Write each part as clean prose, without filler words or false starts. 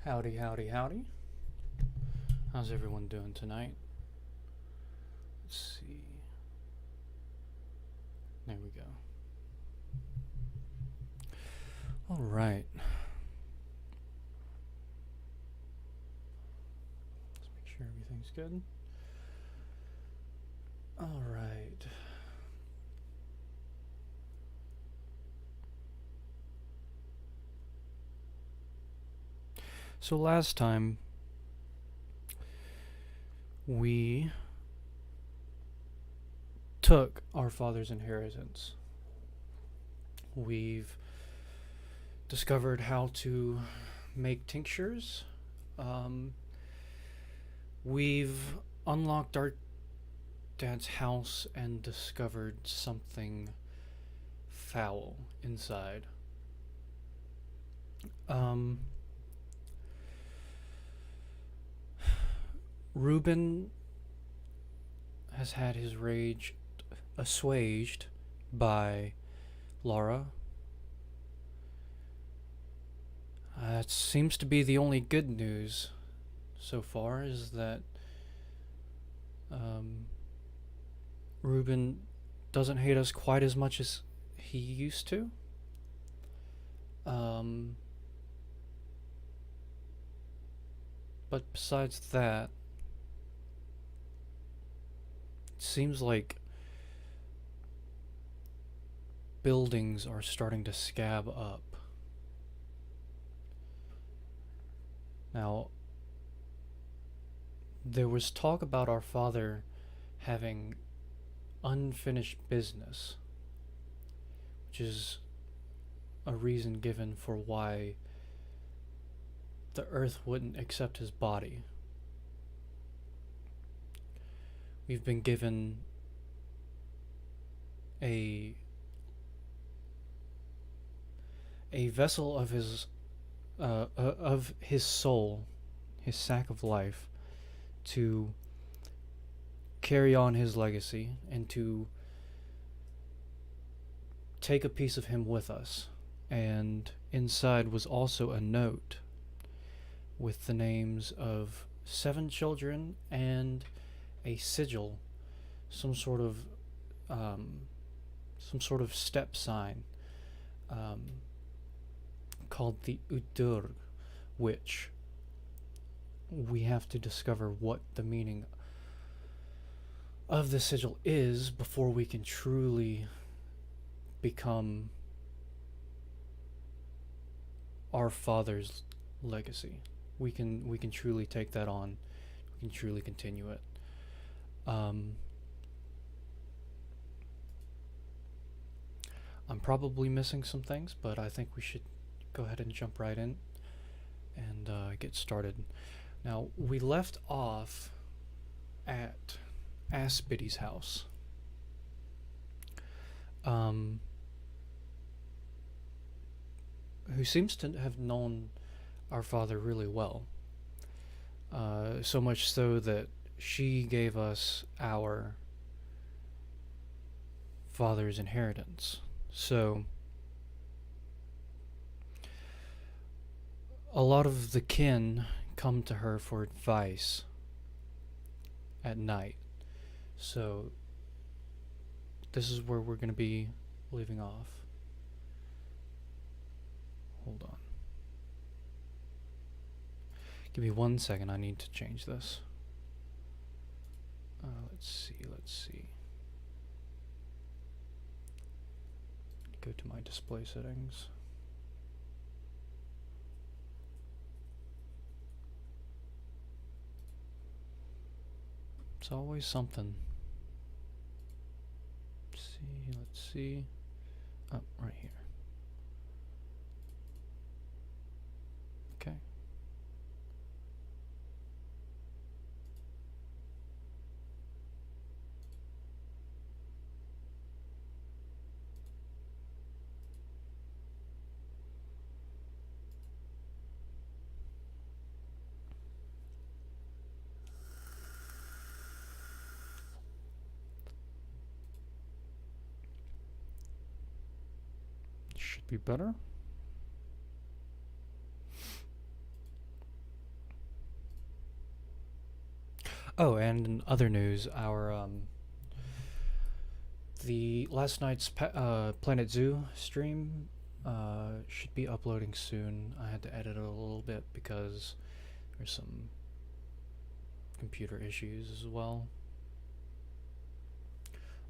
Howdy, howdy, howdy. How's everyone doing tonight? Let's see. There we go. All right. Let's make sure everything's good. All right. So last time we took our father's inheritance. We've discovered how to make tinctures. We've unlocked our dad's house and discovered something foul inside. Reuben has had his rage assuaged by Laura. It seems to be the only good news so far is that Reuben doesn't hate us quite as much as he used to. But besides that, it seems like buildings are starting to scab up. Now, there was talk about our father having unfinished business, which is a reason given for why the earth wouldn't accept his body. We've been given a vessel of his soul, his sack of life, to carry on his legacy and to take a piece of him with us. And inside was also a note with the names of 7 children and a sigil, some sort of step sign, called the Udur, which we have to discover what the meaning of the sigil is before we can truly become our father's legacy. We can truly take that on. We can truly continue it. I'm probably missing some things, but I think we should go ahead and jump right in and get started. Now, we left off at Aspidy's house. Who seems to have known our father really well. So much so that she gave us our father's inheritance. So, a lot of the kin come to her for advice at night. So, this is where we're going to be leaving off. Hold on. Give me 1 second, I need to change this. Let's see. Go to my display settings. It's always something. Let's see. Oh, right here. Okay. Should be better. Oh, and in other news, our the last night's Planet Zoo stream should be uploading soon. I had to edit it a little bit because there's some computer issues as well.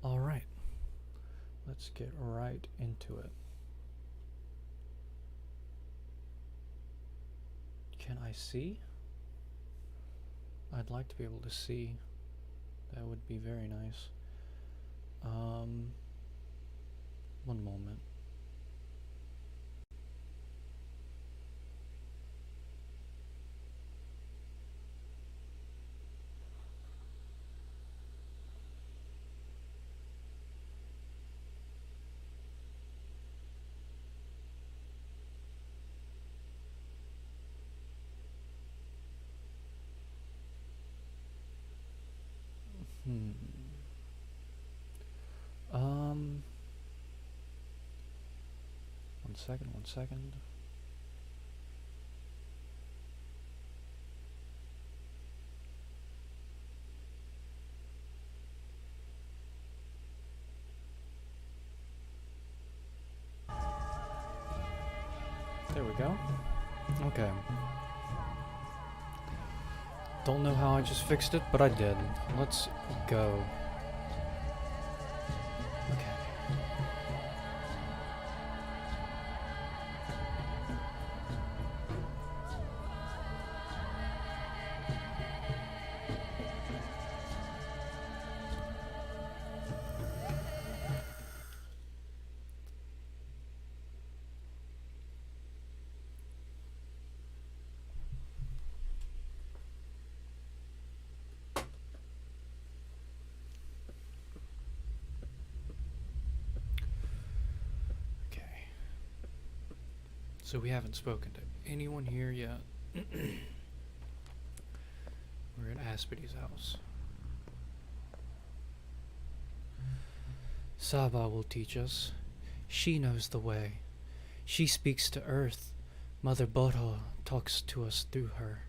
All right, let's get right into it. Can I see? I'd like to be able to see. That would be very nice. One moment. Hmm. Um. One second. One second. There we go. Okay. Don't know how I just fixed it, but I did. Let's go. Okay. Okay. So we haven't spoken to anyone here yet. We're at Aspidy's house. Saba will teach us. She knows the way. She speaks to Earth. Mother Bodho talks to us through her.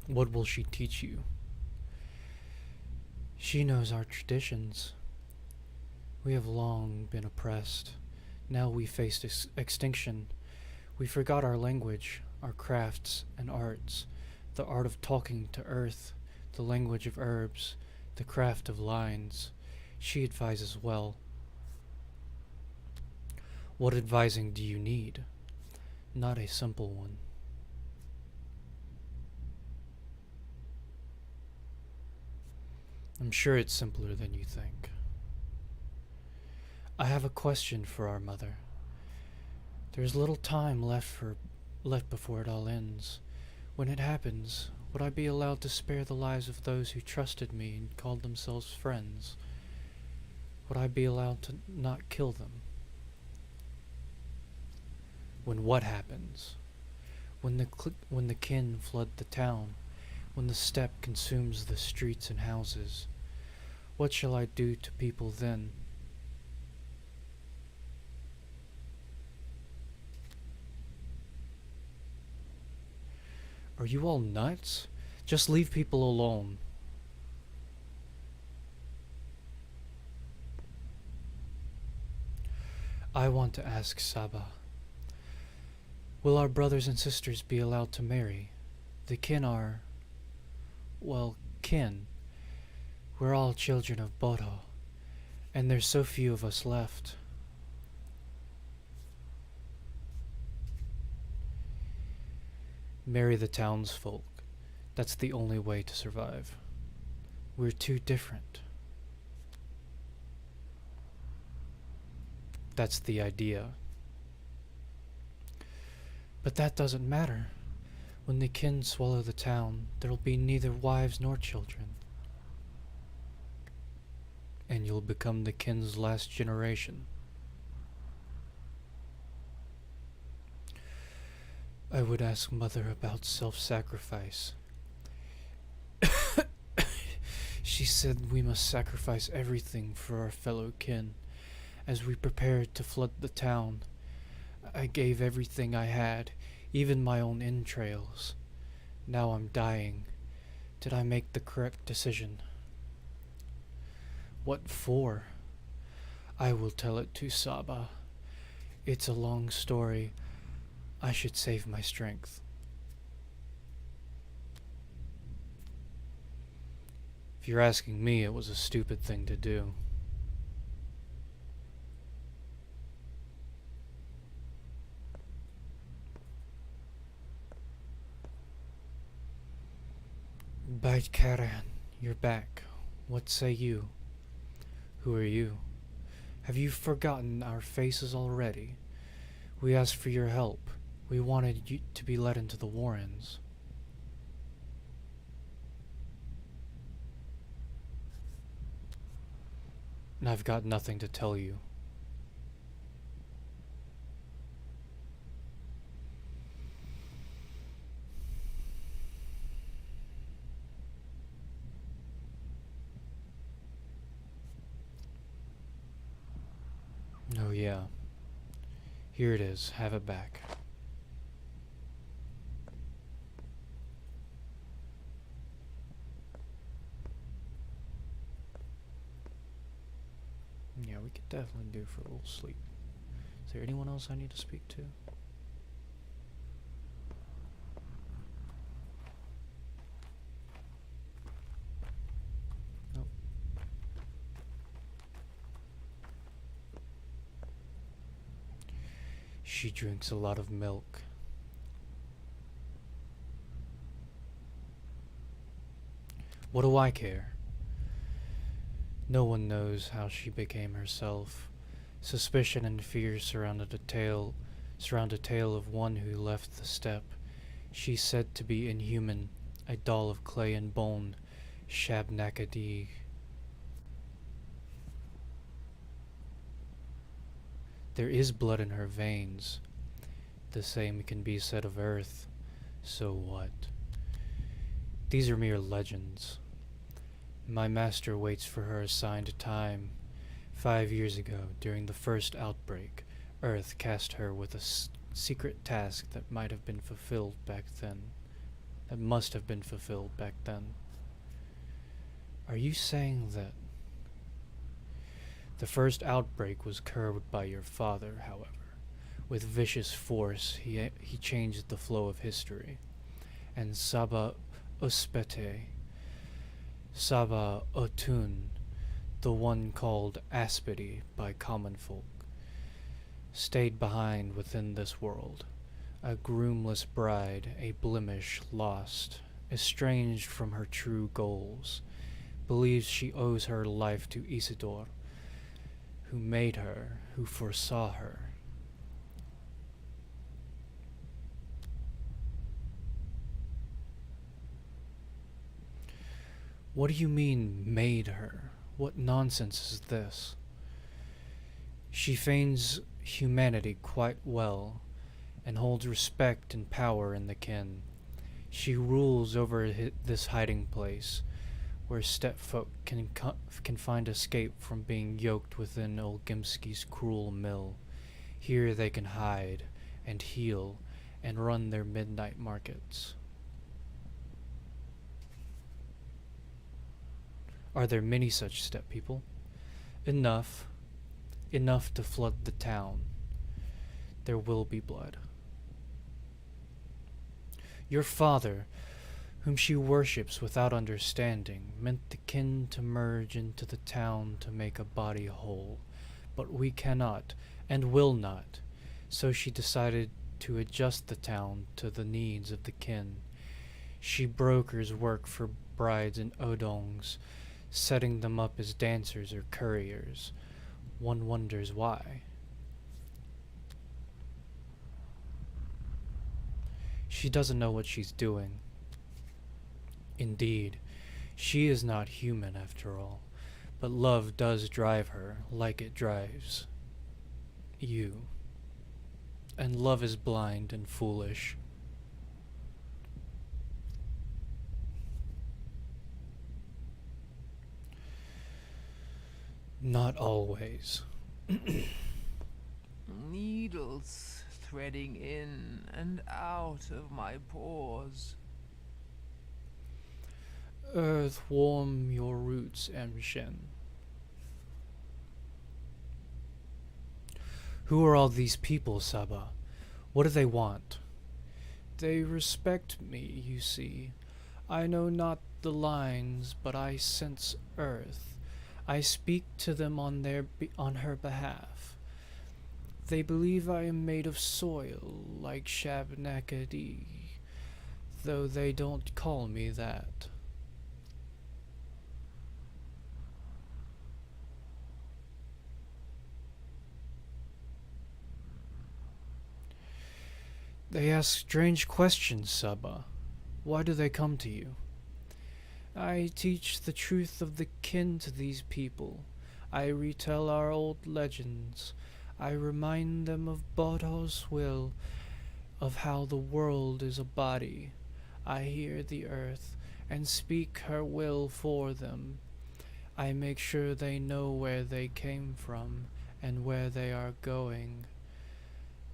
What will she teach you? She knows our traditions. We have long been oppressed. Now we face extinction. We forgot our language, our crafts and arts, the art of talking to Earth, the language of herbs, the craft of lines. She advises well. What advising do you need? Not a simple one. I'm sure it's simpler than you think. I have a question for our mother. There's little time left before it all ends. When it happens, would I be allowed to spare the lives of those who trusted me and called themselves friends? Would I be allowed to not kill them? When what happens? When the kin flood the town, when the steppe consumes the streets and houses, what shall I do to people then? Are you all nuts? Just leave people alone. I want to ask Saba. Will our brothers and sisters be allowed to marry? The kin are... well, kin. We're all children of Bodho, and there's so few of us left. Marry the townsfolk. That's the only way to survive. We're too different. That's the idea. But that doesn't matter. When the kin swallow the town, there'll be neither wives nor children. And you'll become the kin's last generation. I would ask Mother about self-sacrifice. She said we must sacrifice everything for our fellow kin. As we prepared to flood the town, I gave everything I had, even my own entrails. Now I'm dying. Did I make the correct decision? What for? I will tell it to Saba. It's a long story. I should save my strength. If you're asking me, it was a stupid thing to do. Bait Karan, you're back. What say you? Who are you? Have you forgotten our faces already? We asked for your help. We wanted you to be let into the Warrens. And I've got nothing to tell you. Oh yeah. Here it is. Have it back. Yeah, we could definitely do for a little sleep. Is there anyone else I need to speak to? Nope. She drinks a lot of milk. What do I care? No one knows how she became herself. Suspicion and fear surround a tale of one who left the steppe. She's said to be inhuman, a doll of clay and bone, Shabnakadi. There is blood in her veins. The same can be said of Earth. So what? These are mere legends. My master waits for her assigned time. 5 years ago, during the first outbreak, Earth cast her with a secret task that might have been fulfilled back then. That must have been fulfilled back then. Are you saying that the first outbreak was curbed by your father, however? With vicious force, he changed the flow of history. And Saba Uspete, Saba Otun, the one called Aspidi by common folk, stayed behind within this world, a groomless bride, a blemish lost, estranged from her true goals, believes she owes her life to Isidore, who made her, who foresaw her. What do you mean, made her? What nonsense is this? She feigns humanity quite well, and holds respect and power in the kin. She rules over this hiding place, where stepfolk can find escape from being yoked within Olgimski's cruel mill. Here they can hide, and heal, and run their midnight markets. Are there many such step people? Enough to flood the town. There will be blood. Your father, whom she worships without understanding, meant the kin to merge into the town to make a body whole. But we cannot, and will not, so she decided to adjust the town to the needs of the kin. She brokers work for brides and odongs, setting them up as dancers or couriers. One wonders why. She doesn't know what she's doing. Indeed, she is not human after all, but love does drive her like it drives you. And love is blind and foolish. Not always. Needles treading in and out of my pores. Earth, warm your roots, Emshen. Who are all these people, Saba? What do they want? They respect me, you see. I know not the lines, but I sense earth. I speak to them on her behalf. They believe I am made of soil, like Shabnakadi, though they don't call me that. They ask strange questions, Saba. Why do they come to you? I teach the truth of the kin to these people. I retell our old legends. I remind them of Bodho's will, of how the world is a body. I hear the earth and speak her will for them. I make sure they know where they came from and where they are going.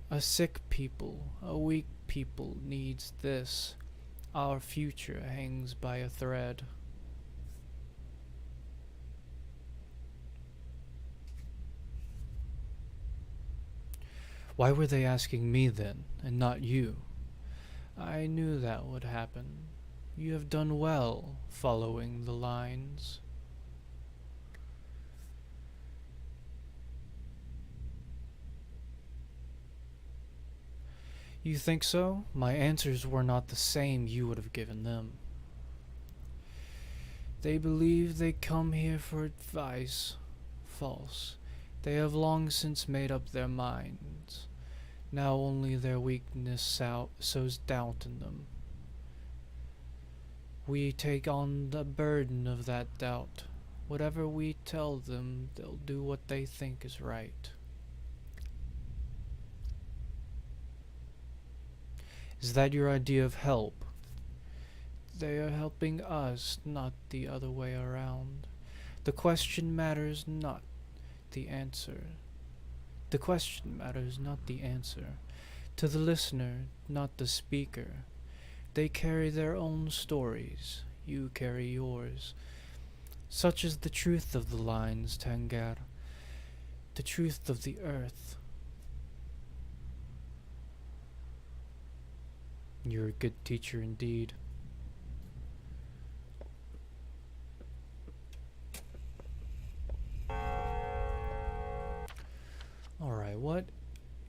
A sick people, a weak people needs this. Our future hangs by a thread. Why were they asking me then, and not you? I knew that would happen. You have done well following the lines. You think so? My answers were not the same you would have given them. They believe they come here for advice. False. They have long since made up their minds. Now only their weakness sows doubt in them. We take on the burden of that doubt. Whatever we tell them, they'll do what they think is right. Is that your idea of help? They are helping us, not the other way around. The question matters not the answer. The question matters not the answer. To the listener, not the speaker. They carry their own stories. You carry yours. Such is the truth of the lines, Tangar. The truth of the earth. You're a good teacher indeed. Alright, what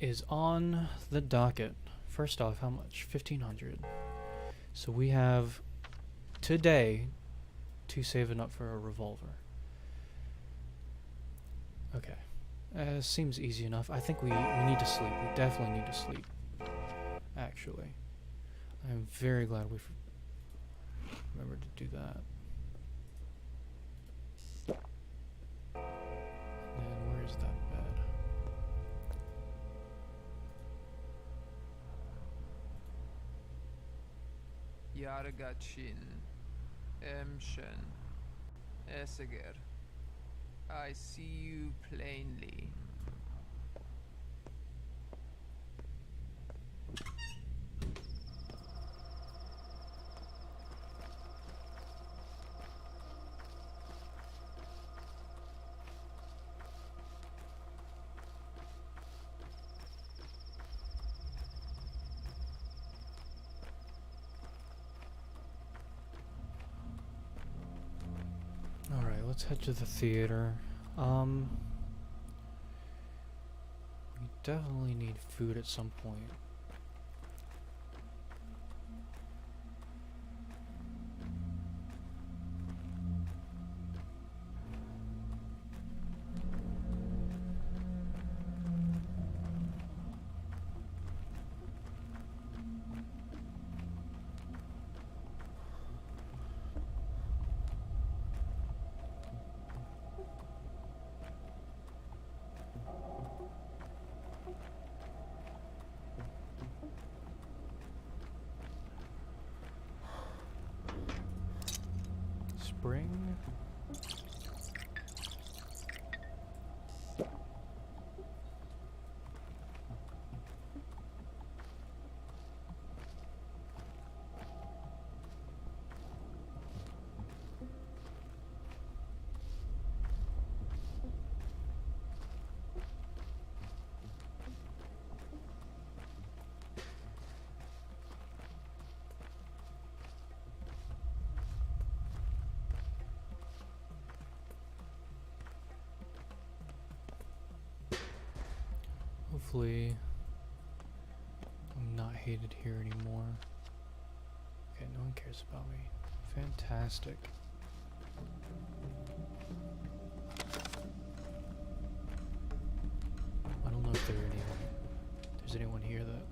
is on the docket? First off, how much? 1,500. So we have today to save enough for a revolver. Okay. Seems easy enough. I think we need to sleep. We definitely need to sleep. Actually. I'm very glad we remembered to do that. And where's that bed? Yargachin, Emshen, Eseger, I see you plainly. Alright, let's head to the theater. We definitely need food at some point. Spring. Hopefully, I'm not hated here anymore. Okay, no one cares about me. Fantastic. I don't know if there's anyone here that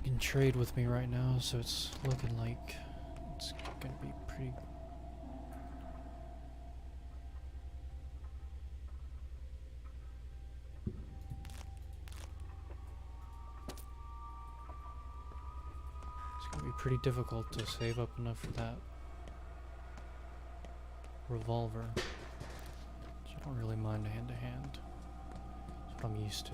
can trade with me right now, so it's looking like it's gonna be pretty. It's gonna be pretty difficult to save up enough for that revolver, which I don't really mind hand to hand. That's what I'm used to.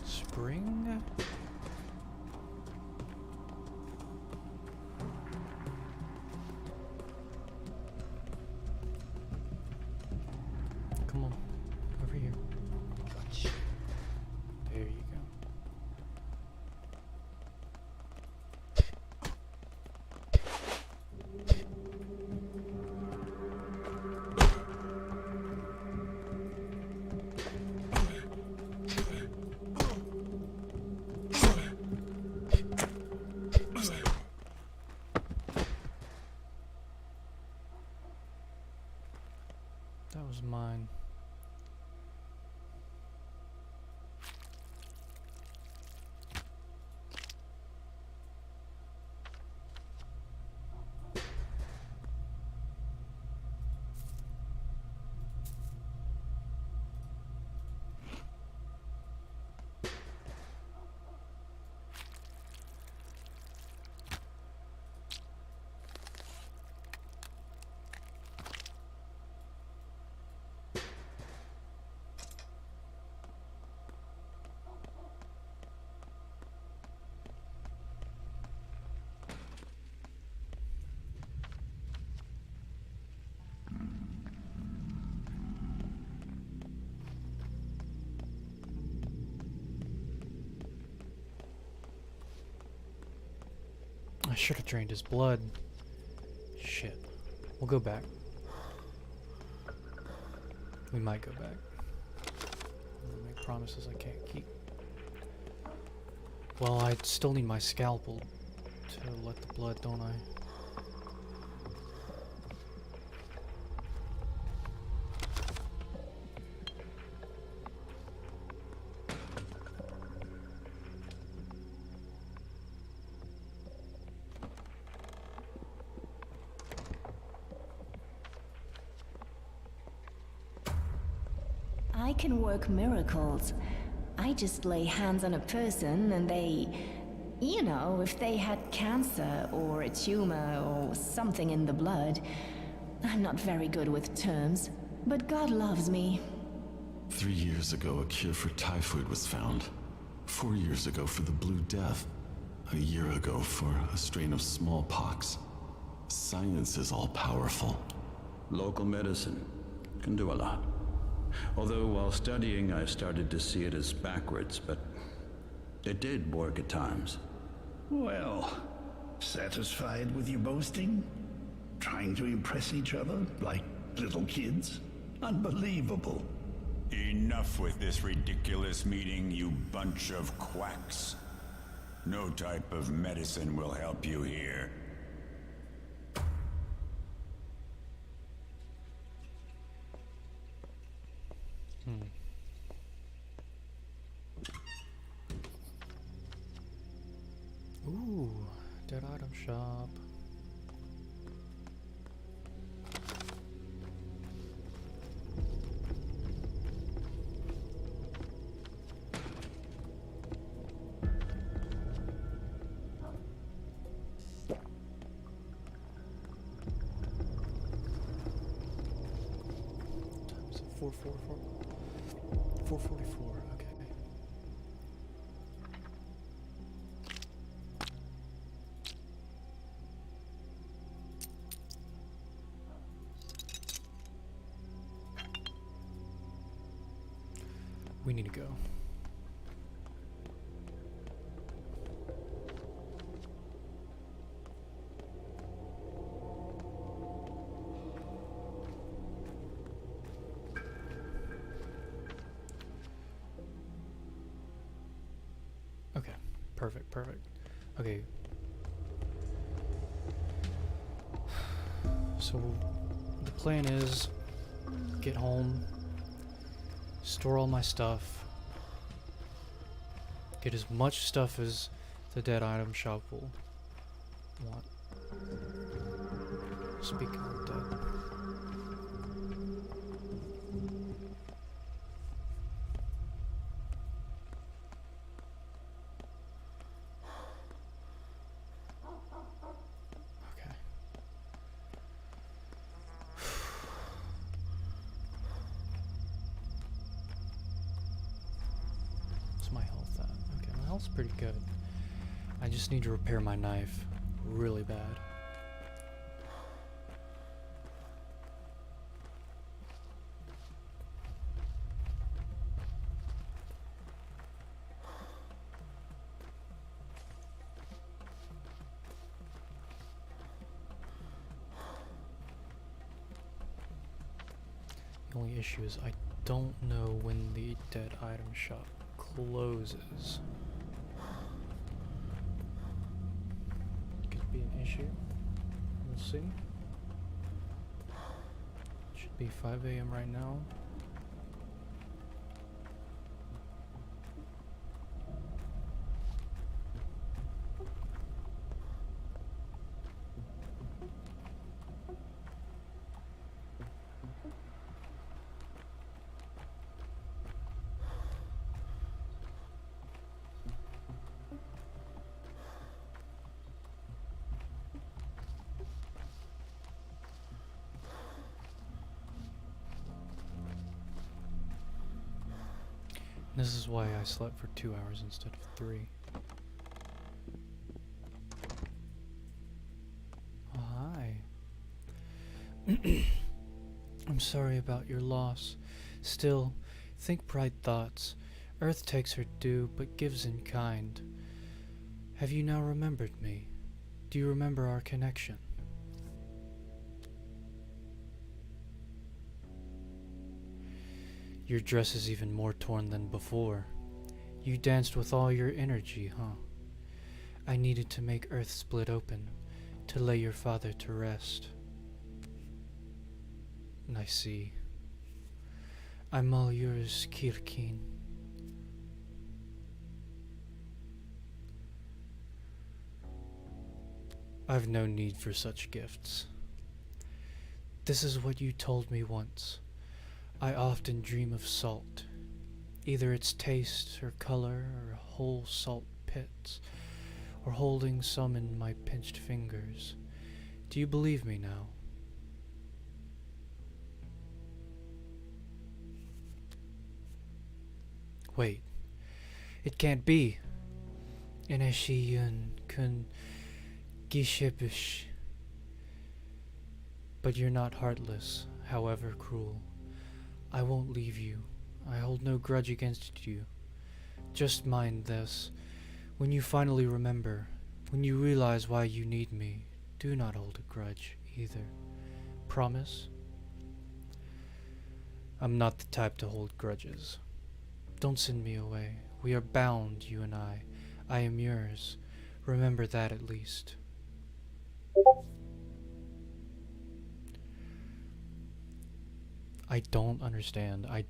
Spring? Come on, over here. There you go. That was mine. I should have drained his blood. Shit. We'll go back. We might go back. I'll make promises I can't keep. Well, I still need my scalpel to let the blood, don't I? I can work miracles. I just lay hands on a person and they... You know, if they had cancer or a tumor or something in the blood. I'm not very good with terms, but God loves me. 3 years ago, a cure for typhoid was found. 4 years ago for the Blue Death. A year ago for a strain of smallpox. Science is all-powerful. Local medicine can do a lot. Although while studying, I started to see it as backwards, but it did work at times. Well, satisfied with your boasting? Trying to impress each other like little kids? Unbelievable. Enough with this ridiculous meeting, you bunch of quacks. No type of medicine will help you here. Ooh, dead item shop. Times 444. 444. Okay. We need to go. Perfect, perfect. Okay. So the plan is get home, store all my stuff, get as much stuff as the dead item shop will want. Speaking of dead. Okay. What's my health at? Okay, my health's pretty good. I just need to repair my knife really bad. The only issue is I don't know when the dead item shop closes. Could be an issue. We'll see. Should be 5 a.m. right now. This is why I slept for 2 hours instead of 3. Oh, hi. I'm sorry about your loss. Still, think bright thoughts. Earth takes her due, but gives in kind. Have you now remembered me? Do you remember our connection? Your dress is even more torn than before. You danced with all your energy, huh? I needed to make Earth split open, to lay your father to rest. I see. I'm all yours, Kirkin. I've no need for such gifts. This is what you told me once. I often dream of salt, either its taste or color or whole salt pits, or holding some in my pinched fingers. Do you believe me now? Wait, it can't be. Ineshiyun kun gishibish. But you're not heartless, however cruel. I won't leave you. I hold no grudge against you. Just mind this. When you finally remember, when you realize why you need me, do not hold a grudge either. Promise? I'm not the type to hold grudges. Don't send me away. We are bound, you and I. I am yours. Remember that at least. I don't understand. I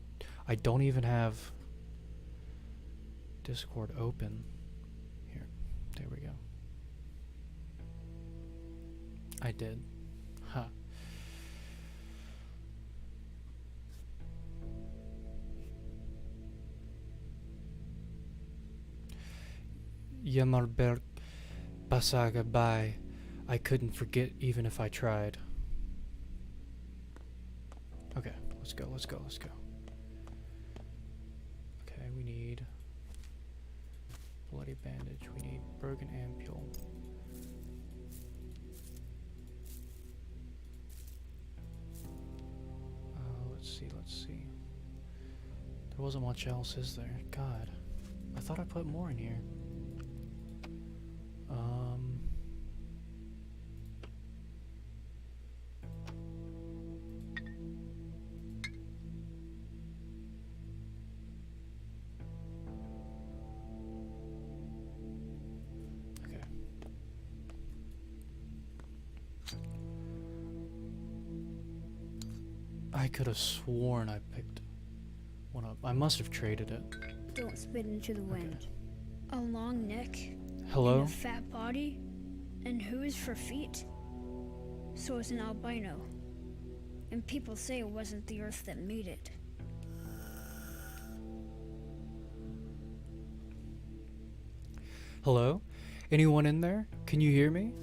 don't even have Discord open. Here. There we go. I did. Huh. Yamarberg Basaga by. I couldn't forget even if I tried. Okay, let's go, let's go, let's go. Okay, we need bloody bandage, we need broken ampule. Let's see. There wasn't much else, is there? God, I thought I put more in here. I could have sworn I picked one up. I must have traded it. Don't spit into the wind. A long neck. Hello? And a fat body. And who is for feet? So it's an albino. And people say it wasn't the Earth that made it. Hello? Anyone in there? Can you hear me?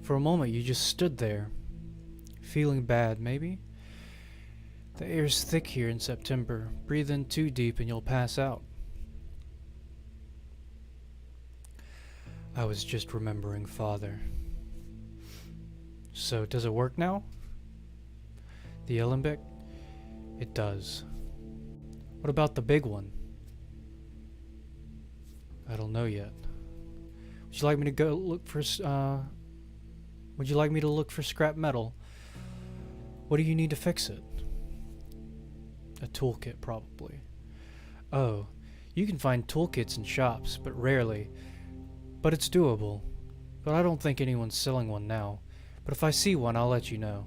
For a moment you just stood there. Feeling bad, maybe? The air's thick here in September. Breathe in too deep and you'll pass out. I was just remembering Father. So, does it work now? The Alembic? It does. What about the big one? I don't know yet. Would you like me to go look for, would you like me to look for scrap metal? What do you need to fix it? A toolkit, probably. Oh, you can find toolkits in shops, but rarely. But it's doable. But I don't think anyone's selling one now. But if I see one, I'll let you know.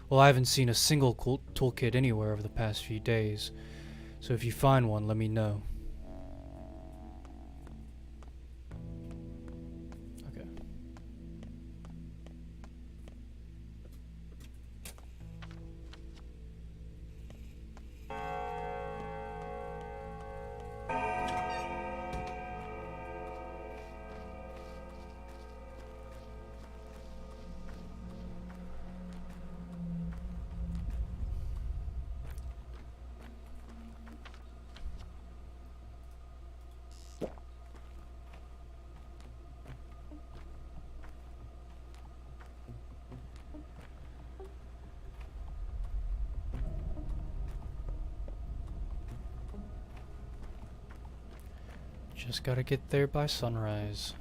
Well, I haven't seen a single toolkit anywhere over the past few days. So if you find one, let me know. Okay. Just gotta get there by sunrise.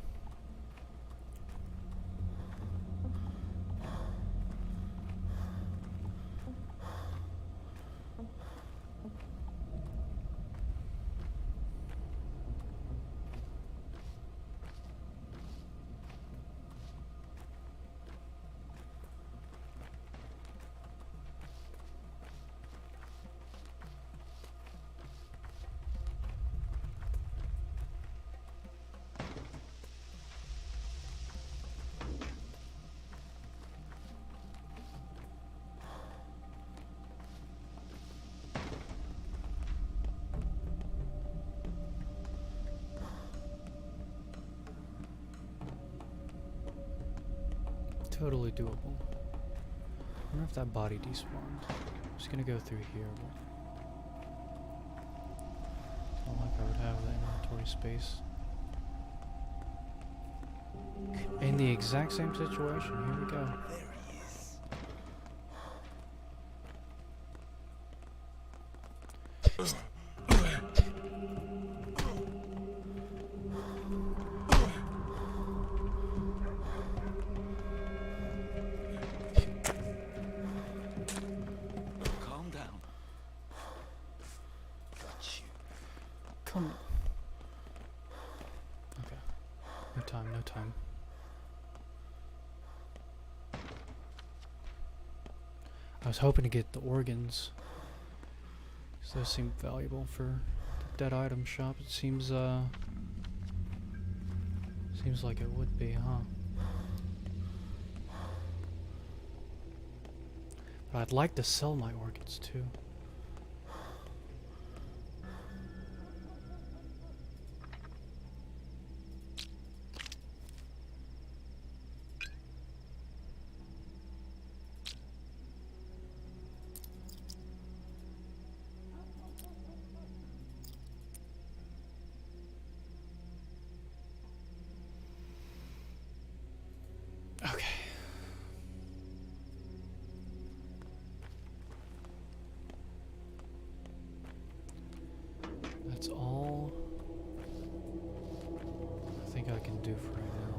Totally doable. I wonder if that body despawned. I'm just gonna go through here. It's not like I would have the inventory space. In the exact same situation, here we go. Come. Okay. No time, no time. I was hoping to get the organs, because those seem valuable for the dead item shop. It seems like it would be, huh? But I'd like to sell my organs too. Okay. That's all I think I can do for right now.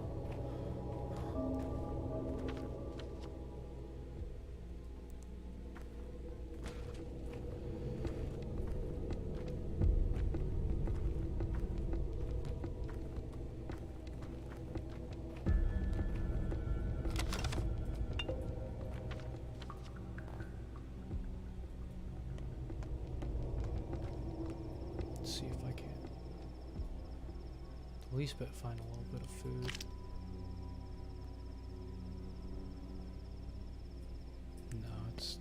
at least find a little bit of food. No, it's...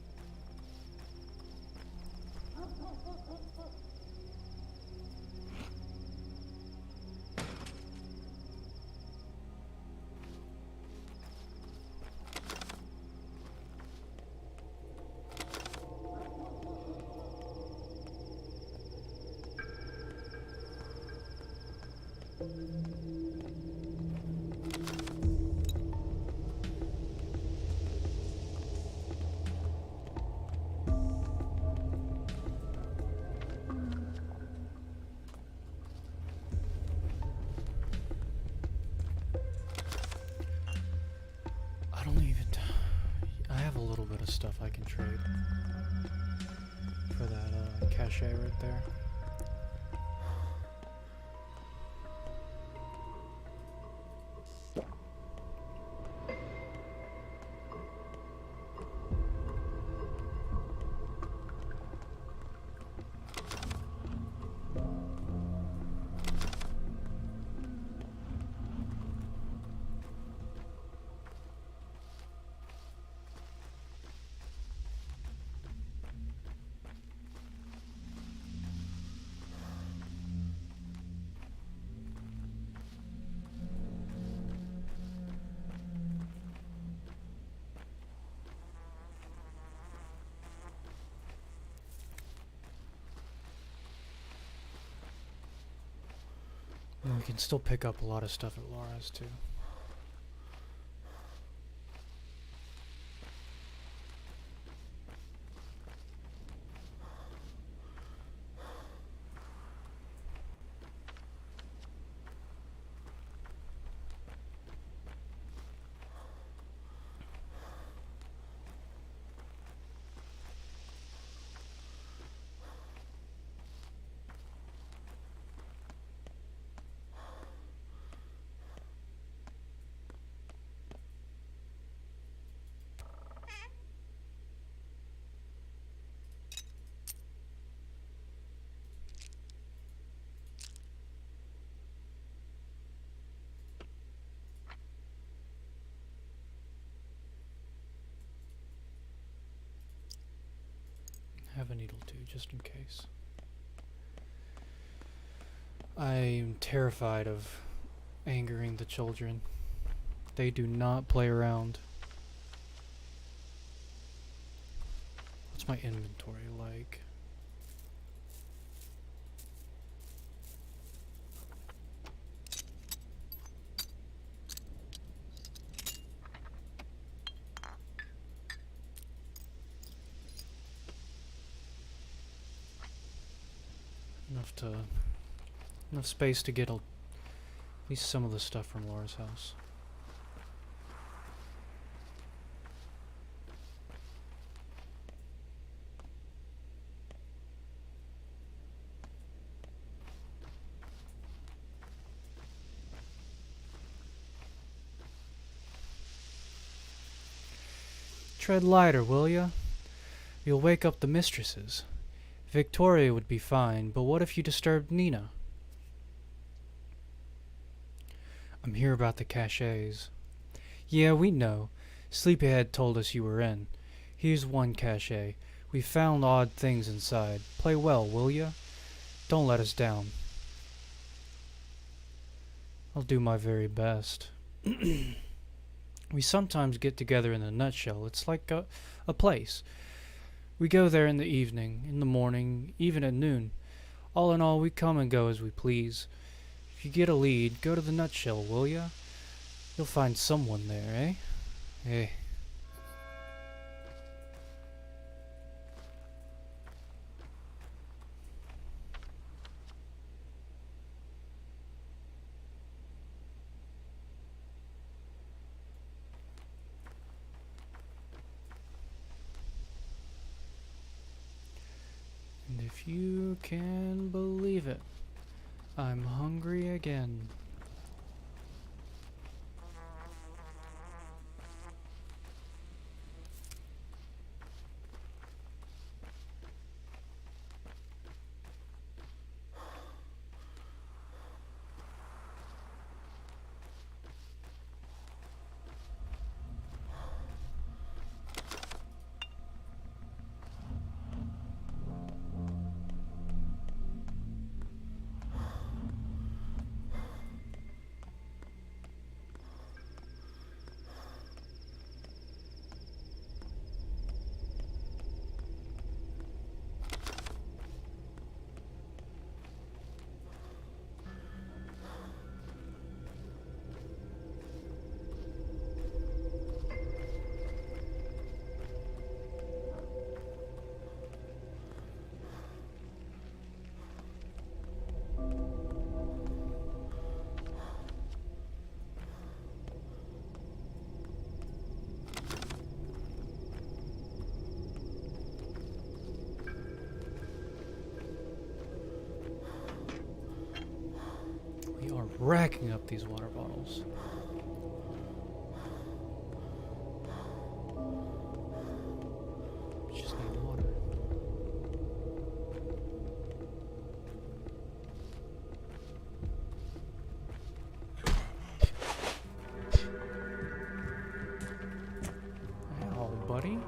I don't even... I have a little bit of stuff I can trade for that cachet right there. We can still pick up a lot of stuff at Laura's too. Have a needle too, just in case. I'm terrified of angering the children. They do not play around. What's my inventory like? Enough space to get at least some of the stuff from Laura's house. Tread lighter, will ya? You'll wake up the mistresses. Victoria would be fine, but what if you disturbed Nina? I'm here about the cachets. Yeah, we know. Sleepyhead told us you were in. Here's one cachet. We found odd things inside. Play well, will ya? Don't let us down. I'll do my very best. We sometimes get together in a nutshell. It's like a place. We go there in the evening, in the morning, even at noon. All in all, we come and go as we please. If you get a lead, go to the nutshell, will ya? You'll find someone there, eh? Hey. And if you can believe it, I'm hungry again. racking up these water bottles. Just need water. Ow, buddy.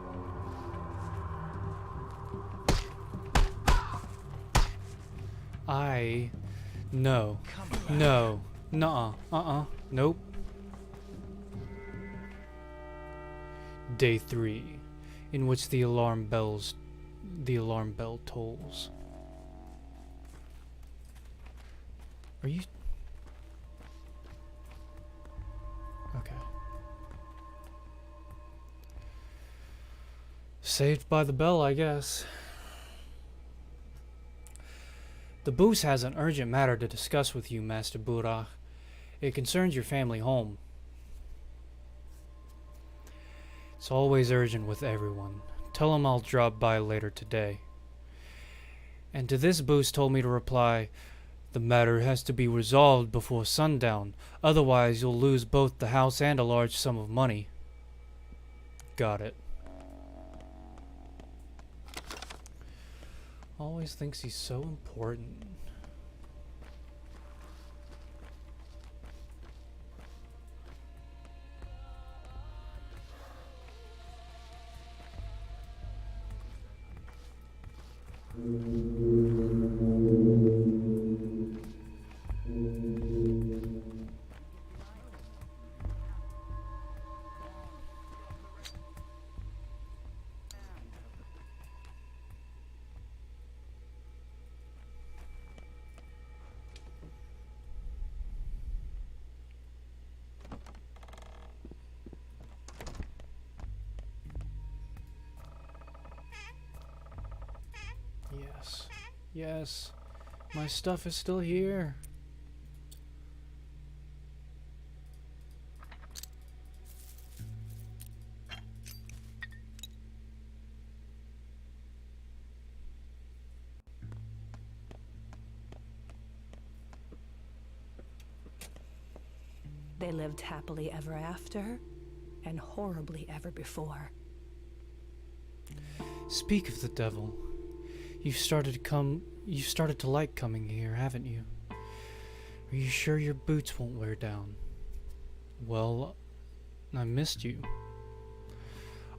No. No. Nuh-uh. Nope. Day 3, in which the alarm bell tolls. Are you... Okay. Saved by the bell, I guess. The booth has an urgent matter to discuss with you, Master Burak. It concerns your family home. It's always urgent with everyone. Tell him I'll drop by later today. And to this boost told me to reply, the matter has to be resolved before sundown, otherwise you'll lose both the house and a large sum of money. Got it. Always thinks he's so important. Yes. Yes. My stuff is still here. They lived happily ever after, and horribly ever before. Speak of the devil. You've started to like coming here, haven't you? Are you sure your boots won't wear down? Well, I missed you.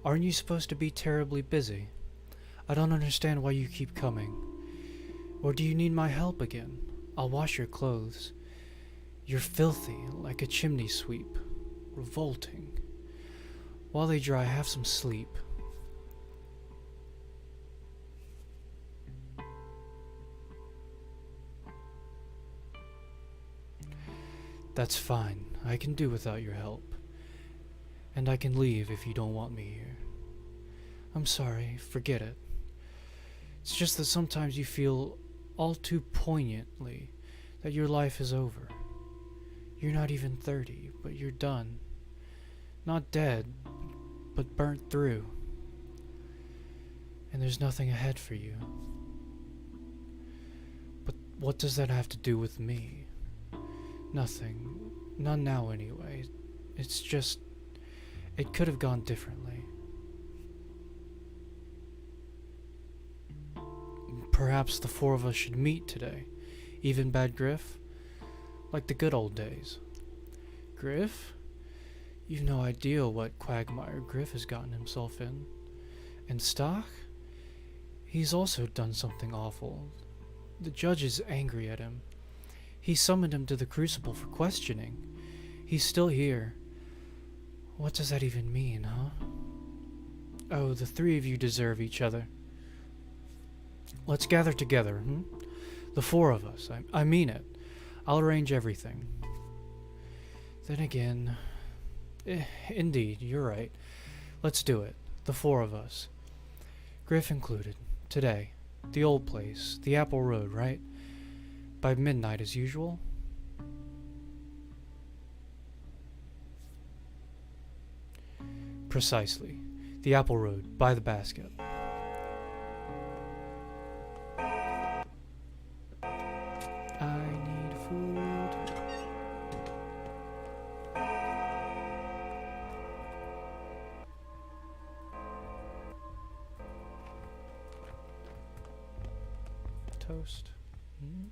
Aren't you supposed to be terribly busy? I don't understand why you keep coming. Or do you need my help again? I'll wash your clothes. You're filthy, like a chimney sweep. Revolting. While they dry, have some sleep. That's fine. I can do without your help. And I can leave if you don't want me here. I'm sorry, forget it. It's just that sometimes you feel all too poignantly that your life is over. You're not even 30, but you're done. Not dead, but burnt through. And there's nothing ahead for you. But what does that have to do with me? Nothing. None now anyway. It's just... it could have gone differently. Perhaps the four of us should meet today. Even Bad Griff? Like the good old days. Griff? You've no idea what quagmire Griff has gotten himself in. And Stock? He's also done something awful. The judge is angry at him. He summoned him to the Crucible for questioning. He's still here. What does that even mean, huh? Oh, the three of you deserve each other. Let's gather together, The four of us. I mean it. I'll arrange everything. Then again... indeed, you're right. Let's do it. The four of us. Griff included. Today. The old place. The Apple Road, right? By midnight as usual? Precisely. The Apple Road. By the basket. I need food. toast. Mm.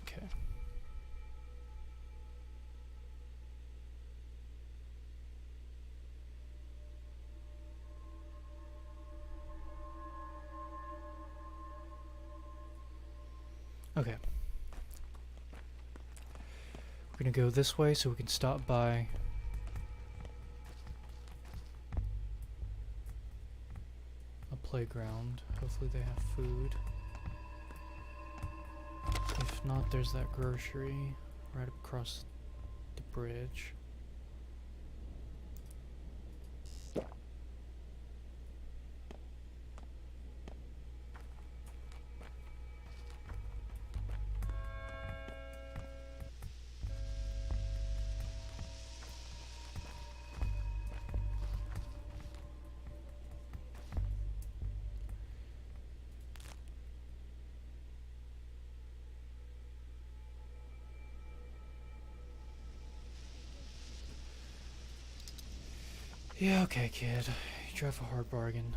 Okay. Okay. We're gonna go this way so we can stop by a playground. Hopefully they have food. If not, there's that grocery right across the bridge. Yeah, okay, kid. You drive a hard bargain.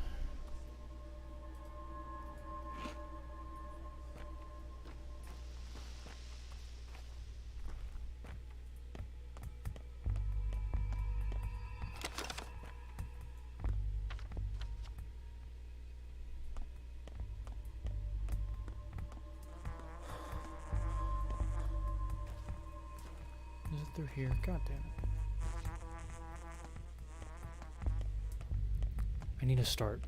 Is it through here? God damn it. I need to start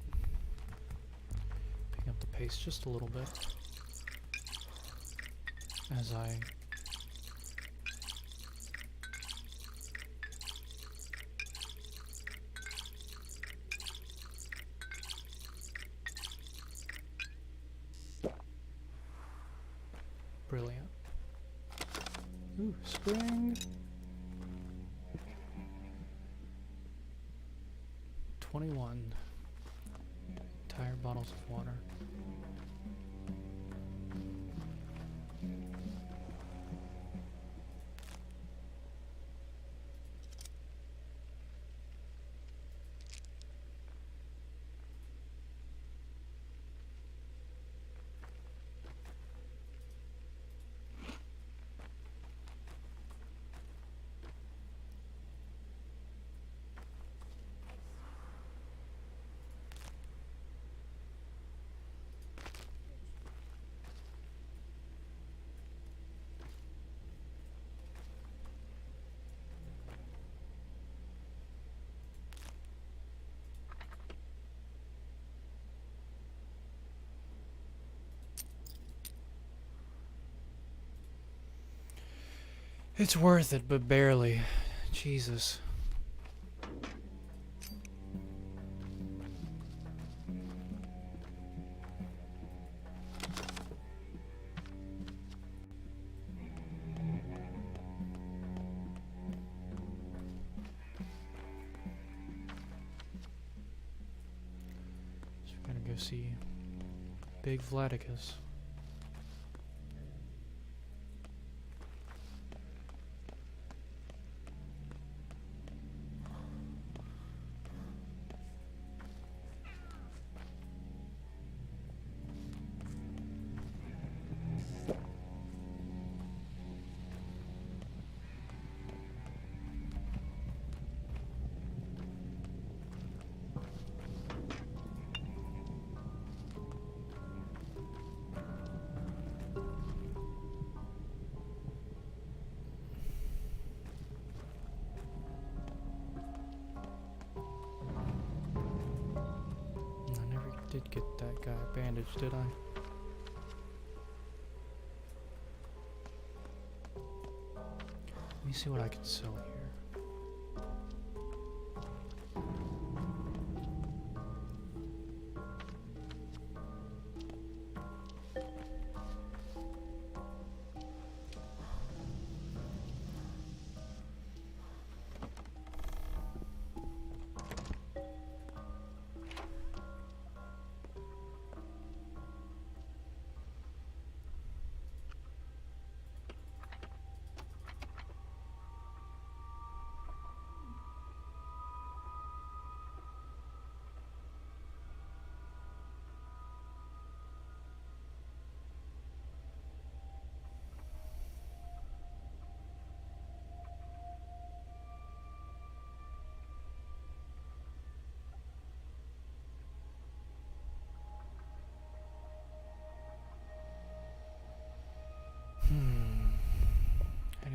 picking up the pace just a little bit as I brilliant. Ooh, spring. 21 entire bottles of water. It's worth it, but barely. Jesus. So we're gonna go see Big Vladicus. Did get that guy bandaged, did I? Let me see what I can sell here.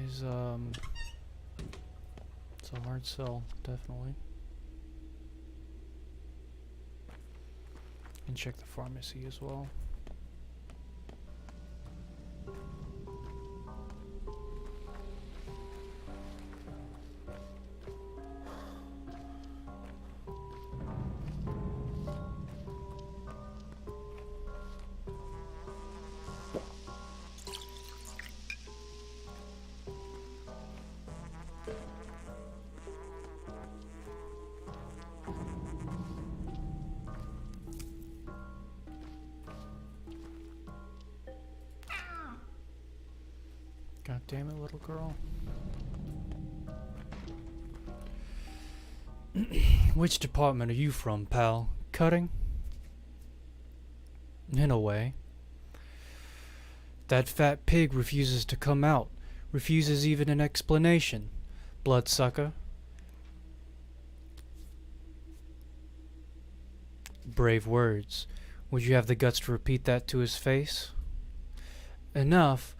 is, it's a hard sell, definitely. And check the pharmacy as well. God damn it, little girl. Which department are you from, pal? Cutting? In a way. That fat pig refuses to come out. Refuses even an explanation. Bloodsucker. Brave words. Would you have the guts to repeat that to his face? Enough.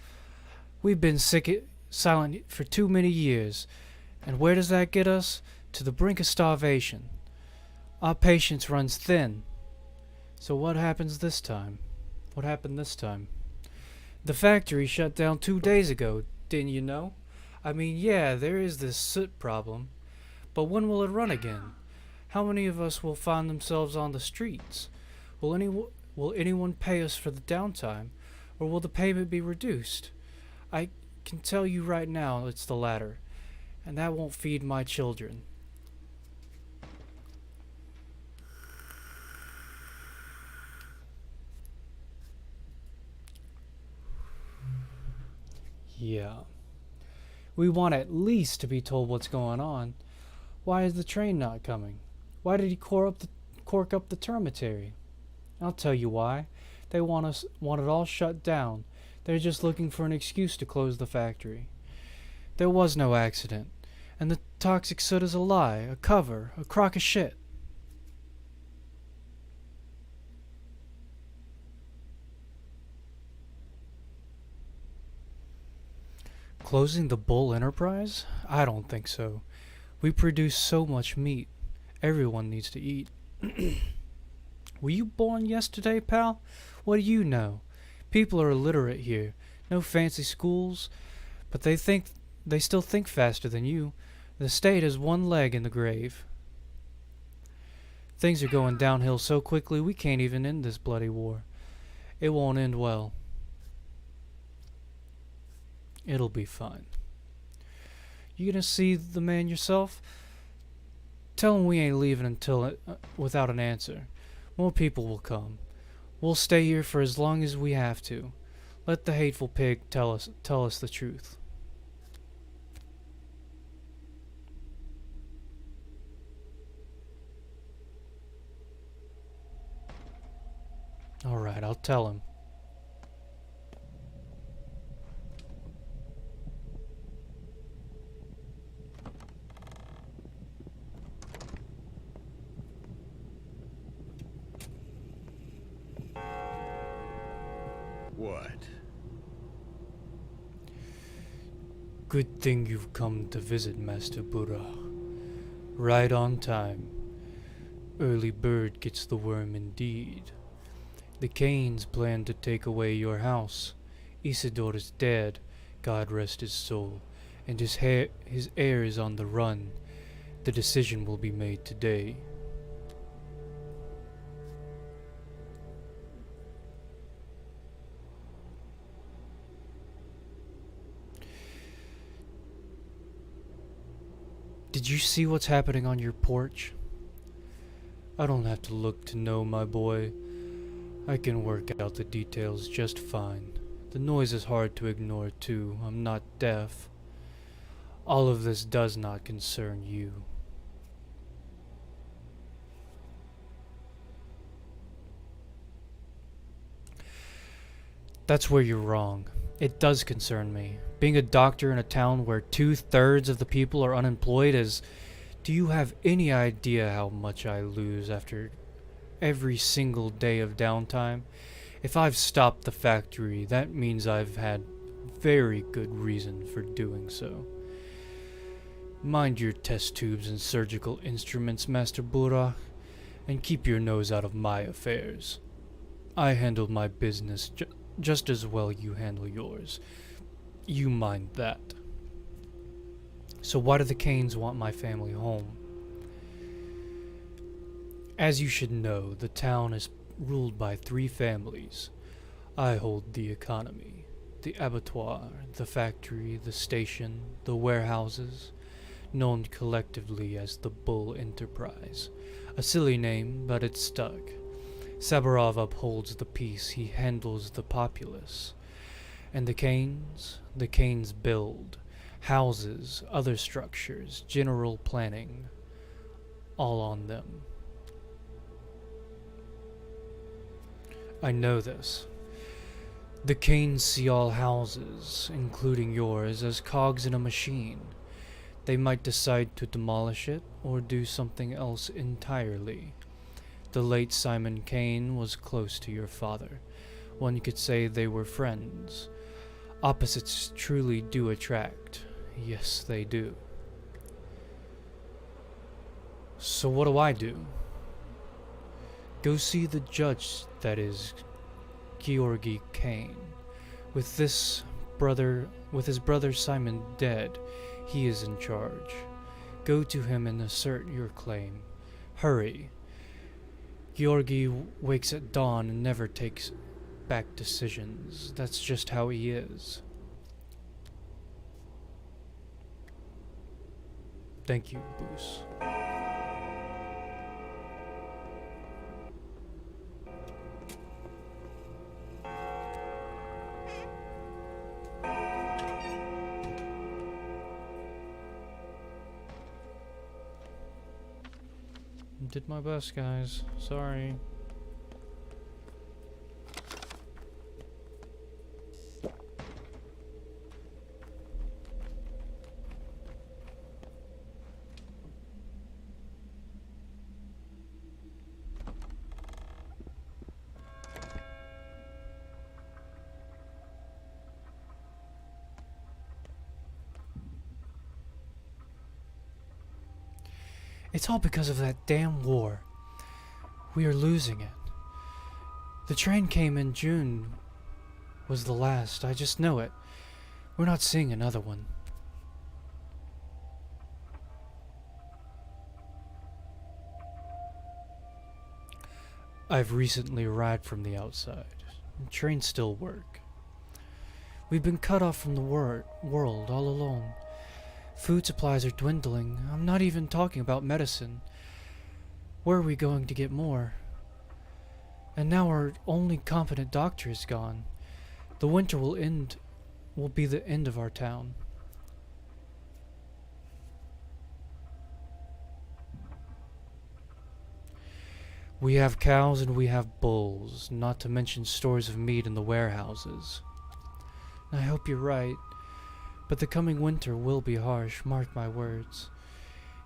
We've been silent for too many years. And where does that get us? To the brink of starvation. Our patience runs thin. So what happens this time? What happened this time? The factory shut down 2 days ago, didn't you know? I mean, yeah, there is this soot problem. But when will it run again? How many of us will find themselves on the streets? Will anyone pay us for the downtime? Or will the payment be reduced? I can tell you right now it's the latter. And that won't feed my children. Yeah. We want at least to be told what's going on. Why is the train not coming? Why did he cork up the termitary? I'll tell you why. They want it all shut down. They're just looking for an excuse to close the factory. There was no accident. And the toxic soot is a lie, a cover, a crock of shit. Closing the Bull Enterprise? I don't think so. We produce so much meat. Everyone needs to eat. Were you born yesterday, pal? What do you know? People are illiterate here. No fancy schools. But they still think faster than you. The state has one leg in the grave. Things are going downhill so quickly we can't even end this bloody war. It won't end well. It'll be fine. You gonna see the man yourself? Tell him we ain't leaving until without an answer. More people will come. We'll stay here for as long as we have to. Let the hateful pig tell us the truth. All right, I'll tell him. What? Good thing you've come to visit, Master Buddha. Right on time. Early bird gets the worm indeed. The Canes plan to take away your house. Isidore is dead, God rest his soul, and his heir is on the run. The decision will be made today. Did you see what's happening on your porch? I don't have to look to know, my boy. I can work out the details just fine. The noise is hard to ignore, too. I'm not deaf. All of this does not concern you. That's where you're wrong. It does concern me. Being a doctor in a town where 2/3 of the people are unemployed is... Do you have any idea how much I lose after every single day of downtime? If I've stopped the factory, that means I've had very good reason for doing so. Mind your test tubes and surgical instruments, Master Burak, and keep your nose out of my affairs. I handle my business just as well you handle yours. You mind that. So why do the Kanes want my family home? As you should know, the town is ruled by 3 families. I hold the economy, the abattoir, the factory, the station, the warehouses, known collectively as the Bull Enterprise. A silly name, but it's stuck. Sabarov upholds the peace, he handles the populace. And the Kanes build houses, other structures, general planning, all on them. I know this. The Kanes see all houses, including yours, as cogs in a machine. They might decide to demolish it or do something else entirely. The late Simon Kane was close to your father. One could say they were friends. Opposites truly do attract. Yes, they do. So what do I do? Go see the judge, that is, Georgi Kane. With his brother Simon dead, he is in charge. Go to him and assert your claim. Hurry. Georgi wakes at dawn and never takes back decisions. That's just how he is. Thank you, Boos. Did my best, guys. Sorry. It's all because of that damn war. We are losing it. The train came in June. Was the last. I just know it. We're not seeing another one. I've recently arrived from the outside. Trains still work. We've been cut off from the world all alone. Food supplies are dwindling. I'm not even talking about medicine. Where are we going to get more? And now our only competent doctor is gone. The winter will be the end of our town. We have cows and we have bulls, not to mention stores of meat in the warehouses. I hope you're right. But the coming winter will be harsh, mark my words.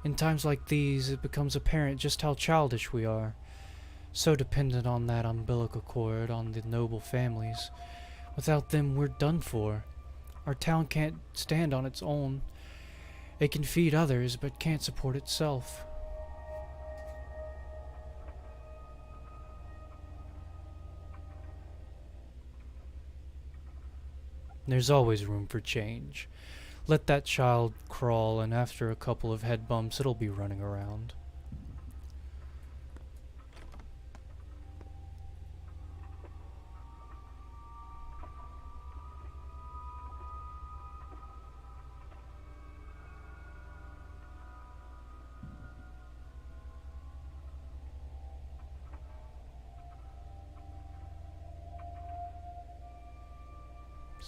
In times like these, it becomes apparent just how childish we are. So dependent on that umbilical cord, on the noble families. Without them, we're done for. Our town can't stand on its own. It can feed others, but can't support itself. There's always room for change. Let that child crawl, and after a couple of head bumps, it'll be running around.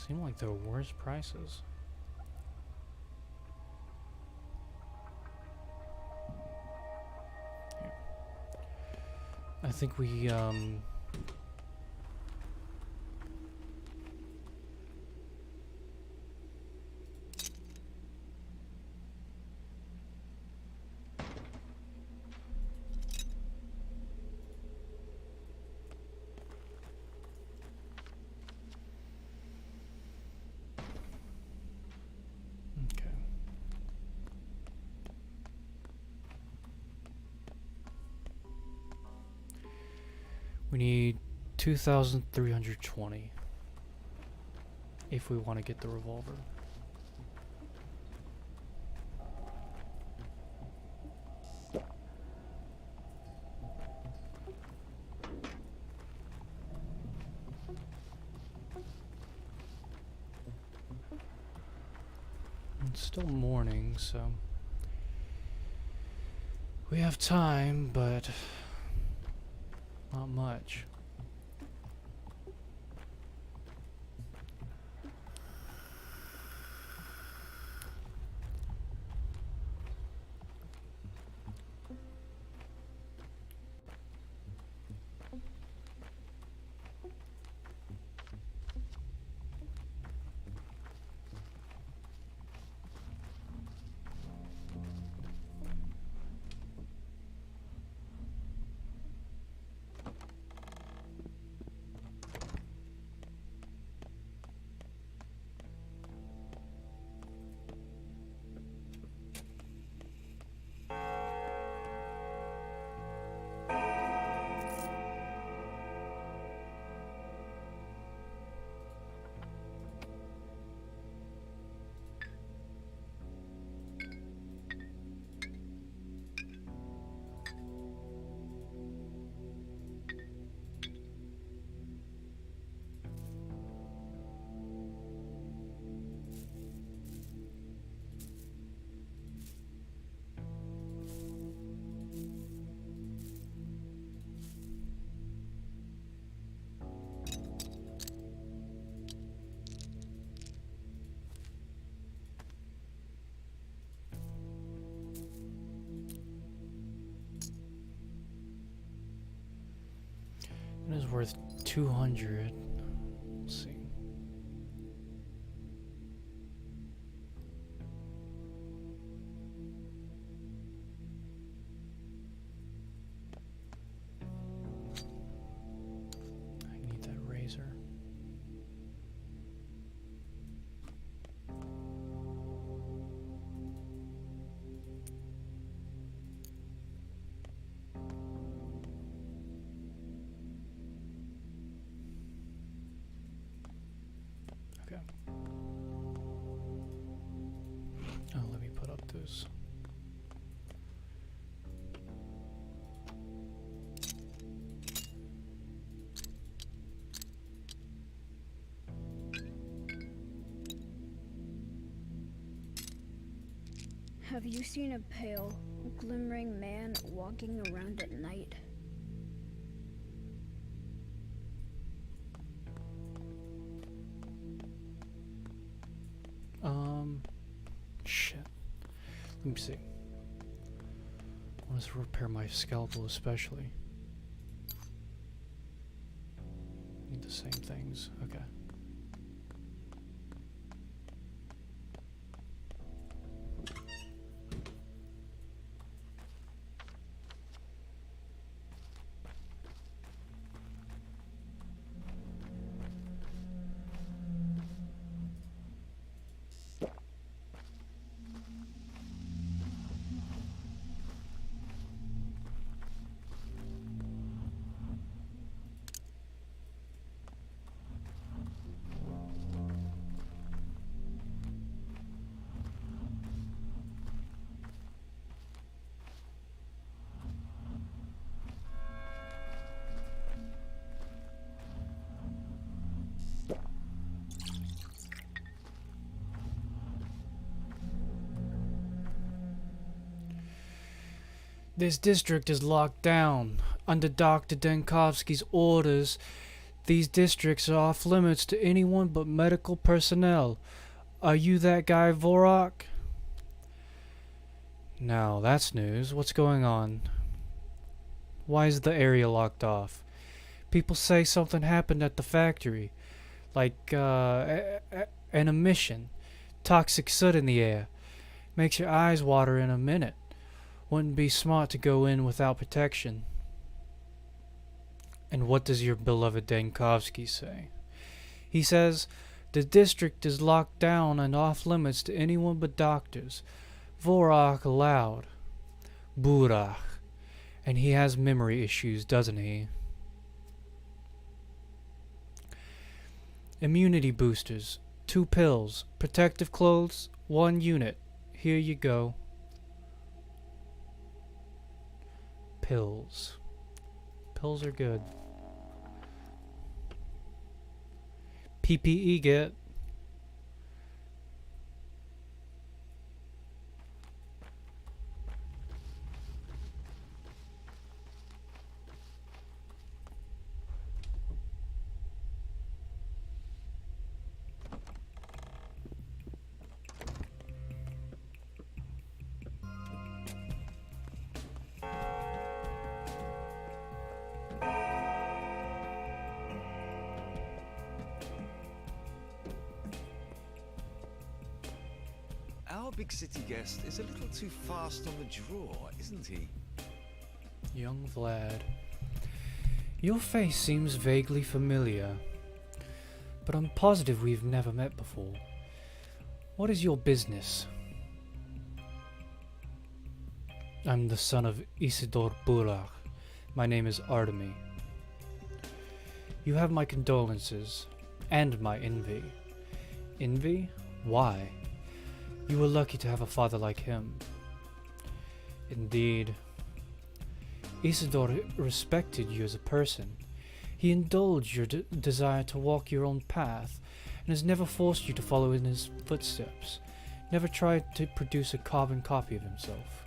Seem like they're worse prices. Here. I think we We need 2,320 if we want to get the revolver. It's still morning, so we have time, but not much. It is worth 200. We'll see. I need that razor. Okay. Oh, let me put up this. Have you seen a pale, glimmering man walking around at night? Shit. Let me see. I want to repair my scalpel especially. Need the same things. Okay. This district is locked down. Under Dr. Denkovsky's orders, these districts are off limits to anyone but medical personnel. Are you that guy, Vorak? Now, that's news. What's going on? Why is the area locked off? People say something happened at the factory. Like, an emission. Toxic soot in the air. Makes your eyes water in a minute. Wouldn't be smart to go in without protection. And what does your beloved Denkovsky say? He says, the district is locked down and off limits to anyone but doctors. Vorak allowed. Burak. And he has memory issues, doesn't he? Immunity boosters, 2 pills, protective clothes, 1 unit. Here you go. Pills. Pills are good. PPE get. Our big city guest is a little too fast on the draw, isn't he? Young Vlad. Your face seems vaguely familiar, but I'm positive we've never met before. What is your business? I'm the son of Isidor Burak. My name is Artemy. You have my condolences, and my envy. Envy? Why? You were lucky to have a father like him. Indeed. Isidor respected you as a person. He indulged your desire to walk your own path, and has never forced you to follow in his footsteps. Never tried to produce a carbon copy of himself.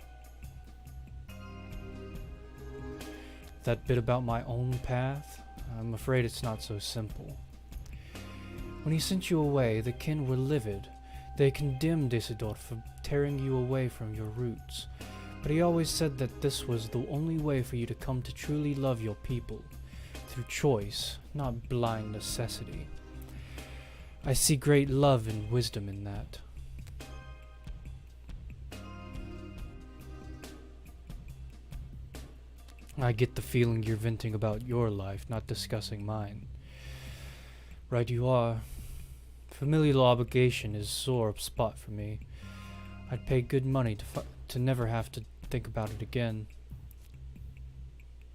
That bit about my own path? I'm afraid it's not so simple. When he sent you away, the kin were livid. They condemned Isidor for tearing you away from your roots, but he always said that this was the only way for you to come to truly love your people, through choice, not blind necessity. I see great love and wisdom in that. I get the feeling you're venting about your life, not discussing mine. Right you are. Familial obligation is a sore spot for me. I'd pay good money to never have to think about it again.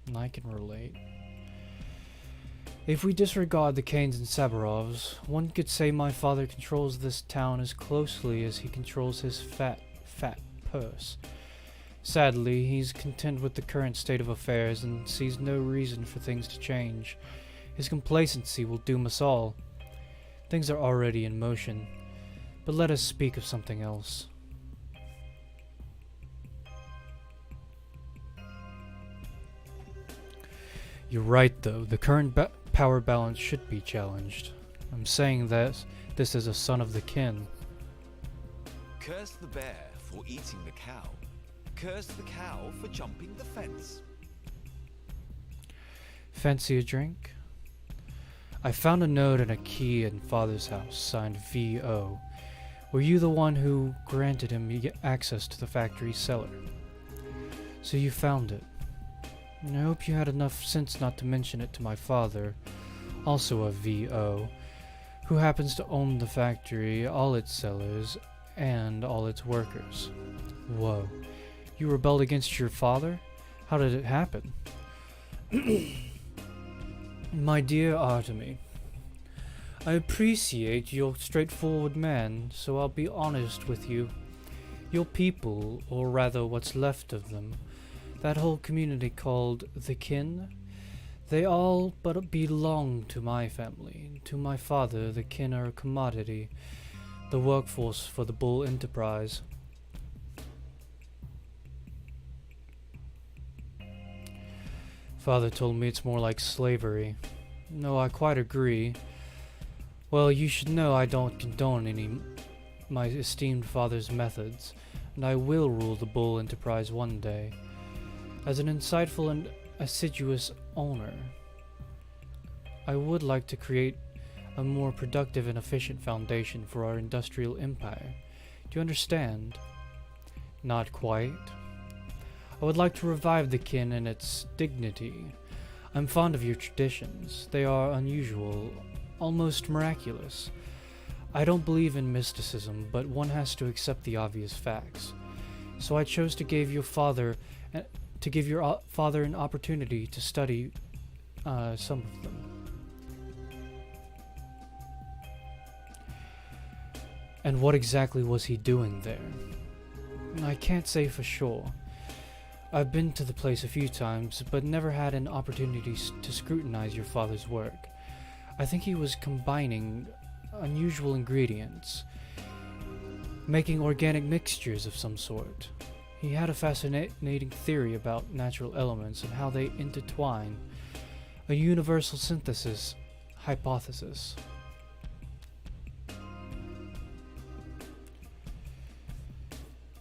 And I can relate. If we disregard the Kanes and Sabarovs, one could say my father controls this town as closely as he controls his fat purse. Sadly, he's content with the current state of affairs and sees no reason for things to change. His complacency will doom us all. Things are already in motion, but let us speak of something else. You're right, though. The current power balance should be challenged. I'm saying this as a son of the kin. Curse the bear for eating the cow. Curse the cow for jumping the fence. Fancy a drink? I found a note and a key in Father's house, signed V.O. Were you the one who granted him access to the factory cellar? So you found it. And I hope you had enough sense not to mention it to my father, also a V.O., who happens to own the factory, all its cellars, and all its workers. Whoa. You rebelled against your father? How did it happen? My dear Artemy, I appreciate you're a straightforward man, so I'll be honest with you. Your people, or rather what's left of them, that whole community called the kin, they all but belong to my family. To my father, the kin are a commodity, the workforce for the Bull Enterprise. Father told me it's more like slavery. No, I quite agree. Well, you should know I don't condone my esteemed father's methods, and I will rule the Bull Enterprise one day. As an insightful and assiduous owner, I would like to create a more productive and efficient foundation for our industrial empire. Do you understand? Not quite. I would like to revive the kin and its dignity. I'm fond of your traditions. They are unusual, almost miraculous. I don't believe in mysticism, but one has to accept the obvious facts. So I chose to give your father an opportunity to study some of them. And what exactly was he doing there? I can't say for sure. I've been to the place a few times, but never had an opportunity to scrutinize your father's work. I think he was combining unusual ingredients, making organic mixtures of some sort. He had a fascinating theory about natural elements and how they intertwine, a universal synthesis hypothesis.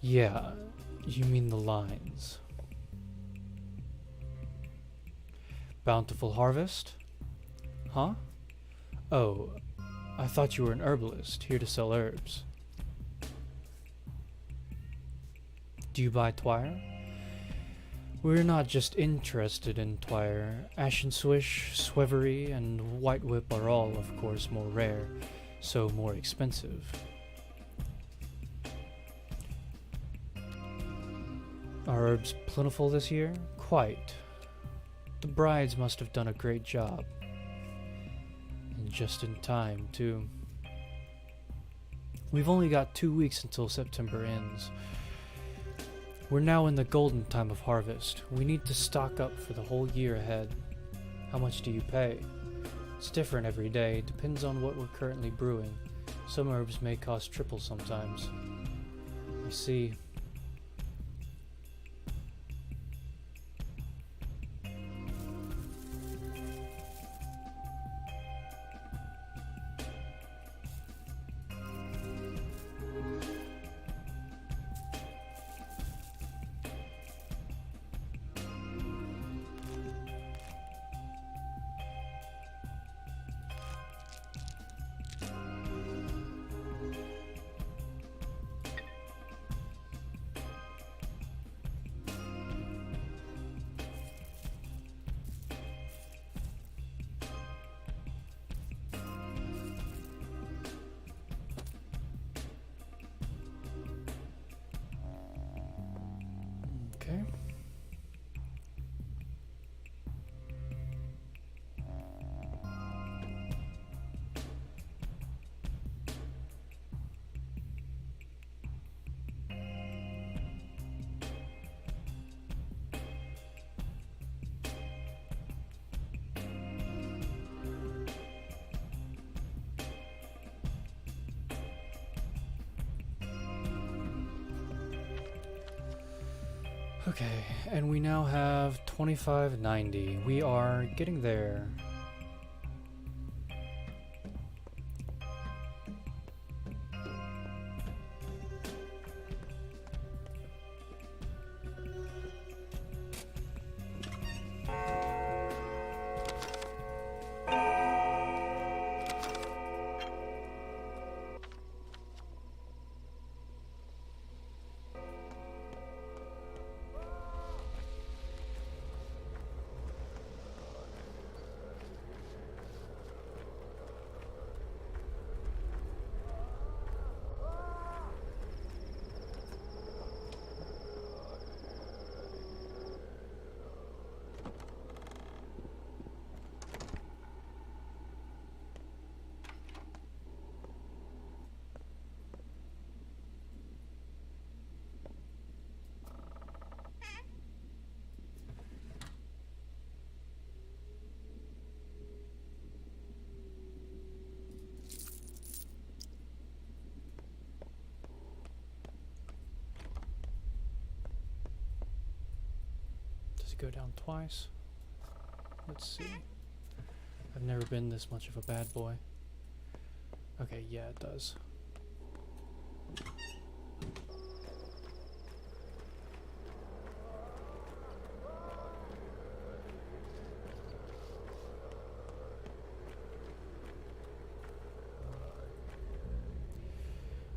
Yeah, you mean the lines. Bountiful harvest? Huh? Oh, I thought you were an herbalist, here to sell herbs. Do you buy twire? We're not just interested in twire. Ashen Swish, Swevery, and White Whip are all, of course, more rare, so more expensive. Are herbs plentiful this year? Quite. The brides must have done a great job. And just in time, too. We've only got 2 weeks until September ends. We're now in the golden time of harvest. We need to stock up for the whole year ahead. How much do you pay? It's different every day. Depends on what we're currently brewing. Some herbs may cost triple sometimes. I see. Okay. Okay, and we now have 2590. We are getting there. Does it go down twice? Let's see. I've never been this much of a bad boy. Okay, yeah, it does.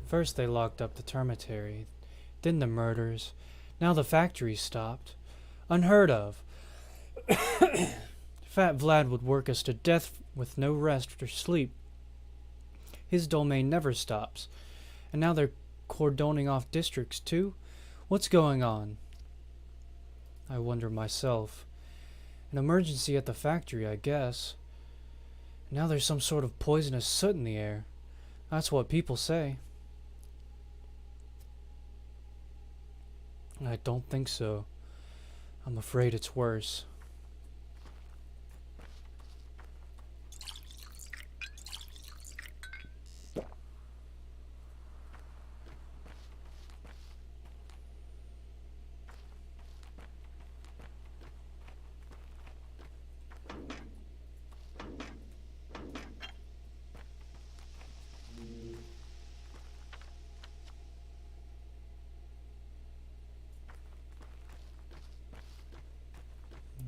First they locked up the termitary, then the murders, now the factory's stopped. Unheard of. Fat Vlad would work us to death with no rest or sleep. His domain never stops. And now they're cordoning off districts too? What's going on? I wonder myself. An emergency at the factory, I guess. Now there's some sort of poisonous soot in the air. That's what people say. I don't think so. I'm afraid it's worse.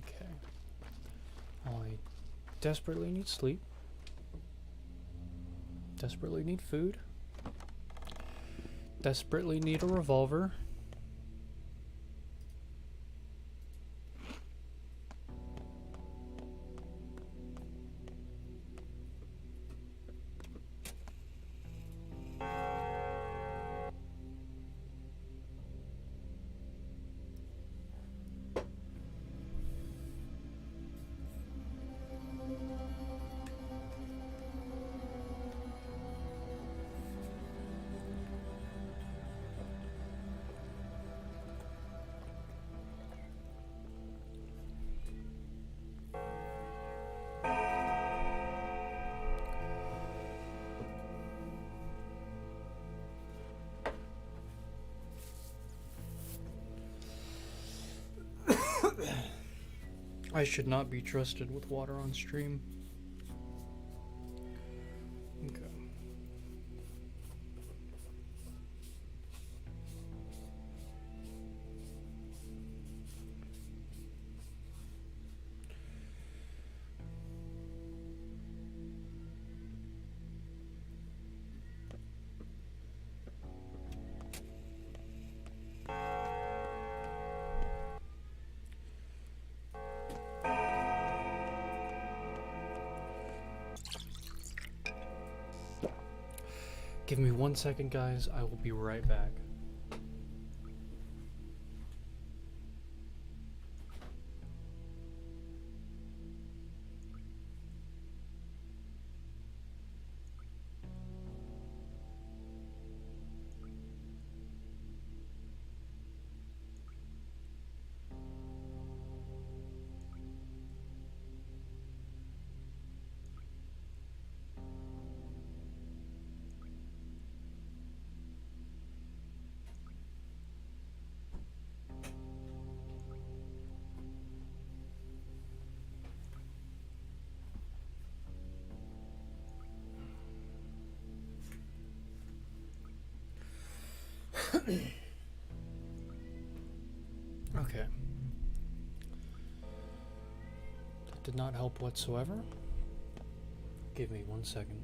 Okay. I desperately need sleep. Desperately need food. Desperately need a revolver. I should not be trusted with water on stream. Okay. Give me 1 second, guys. I will be right back. Okay. That did not help whatsoever. Give me 1 second.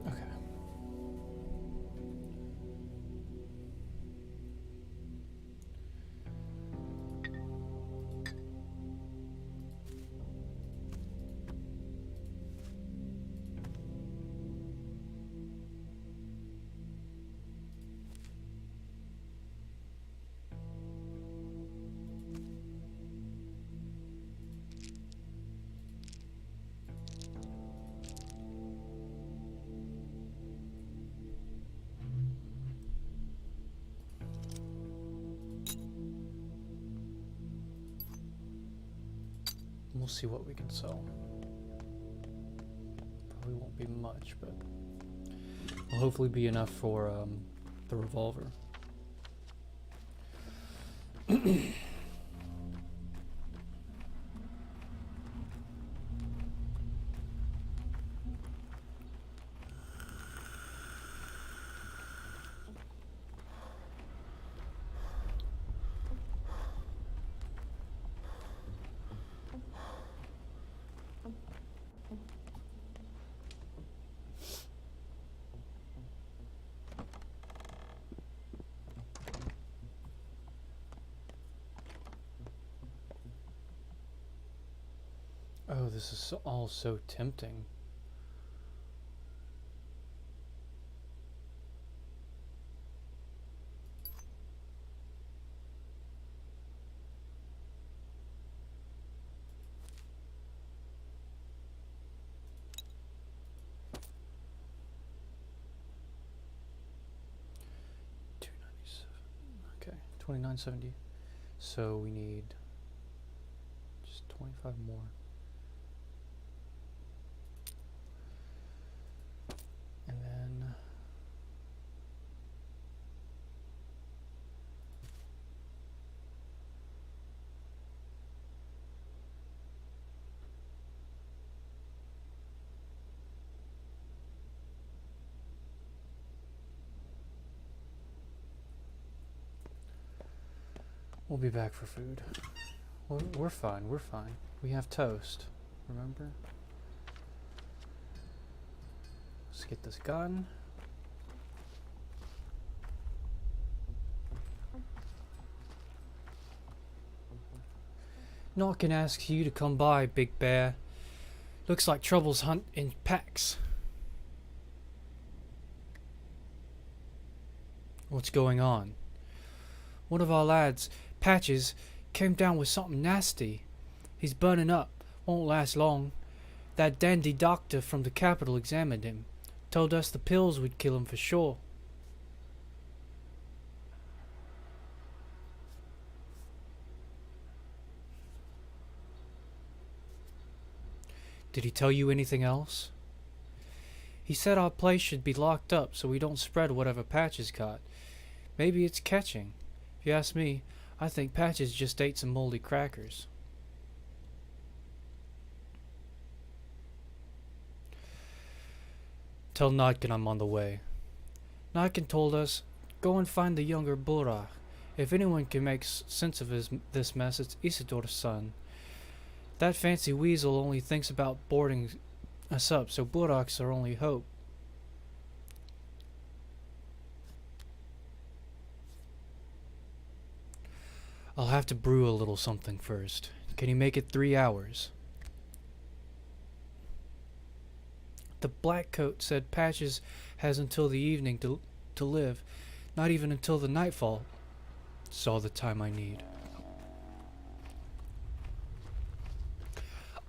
Okay. We'll see what we can sell. Probably won't be much, but will hopefully be enough for the revolver. this is all so tempting. Okay, 2970. So we need just 25 more. And then we'll be back for food. We're fine, we're fine. We have toast, remember? Let's get this gun. Narkin asks you to come by, Big Bear. Looks like troubles hunt in packs. What's going on? One of our lads, Patches, came down with something nasty. He's burning up. Won't last long. That dandy doctor from the capital examined him. Told us the pills would kill him for sure. Did he tell you anything else? He said our place should be locked up so we don't spread whatever Patches got. Maybe it's catching. If you ask me, I think Patches just ate some moldy crackers. Tell Notkin I'm on the way. Notkin told us, go and find the younger Burak. If anyone can make sense of this mess, it's Isidore's son. That fancy weasel only thinks about boarding us up, so Burak's our only hope. I'll have to brew a little something first. Can you make it 3 hours? The Blackcoat said Patches has until the evening to live. Not even until the nightfall. It's all the time I need.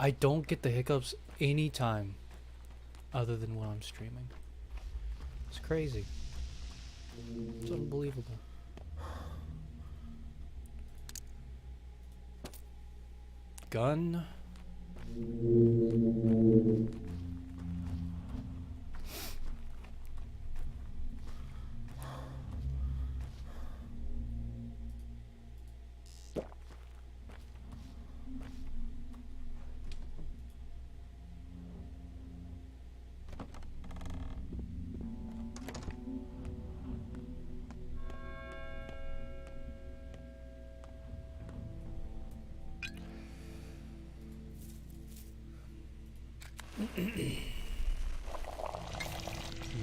I don't get the hiccups any time other than when I'm streaming. It's crazy. It's unbelievable. Gun.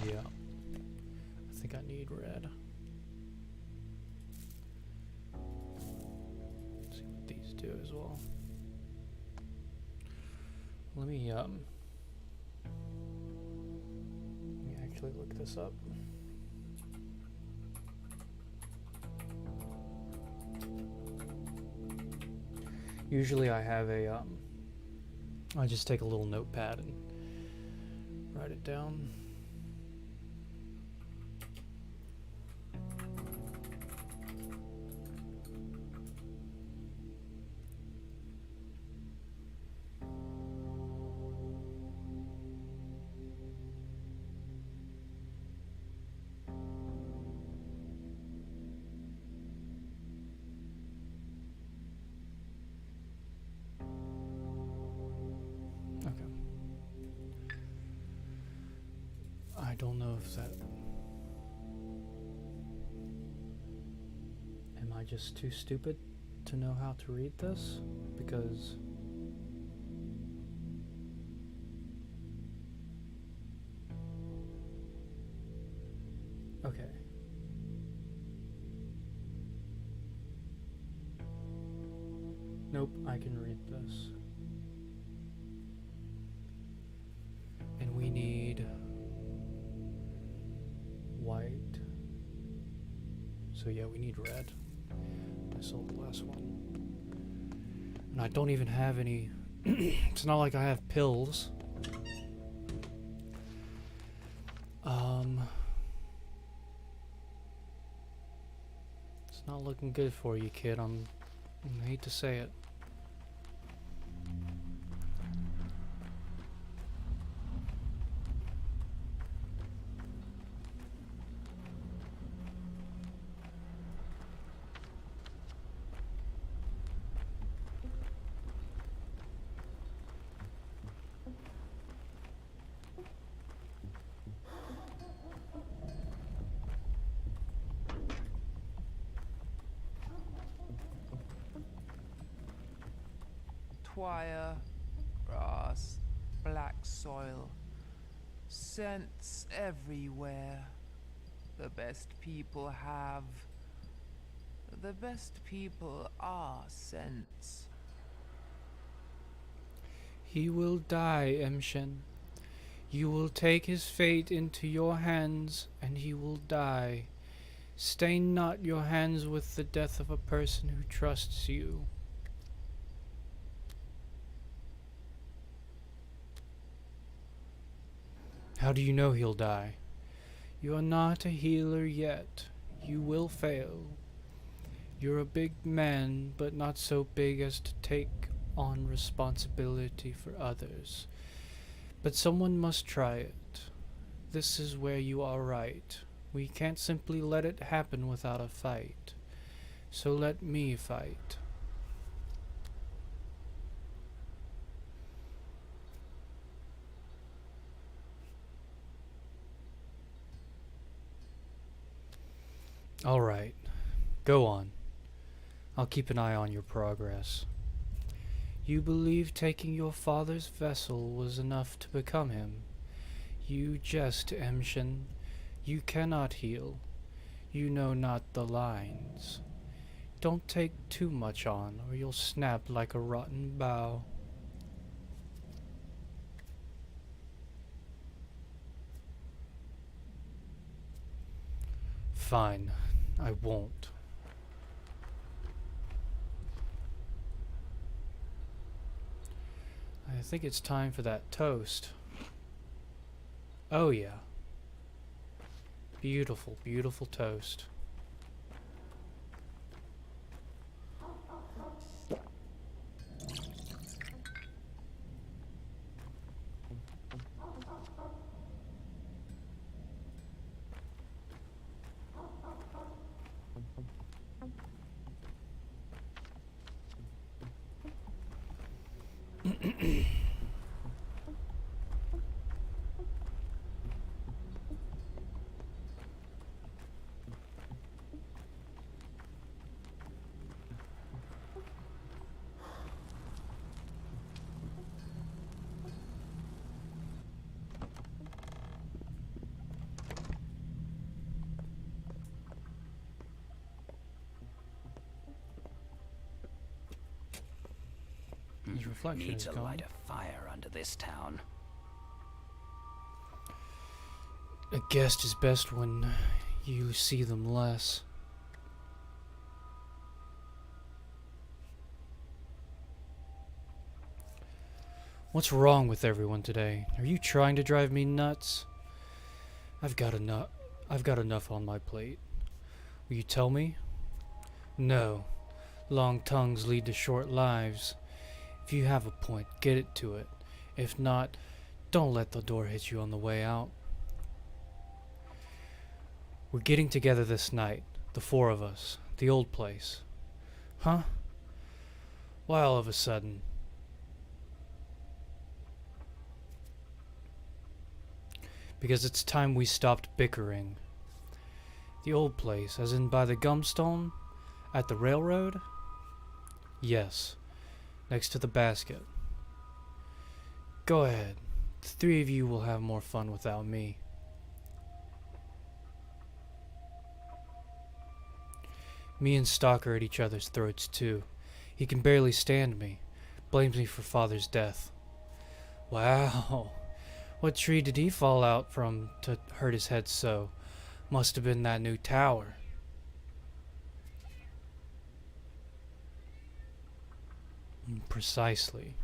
Yeah. I think I need red. Let's see what these do as well. Let me actually look this up. Usually I have a I just take a little notepad and write it down. I don't know if that... Am I just too stupid to know how to read this? Because... Okay. Nope, I can read this. So yeah, we need red. I sold the last one. And I don't even have any... It's not like I have pills. It's not looking good for you, kid. I hate to say it. Wire, grass, black soil, scents everywhere. The best people have. The best people are scents. He will die, Emshin. You will take his fate into your hands, and he will die. Stain not your hands with the death of a person who trusts you. How do you know he'll die? You are not a healer yet. You will fail. You're a big man, but not so big as to take on responsibility for others. But someone must try it. This is where you are right. We can't simply let it happen without a fight. So let me fight. All right. Go on. I'll keep an eye on your progress. You believe taking your father's vessel was enough to become him. You jest, Emshin. You cannot heal. You know not the lines. Don't take too much on, or you'll snap like a rotten bough. Fine. I won't. I think it's time for that toast. Oh yeah. Beautiful, beautiful toast. His reflection Need is to gone. light a fire under this town. A guest is best when you see them less. What's wrong with everyone today? Are you trying to drive me nuts? I've got enough on my plate. Will you tell me? No. Long tongues lead to short lives. If you have a point, get it to it. If not, don't let the door hit you on the way out. We're getting together this night, the four of us, the old place. Huh? Why all of a sudden? Because it's time we stopped bickering. The old place, as in by the gumstone? At the railroad? Yes, next to the basket. Go ahead. The three of you will have more fun without me. Me and Stock are at each other's throats too. He can barely stand me. Blames me for Father's death. Wow. What tree did he fall out from to hurt his head so? Must have been that new tower. precisely.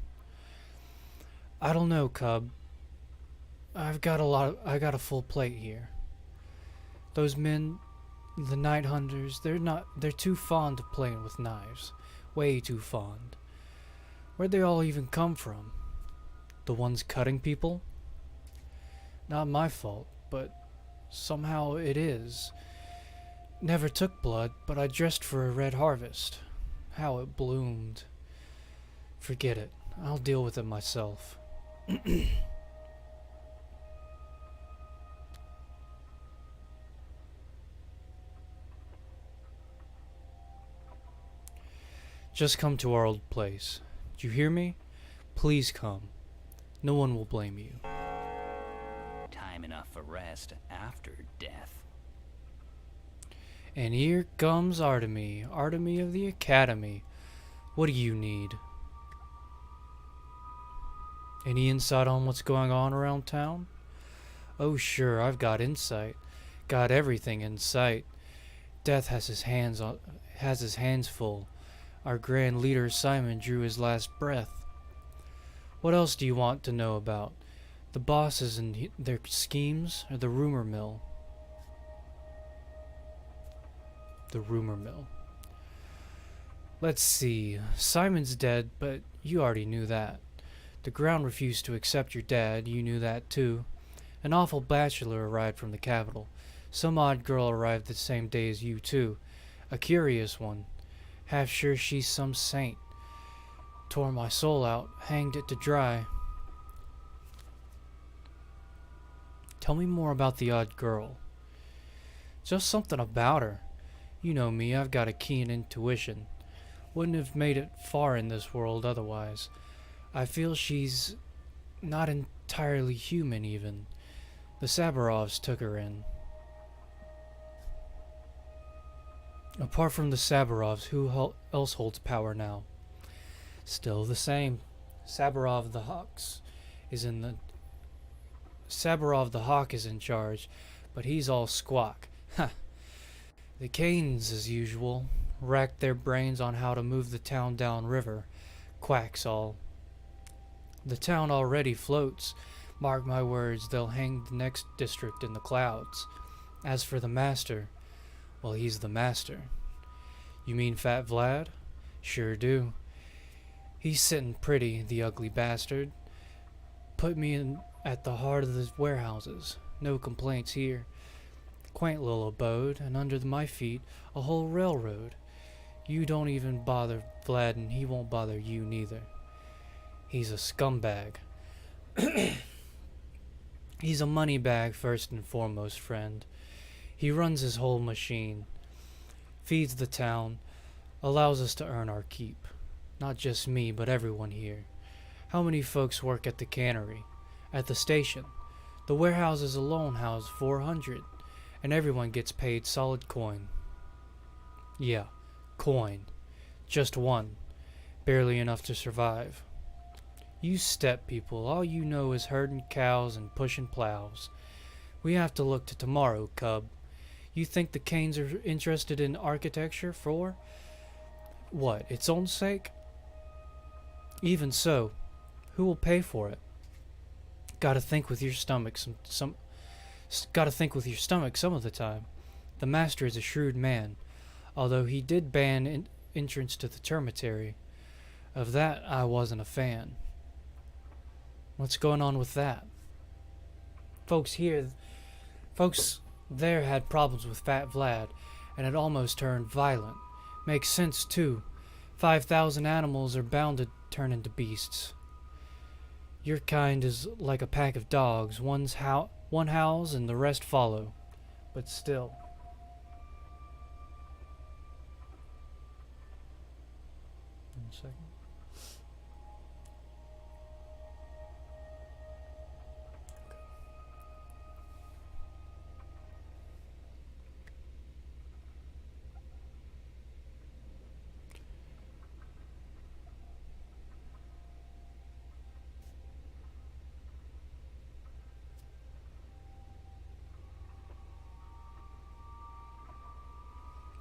I don't know, Cub. I got a full plate here. Those men, the night hunters, they're too fond of playing with knives. Way too fond. Where'd they all even come from? The ones cutting people? Not my fault, but somehow it is. Never took blood, but I dressed for a red harvest. How it bloomed. Forget it. I'll deal with it myself. Just come to our old place. Do you hear me? Please come. No one will blame you. Time enough for rest after death. And here comes Artemy of the Academy. What do you need? Any insight on what's going on around town? Oh sure, I've got insight. Got everything in sight. Death has his hands full. Our grand leader Simon drew his last breath. What else do you want to know about? The bosses and their schemes, or the rumor mill? The rumor mill. Let's see. Simon's dead, but you already knew that. The ground refused to accept your dad. You knew that too. An awful bachelor arrived from the capital. Some odd girl arrived the same day as you too. A curious one. Half sure she's some saint. Tore my soul out, hanged it to dry. Tell me more about the odd girl. Just something about her. You know me, I've got a keen intuition. Wouldn't have made it far in this world otherwise. I feel she's not entirely human even. The Sabarovs took her in. Apart from the Sabarovs, who else holds power now? Still the same. Sabarov the Hawk is in charge, but he's all squawk. Ha! The Canes, as usual, racked their brains on how to move the town downriver. Quacks all. The town already floats. Mark my words, they'll hang the next district in the clouds. As for the master, well, he's the master. You mean Fat Vlad? Sure do. He's sitting pretty, the ugly bastard. Put me in at the heart of the warehouses. No complaints here. Quaint little abode, and under my feet, a whole railroad. You don't even bother Vlad, and he won't bother you neither. He's a scumbag. He's a money bag first and foremost, friend. He runs his whole machine, feeds the town, allows us to earn our keep. Not just me, but everyone here. How many folks work at the cannery, at the station? The warehouses alone house 400, and everyone gets paid solid coin. Yeah, coin. Just one. Barely enough to survive. You steppe people, all you know is herding cows and pushing plows. We have to look to tomorrow, cub. You think the Canes are interested in architecture for what, its own sake? Even so, who will pay for it? Gotta think with your stomach some of the time. The master is a shrewd man, although he did ban entrance to the termitary. Of that I wasn't a fan. What's going on with that? Folks there had problems with Fat Vlad, and it almost turned violent. Makes sense, too. 5,000 animals are bound to turn into beasts. Your kind is like a pack of dogs. One howls and the rest follow. But still. One second.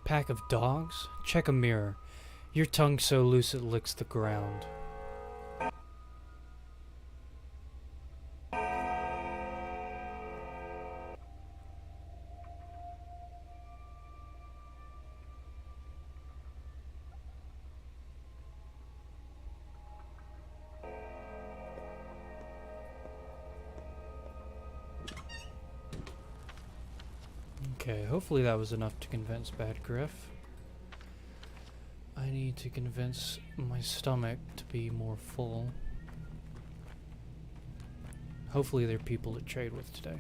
Pack of dogs? Check a mirror. Your tongue's so loose it licks the ground. Okay, hopefully that was enough to convince Bad Griff. I need to convince my stomach to be more full. Hopefully there are people to trade with today.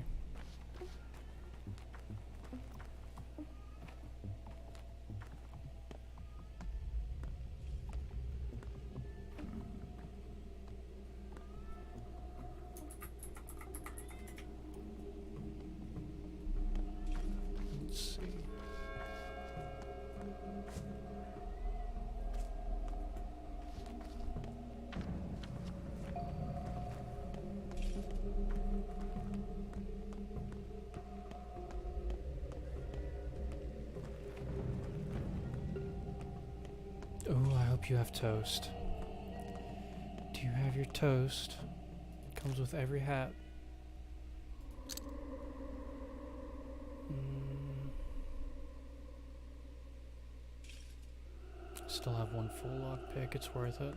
Let's see. Oh, I hope you have toast. Do you have your toast? Comes with every hat. Still have one full lockpick, it's worth it.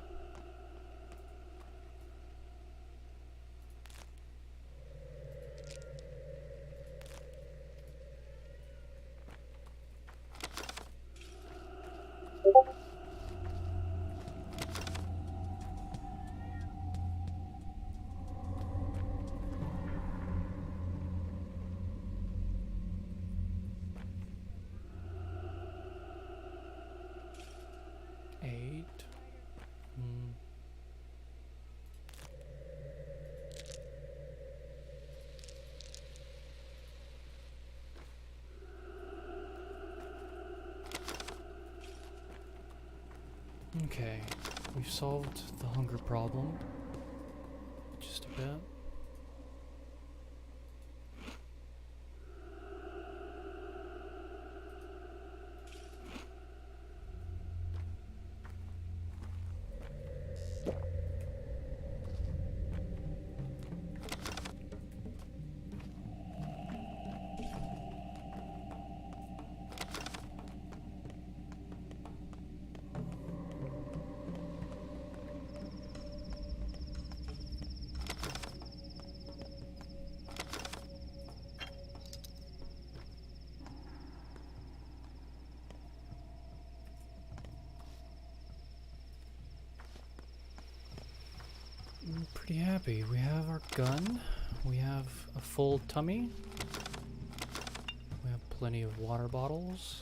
Okay, we've solved the hunger problem. Just a bit. I'm pretty happy. We have our gun. We have a full tummy. We have plenty of water bottles.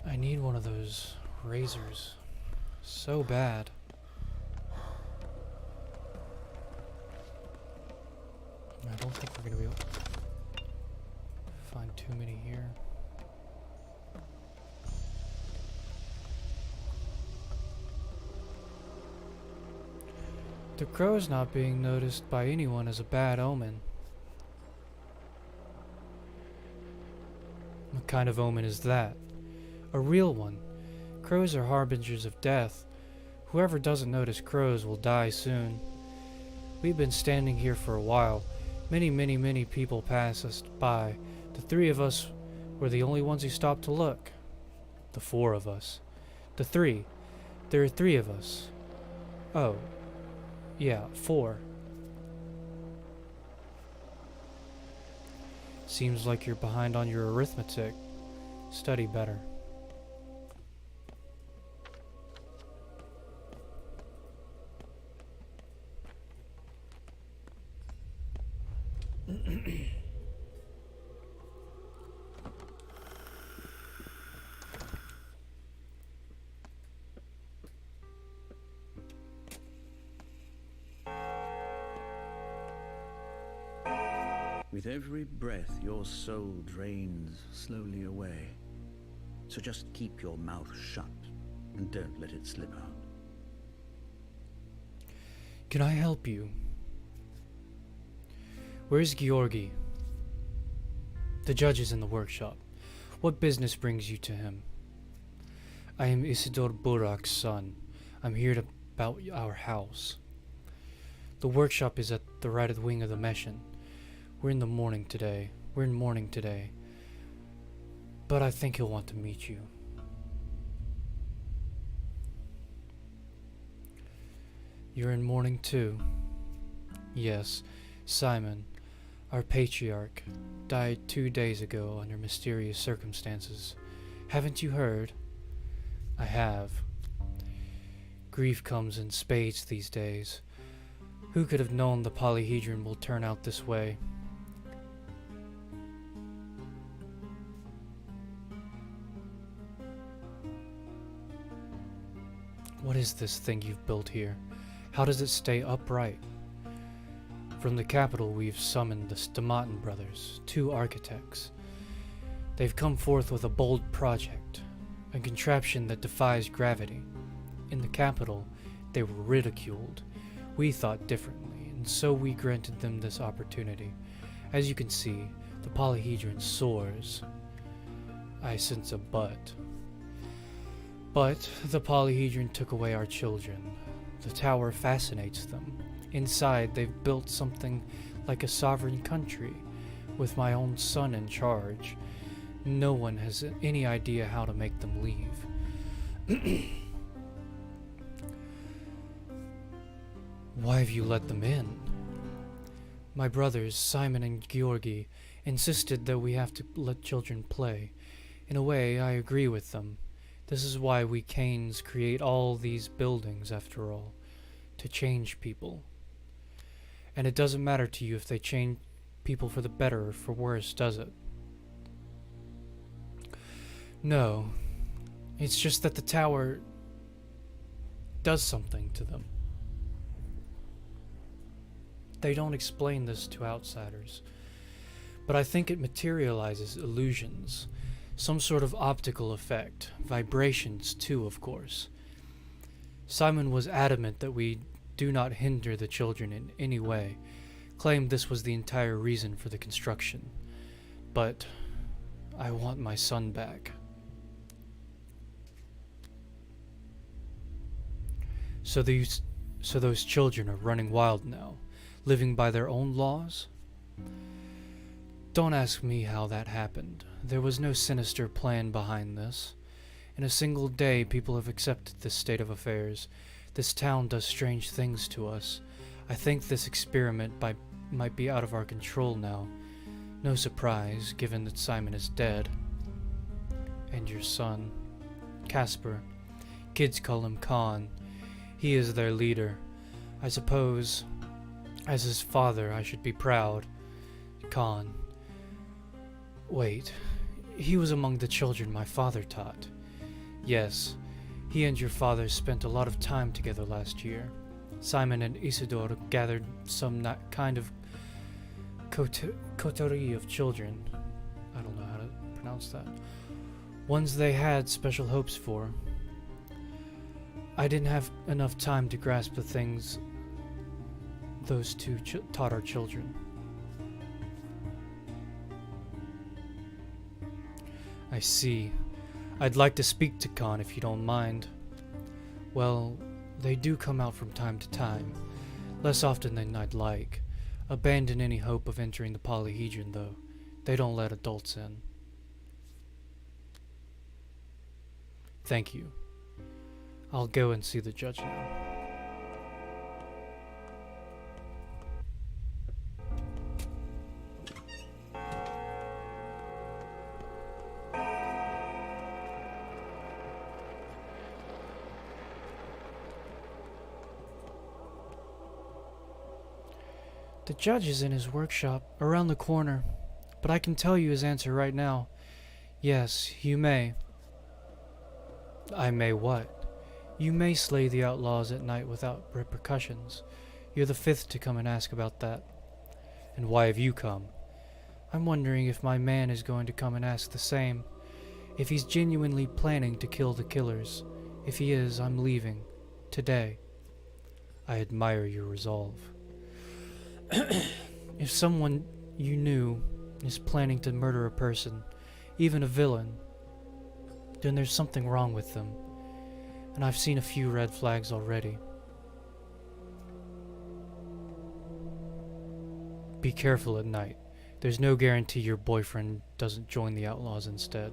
I need one of those razors so bad. I don't think we're gonna be able to find too many here. The crow's not being noticed by anyone is a bad omen. What kind of omen is that? A real one. Crows are harbingers of death. Whoever doesn't notice crows will die soon. We've been standing here for a while. Many people pass us by. The three of us were the only ones who stopped to look. The four of us. The three. There are three of us. Oh. Yeah, four. Seems like you're behind on your arithmetic. Study better. With every breath, your soul drains slowly away. So just keep your mouth shut and don't let it slip out. Can I help you? Where's Georgi? The judge is in the workshop. What business brings you to him? I am Isidore Burak's son. I'm here about our house. The workshop is at the right wing of the Meshin. We're in mourning today. But I think he'll want to meet you. You're in mourning too? Yes, Simon, our patriarch, died 2 days ago under mysterious circumstances. Haven't you heard? I have. Grief comes in spades these days. Who could have known the polyhedron will turn out this way? What is this thing you've built here? How does it stay upright? From the capital we've summoned the Stamatin brothers, 2 architects. They've come forth with a bold project, a contraption that defies gravity. In the capital, they were ridiculed. We thought differently, and so we granted them this opportunity. As you can see, the polyhedron soars. I sense a but. But the polyhedron took away our children. The tower fascinates them. Inside, they've built something like a sovereign country, with my own son in charge. No one has any idea how to make them leave. Why have you let them in? My brothers, Simon and Georgi, insisted that we have to let children play. In a way, I agree with them. This is why we Canes create all these buildings, after all. To change people. And it doesn't matter to you if they change people for the better or for worse, does it? No. It's just that the tower does something to them. They don't explain this to outsiders. But I think it materializes illusions. Some sort of optical effect. Vibrations, too, of course. Simon was adamant that we do not hinder the children in any way. Claimed this was the entire reason for the construction. But I want my son back. So those children are running wild now, living by their own laws? Don't ask me how that happened. There was no sinister plan behind this. In a single day, people have accepted this state of affairs. This town does strange things to us. I think this experiment might be out of our control now. No surprise, given that Simon is dead. And your son, Casper. Kids call him Khan. He is their leader. I suppose, as his father, I should be proud. Khan. Wait, he was among the children my father taught. Yes, he and your father spent a lot of time together last year. Simon and Isidore gathered some kind of coterie of children. I don't know how to pronounce that. Ones they had special hopes for. I didn't have enough time to grasp the things those 2 taught our children. I see. I'd like to speak to Khan if you don't mind. Well, they do come out from time to time. Less often than I'd like. Abandon any hope of entering the polyhedron, though. They don't let adults in. Thank you. I'll go and see the judge now. The judge is in his workshop, around the corner, but I can tell you his answer right now. Yes, you may. I may what? You may slay the outlaws at night without repercussions. You're the 5th to come and ask about that. And why have you come? I'm wondering if my man is going to come and ask the same. If he's genuinely planning to kill the killers. If he is, I'm leaving. Today. I admire your resolve. If someone you knew is planning to murder a person, even a villain, then there's something wrong with them. And I've seen a few red flags already. Be careful at night. There's no guarantee your boyfriend doesn't join the outlaws instead.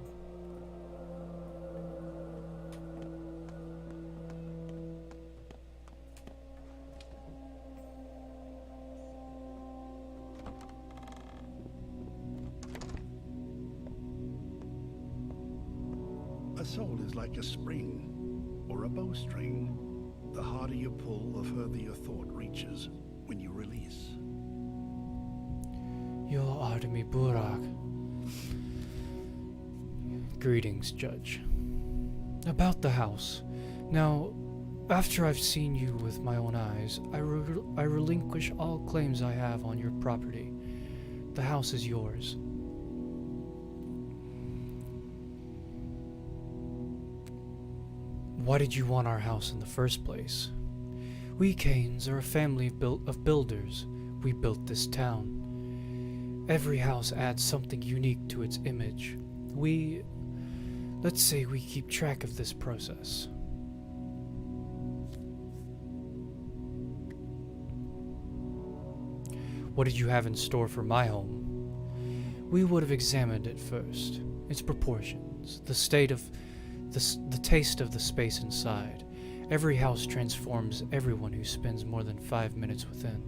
A soul is like a spring, or a bowstring. The harder you pull, the further your thought reaches when you release. Yo Artemi Burak. Greetings, Judge. About the house. Now, after I've seen you with my own eyes, I relinquish all claims I have on your property. The house is yours. Why did you want our house in the first place? We Kanes are a family of builders. We built this town. Every house adds something unique to its image. Let's say we keep track of this process. What did you have in store for my home? We would have examined it first. Its proportions, the taste of the space inside. Every house transforms everyone who spends more than 5 minutes within.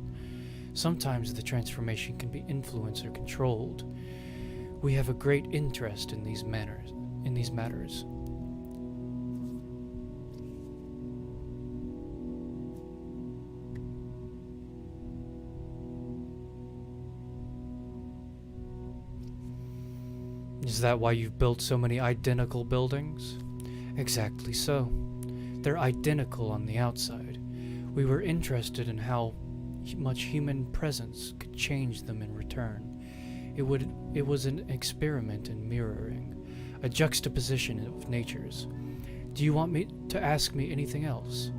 Sometimes the transformation can be influenced or controlled. We have a great interest in these matters. Is that why you've built so many identical buildings? Exactly so. They're identical on the outside. We were interested in how much human presence could change them in return. It was an experiment in mirroring, a juxtaposition of natures. Do you want me to ask me anything else?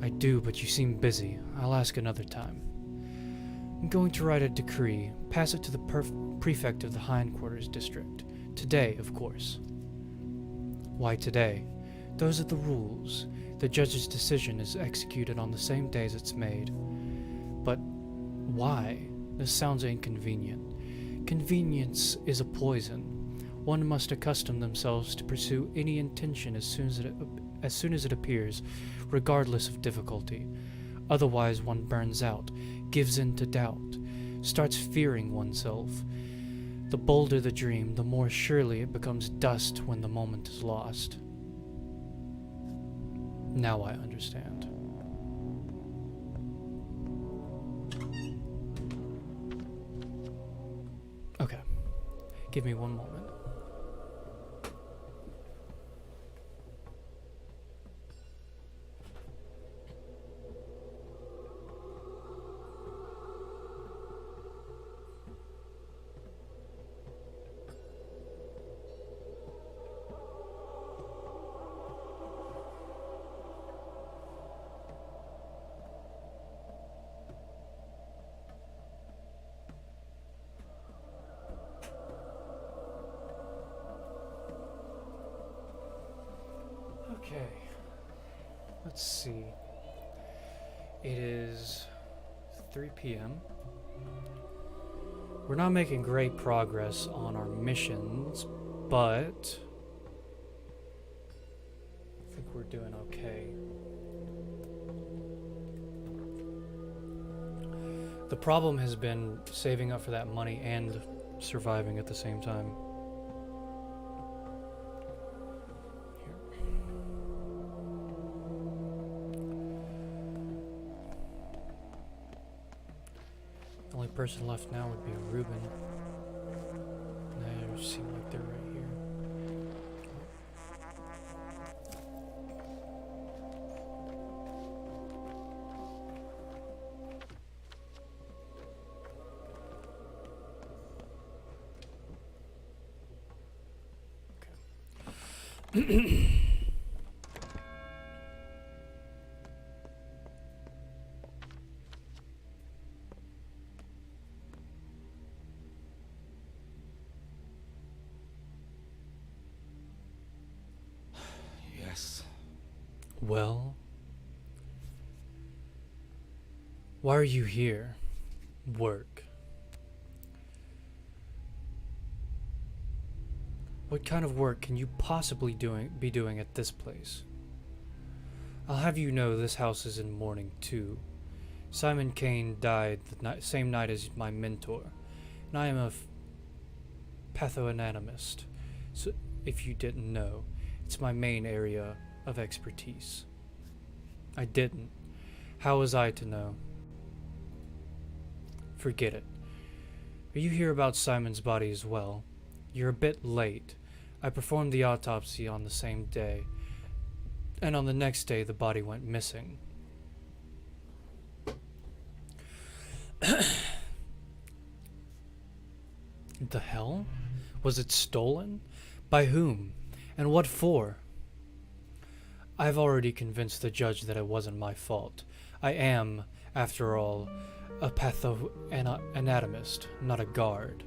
I do, but you seem busy. I'll ask another time. I'm going to write a decree, pass it to the prefect of the hindquarters district. Today, of course. Why today? Those are the rules. The judge's decision is executed on the same day as it's made. But why? This sounds inconvenient. Convenience is a poison. One must accustom themselves to pursue any intention as soon as it appears, regardless of difficulty. Otherwise one burns out, gives in to doubt, starts fearing oneself. The bolder the dream, the more surely it becomes dust when the moment is lost. Now I understand. Okay. Give me one moment. Okay, let's see. It is 3 p.m. We're not making great progress on our missions, but I think we're doing okay. The problem has been saving up for that money and surviving at the same time. The only person left now would be Ruben. They seem like they're right here. Yes. Well, why are you here? Work. What kind of work can you possibly be doing at this place? I'll have you know this house is in mourning too. Simon Kane died the same night as my mentor, and I am a pathoanatomist. So, if you didn't know, it's my main area of expertise. I didn't. How was I to know? Forget it. Are you here about Simon's body as well? You're a bit late. I performed the autopsy on the same day, and on the next day the body went missing. The hell? Was it stolen? By whom? And what for? I've already convinced the judge that it wasn't my fault. I am, after all, a pathoanatomist, not a guard.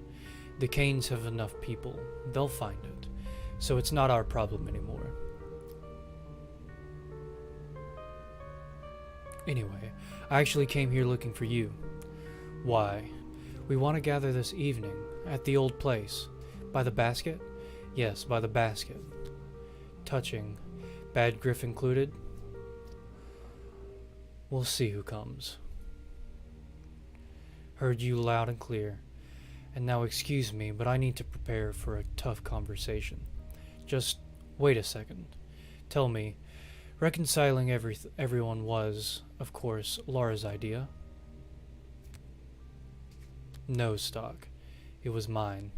The Canes have enough people. They'll find it. So it's not our problem anymore. Anyway, I actually came here looking for you. Why? We want to gather this evening at the old place. By the basket? Yes, by the basket. Touching. Bad Griff included? We'll see who comes. Heard you loud and clear. And now excuse me, but I need to prepare for a tough conversation. Just wait a second. Tell me, reconciling everyone was, of course, Laura's idea? No, Stock. It was mine.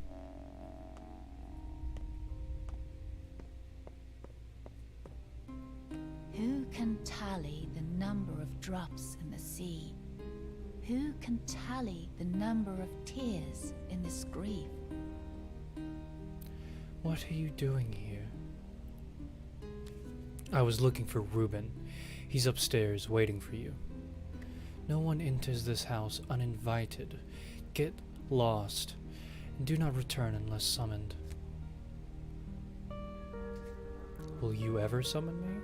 Who can tally the number of drops in the sea? Who can tally the number of tears in this grief? What are you doing here? I was looking for Reuben. He's upstairs waiting for you. No one enters this house uninvited. Get lost, and do not return unless summoned. Will you ever summon me?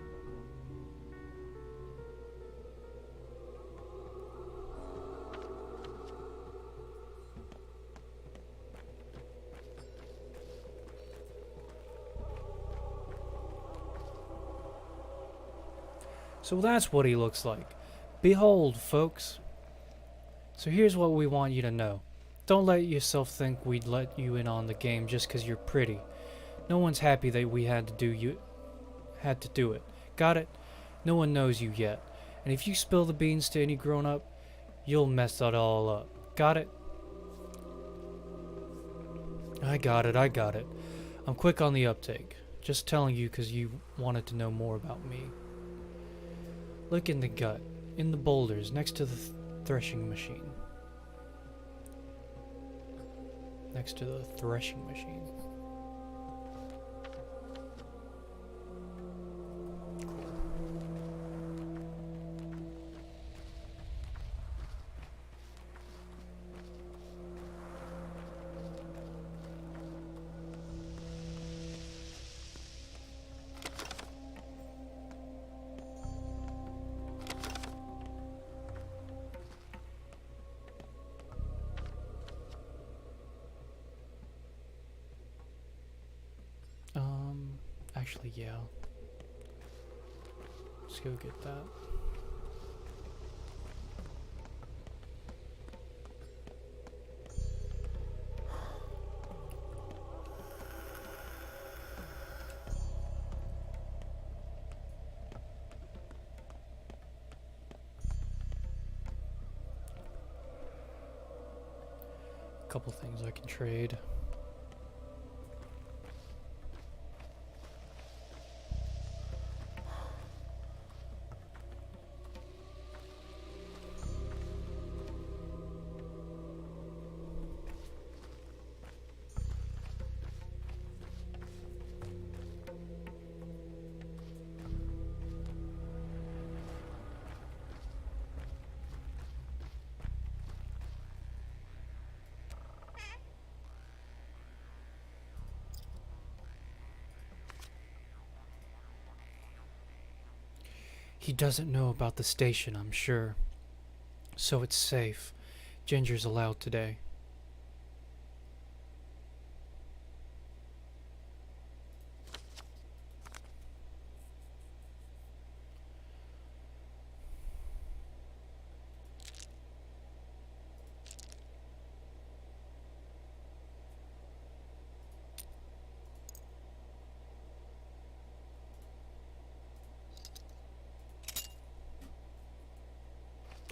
So that's what he looks like. Behold, folks. So here's what we want you to know. Don't let yourself think we'd let you in on the game just 'cause you're pretty. No one's happy that we had to do it. Got it? No one knows you yet. And if you spill the beans to any grown-up, you'll mess that all up. Got it? I got it. I'm quick on the uptake. Just telling you 'cause you wanted to know more about me. Look in the gut, in the boulders, next to the threshing machine. Next to the threshing machine. Actually, yeah. Let's go get that. Couple things I can trade. He doesn't know about the station, I'm sure. So it's safe. Ginger's allowed today.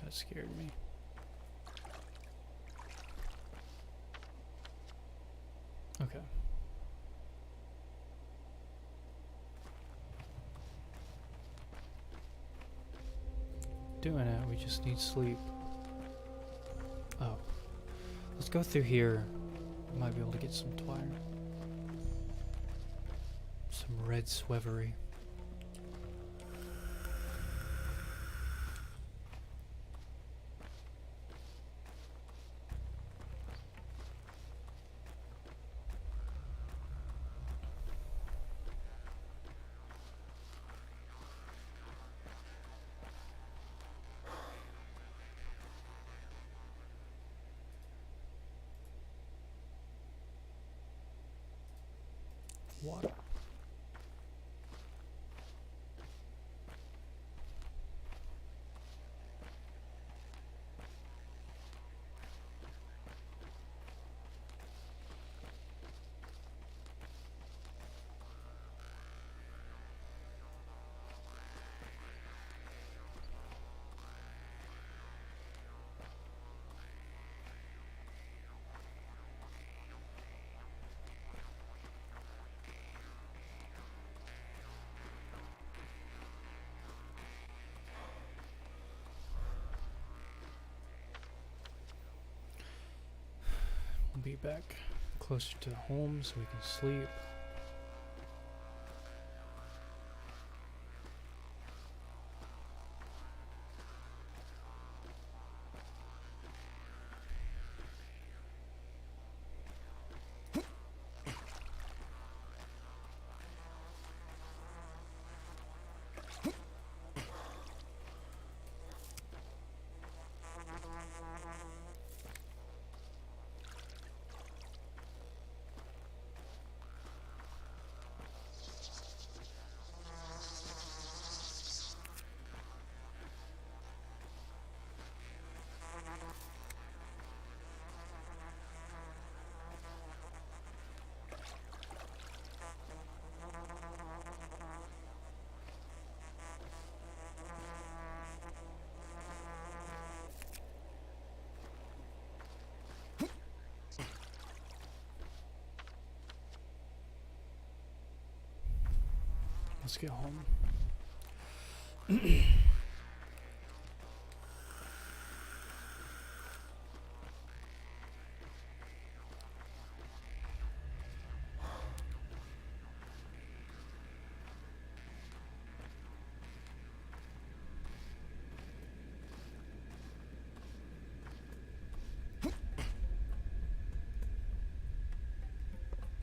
That scared me. Okay. Doing it, we just need sleep. Oh. Let's go through here. Might be able to get some twire. Some red swevery. Water. We'll be back closer to home so we can sleep. Let's get home.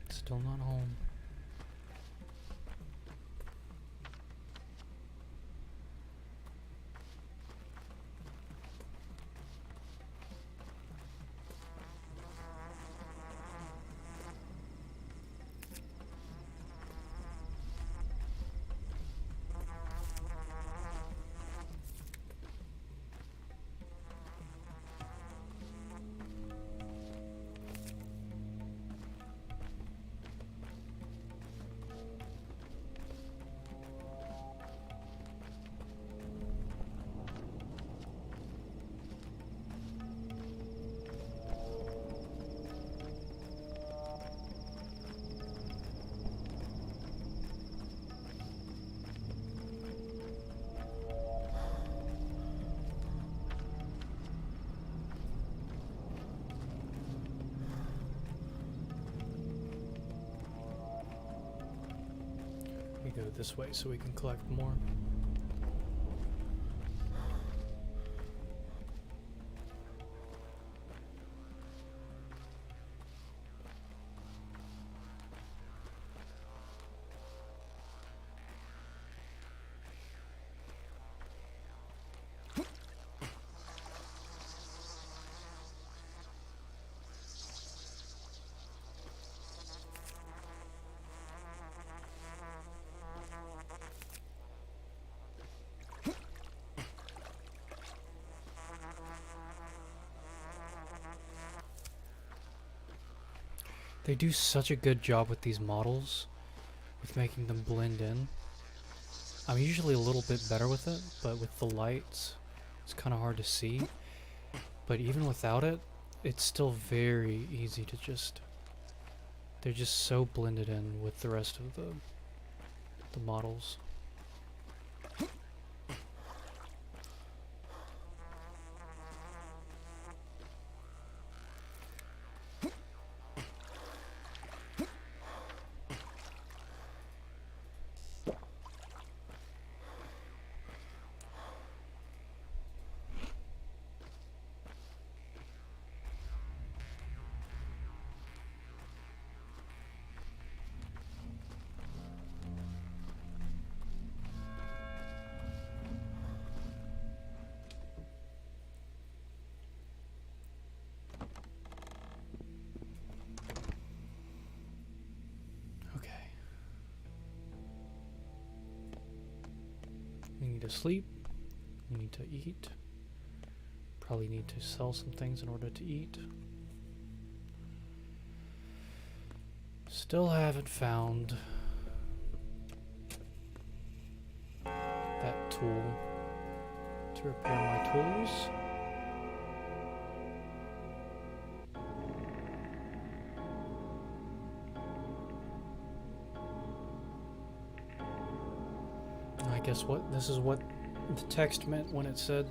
Still not home. We go this way so we can collect more. They do such a good job with these models, with making them blend in. I'm usually a little bit better with it, but with the lights, it's kind of hard to see. But even without it, it's still very easy to just... They're just so blended in with the rest of the models. We need to sleep, we need to eat, probably need to sell some things in order to eat. Still haven't found that tool to repair my tools. I guess this is what the text meant when it said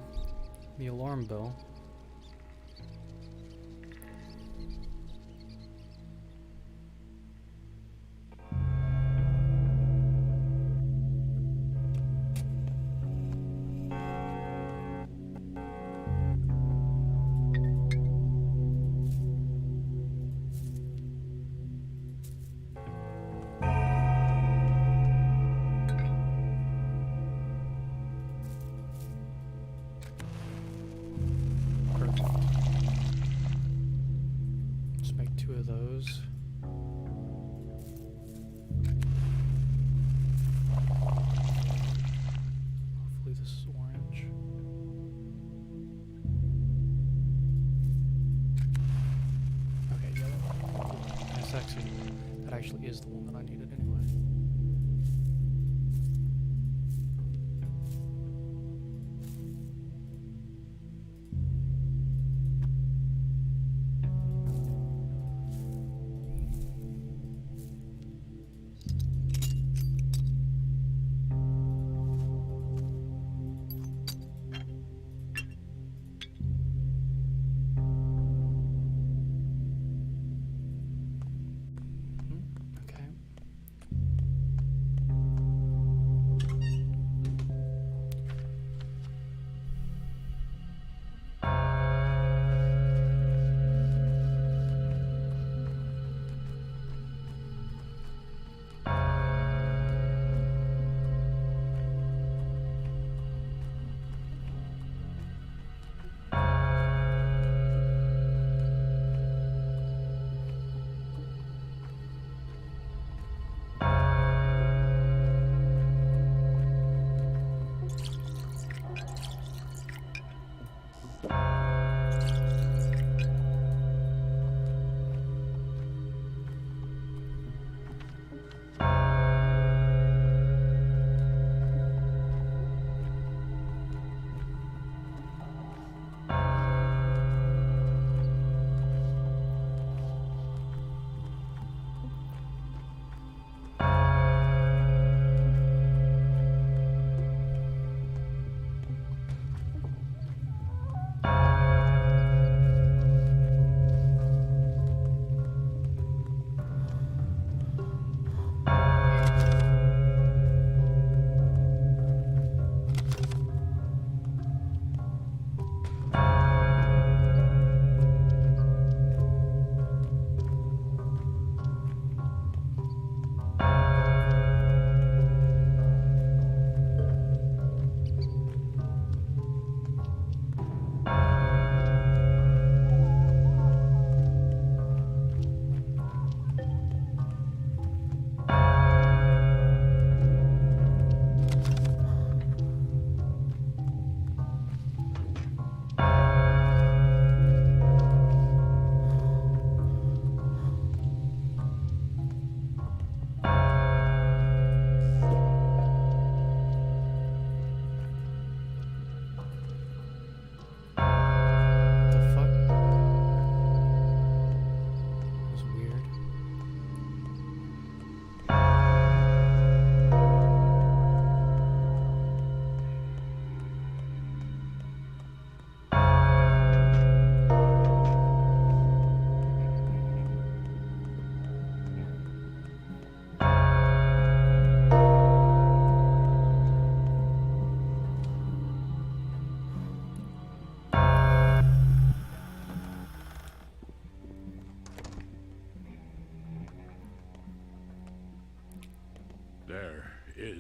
the alarm bell. That actually is the one that I needed anyway.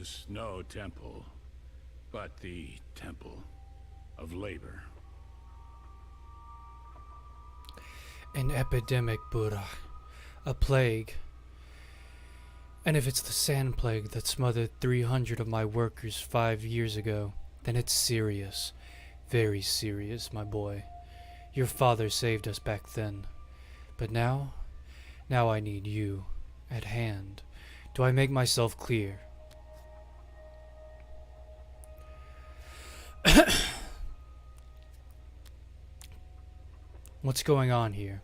is no temple, but the temple of labor. An epidemic, Buddha. A plague. And if it's the sand plague that smothered 300 of my workers 5 years ago, then it's serious. Very serious, my boy. Your father saved us back then. But now I need you at hand. Do I make myself clear? What's going on here?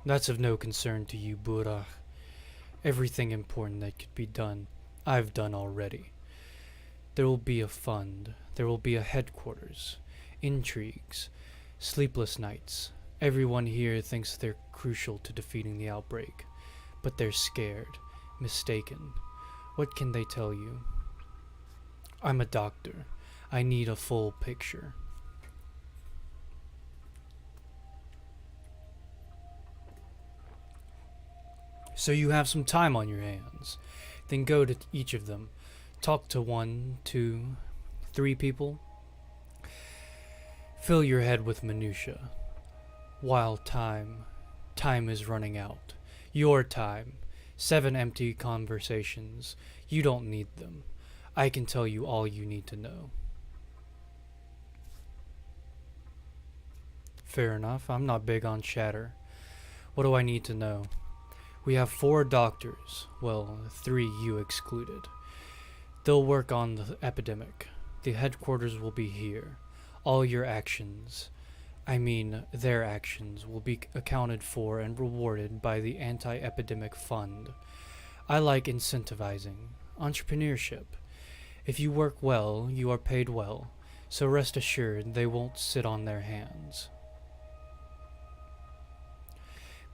That's of no concern to you, Buddha. Everything important that could be done, I've done already. There will be a fund. There will be a headquarters. Intrigues. Sleepless nights. Everyone here thinks they're crucial to defeating the outbreak. But they're scared. Mistaken. What can they tell you? I'm a doctor. I need a full picture. So you have some time on your hands. Then go to each of them. Talk to 1, 2, 3 people. Fill your head with minutia. While time is running out. Your time. 7 empty conversations. You don't need them. I can tell you all you need to know. Fair enough. I'm not big on chatter. What do I need to know? We have 4 doctors. Well, 3 you excluded. They'll work on the epidemic. The headquarters will be here. All your actions, their actions, will be accounted for and rewarded by the Anti-Epidemic Fund. I like incentivizing. Entrepreneurship. If you work well, you are paid well. So rest assured they won't sit on their hands.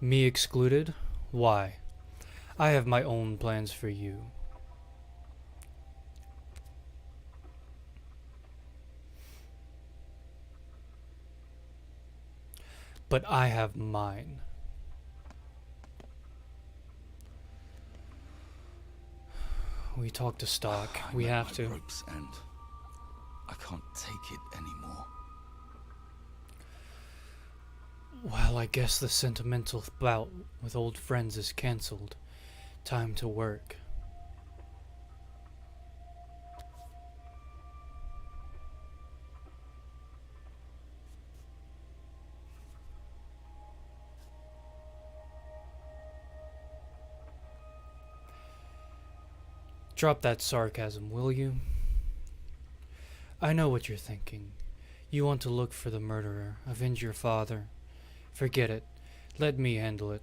Me excluded? Why? I have my own plans for you. But I have mine. We talk to stock. We have to. Rope's end. I can't take it anymore. Well, I guess the sentimental bout with old friends is cancelled. Time to work. Drop that sarcasm, will you? I know what you're thinking. You want to look for the murderer, avenge your father. Forget it. Let me handle it.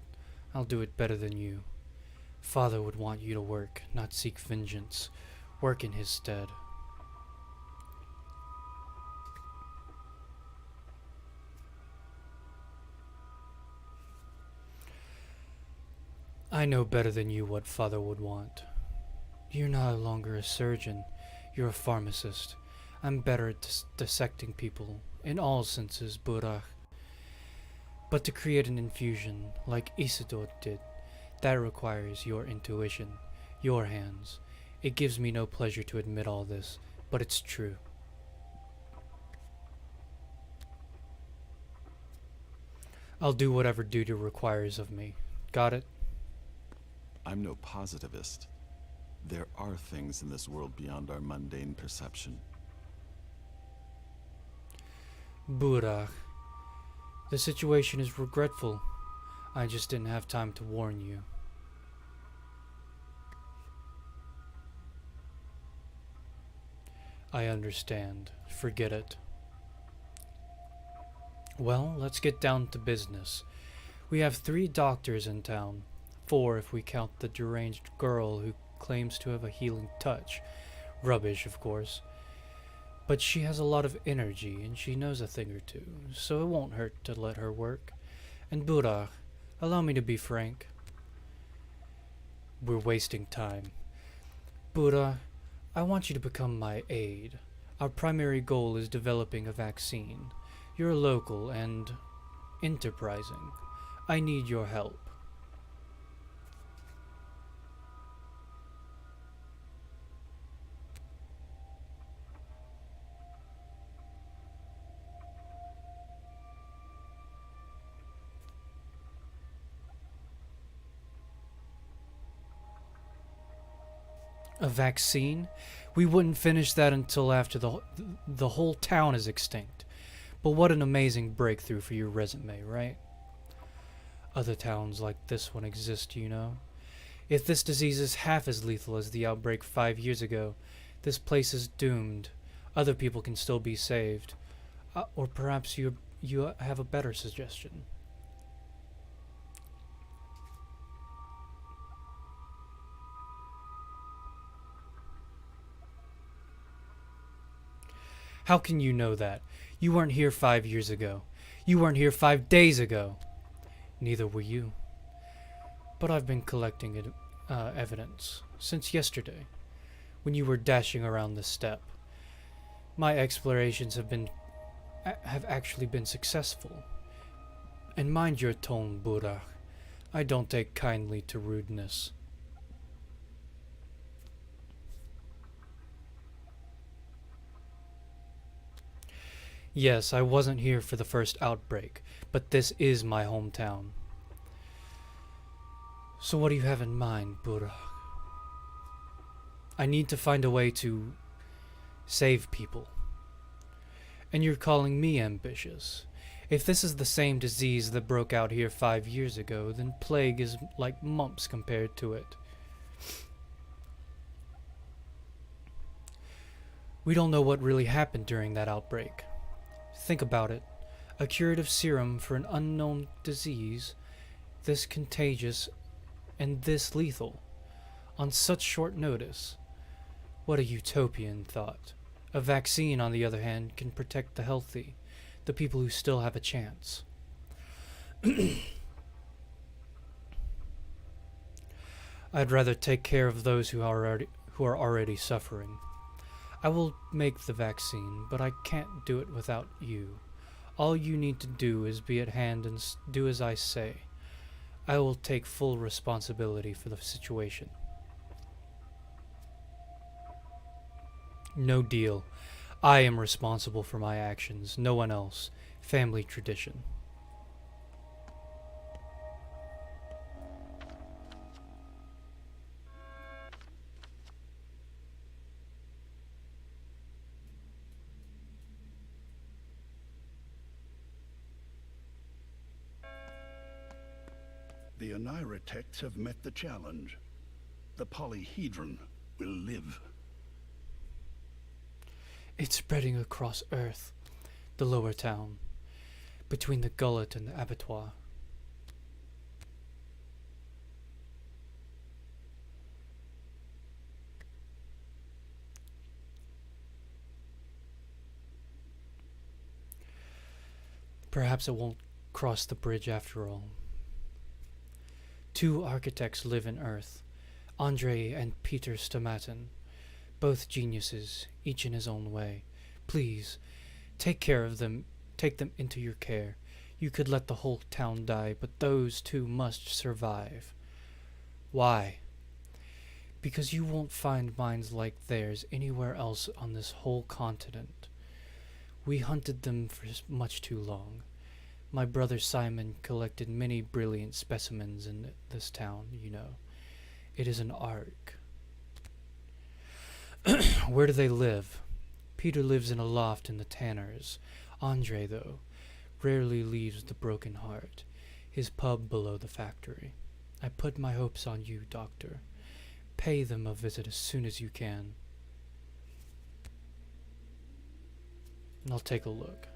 I'll do it better than you. Father would want you to work, not seek vengeance. Work in his stead. I know better than you what father would want. You're no longer a surgeon. You're a pharmacist. I'm better at dissecting people, in all senses, Buddha. But to create an infusion, like Isidore did, that requires your intuition, your hands. It gives me no pleasure to admit all this, but it's true. I'll do whatever duty requires of me. Got it? I'm no positivist. There are things in this world beyond our mundane perception. Buddha. The situation is regretful. I just didn't have time to warn you. I understand. Forget it. Well, let's get down to business. We have 3 doctors in town. 4 if we count the deranged girl who claims to have a healing touch. Rubbish, of course. But she has a lot of energy, and she knows a thing or two, so it won't hurt to let her work. And Buddha, allow me to be frank. We're wasting time. Buddha, I want you to become my aide. Our primary goal is developing a vaccine. You're local and enterprising. I need your help. A vaccine? We wouldn't finish that until after the whole town is extinct. But what an amazing breakthrough for your resume, right? Other towns like this one exist, you know. If this disease is half as lethal as the outbreak 5 years ago, this place is doomed. Other people can still be saved. Or perhaps you have a better suggestion. How can you know that? You weren't here 5 years ago. You weren't here 5 days ago. Neither were you. But I've been collecting evidence since yesterday, when you were dashing around the steppe. My explorations have actually been successful. And mind your tone, Burak. I don't take kindly to rudeness. Yes, I wasn't here for the first outbreak, but this is my hometown. So what do you have in mind, Burak? I need to find a way to save people. And you're calling me ambitious. If this is the same disease that broke out here 5 years ago, then plague is like mumps compared to it. We don't know what really happened during that outbreak. Think about it. A curative serum for an unknown disease, this contagious and this lethal, on such short notice. What a utopian thought. A vaccine, on the other hand, can protect the healthy, the people who still have a chance. I'd rather take care of those who are already suffering. I will make the vaccine, but I can't do it without you. All you need to do is be at hand and do as I say. I will take full responsibility for the situation. No deal. I am responsible for my actions, no one else. Family tradition. The Onirotechs have met the challenge. The polyhedron will live. It's spreading across Earth, the lower town, between the gullet and the abattoir. Perhaps it won't cross the bridge after all. 2 architects live in Earth, Andrei and Peter Stomatin, both geniuses, each in his own way. Please, take care of them, take them into your care. You could let the whole town die, but those 2 must survive. Why? Because you won't find minds like theirs anywhere else on this whole continent. We hunted them for much too long. My brother Simon collected many brilliant specimens in this town, you know. It is an ark. Where do they live? Peter lives in a loft in the Tanners. Andre, though, rarely leaves the Broken Heart, his pub below the factory. I put my hopes on you, Doctor. Pay them a visit as soon as you can. And I'll take a look.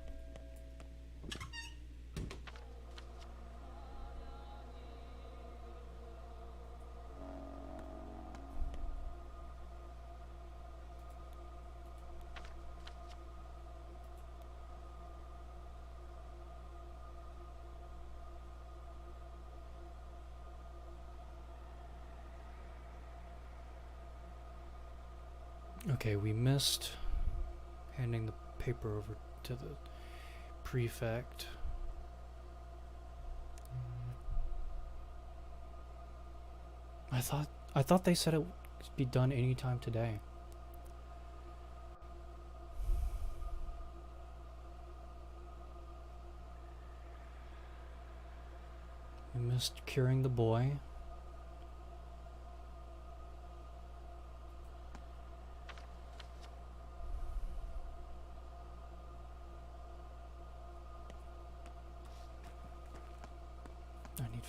Okay, we missed handing the paper over to the prefect. I thought they said it would be done anytime today. We missed curing the boy.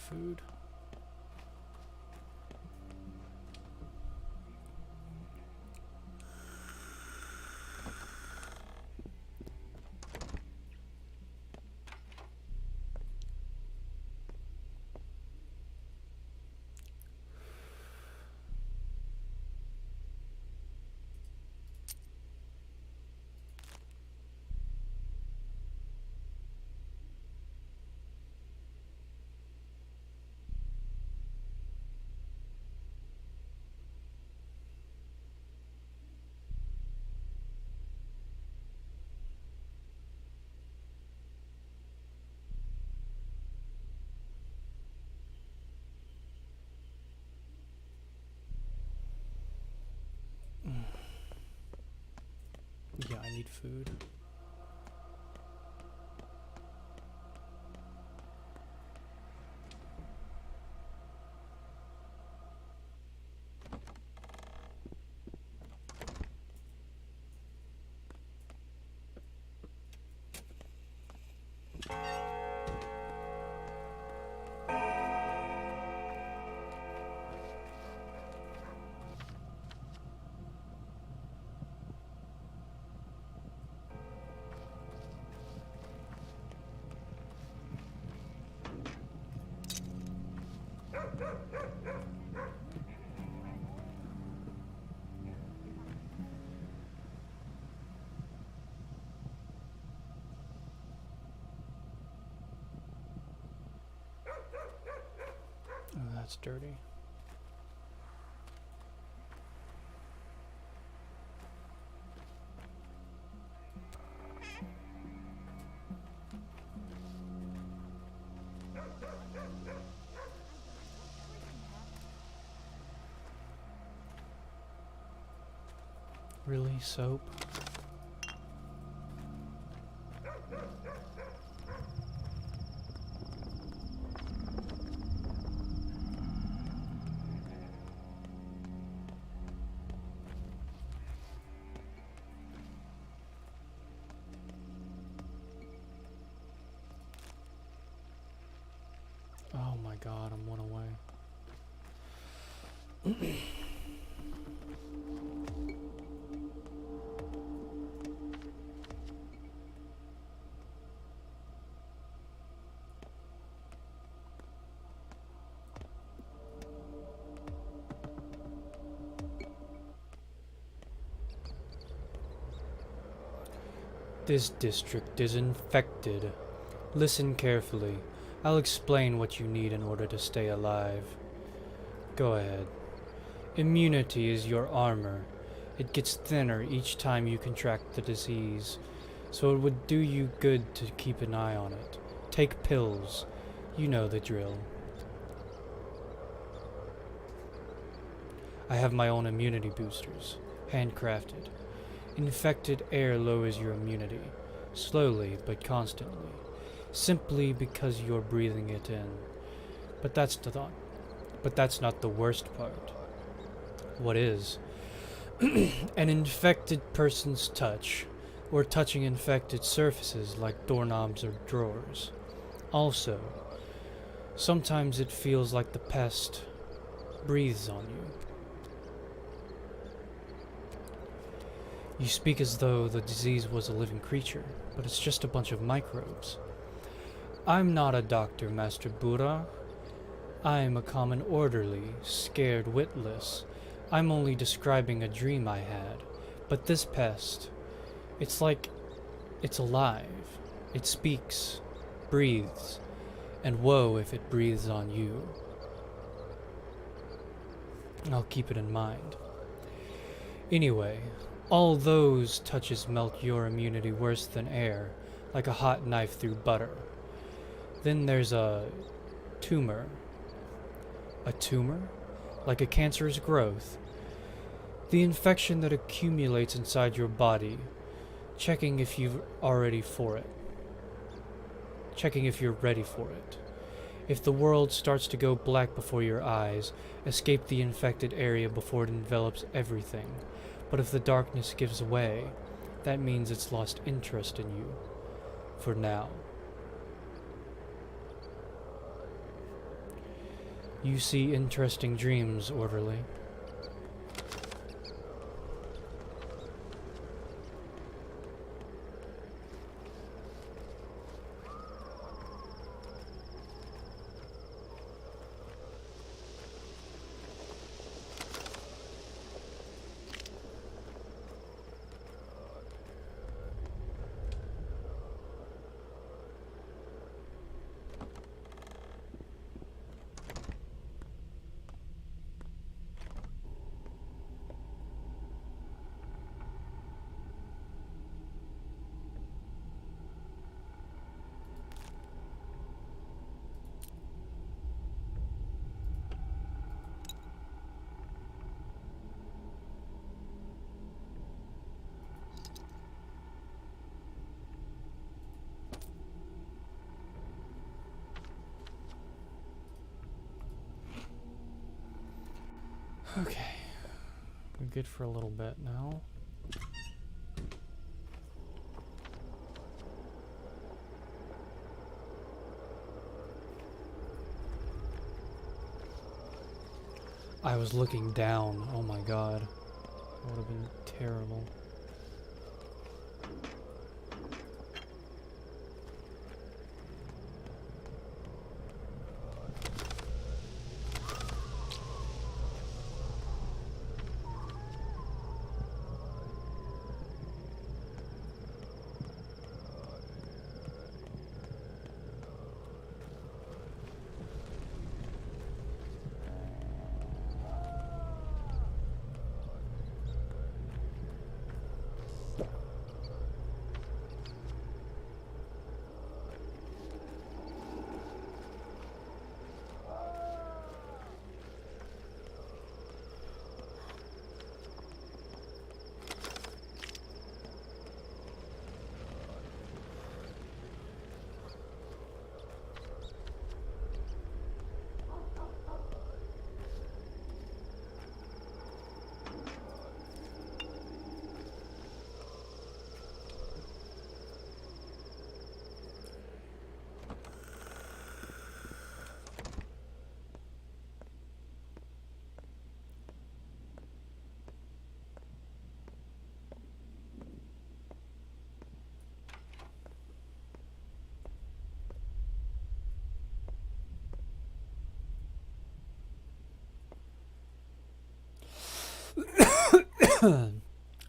food. Yeah, I need food. Oh, that's dirty. Really, soap? Oh my god, I'm one away. This district is infected. Listen carefully. I'll explain what you need in order to stay alive. Go ahead. Immunity is your armor. It gets thinner each time you contract the disease, so it would do you good to keep an eye on it. Take pills. You know the drill. I have my own immunity boosters, handcrafted. Infected air lowers your immunity, slowly but constantly, simply because you're breathing it in. But that's not the worst part. What is? An infected person's touch, or touching infected surfaces like doorknobs or drawers. Also, sometimes it feels like the pest breathes on you. You speak as though the disease was a living creature, but it's just a bunch of microbes. I'm not a doctor, Master Buddha. I am a common orderly, scared witless. I'm only describing a dream I had. But this pest, it's like it's alive. It speaks, breathes, and woe if it breathes on you. I'll keep it in mind. Anyway, all those touches melt your immunity worse than air, like a hot knife through butter. Then there's a tumor. A tumor? Like a cancerous growth. The infection that accumulates inside your body, checking if you're ready for it. If the world starts to go black before your eyes, escape the infected area before it envelops everything. But if the darkness gives way, that means it's lost interest in you. For now. You see interesting dreams, orderly. Okay, we're good for a little bit now. I was looking down. Oh my god. That would have been terrible.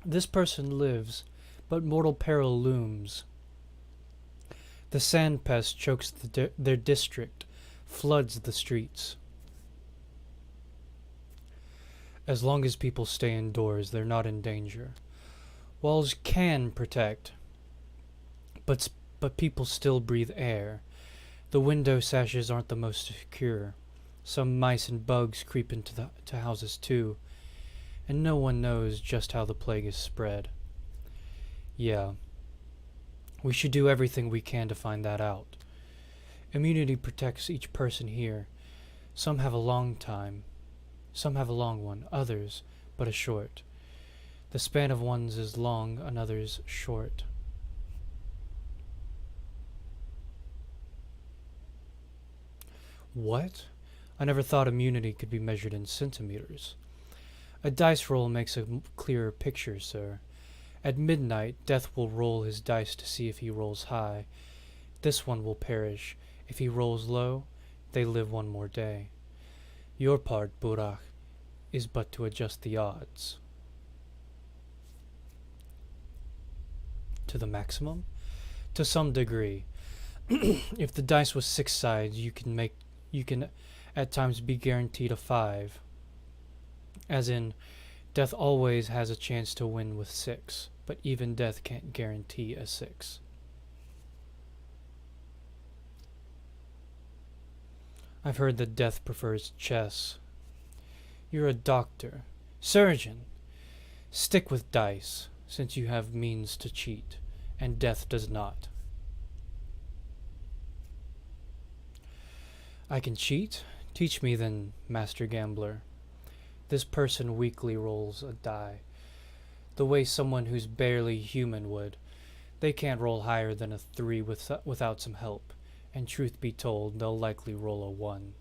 This person lives, but mortal peril looms. The sand pest chokes their district, floods the streets. As long as people stay indoors, they're not in danger. Walls can protect, but people still breathe air. The window sashes aren't the most secure. Some mice and bugs creep into houses too, and no one knows just how the plague is spread. Yeah, we should do everything we can to find that out. Immunity protects each person here. Some have a long time. Some have a long one, others but a short. The span of one's is long, another's short. What? I never thought immunity could be measured in centimeters. A dice roll makes a clearer picture, sir. At midnight, Death will roll his dice to see if he rolls high. This one will perish. If he rolls low, they live one more day. Your part, Burak, is but to adjust the odds. To the maximum? To some degree. If the dice was 6 sides, you can at times be guaranteed a 5. As in, Death always has a chance to win with 6, but even Death can't guarantee a 6. I've heard that Death prefers chess. You're a doctor. Surgeon! Stick with dice, since you have means to cheat, and Death does not. I can cheat? Teach me then, Master Gambler. This person weakly rolls a die, the way someone who's barely human would. They can't roll higher than a 3 without some help, and truth be told, they'll likely roll a 1.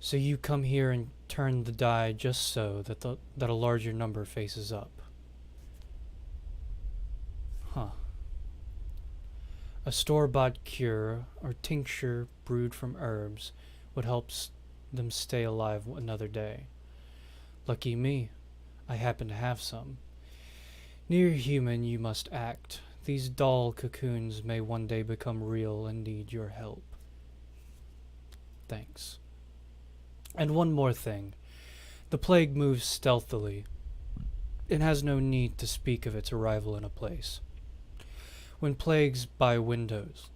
So you come here and turn the die just so that a larger number faces up. Huh. A store-bought cure or tincture brewed from herbs would help them stay alive another day. Lucky me, I happen to have some. Near human you must act. These dull cocoons may one day become real and need your help. Thanks. And one more thing. The plague moves stealthily. It has no need to speak of its arrival in a place. When plagues by windows,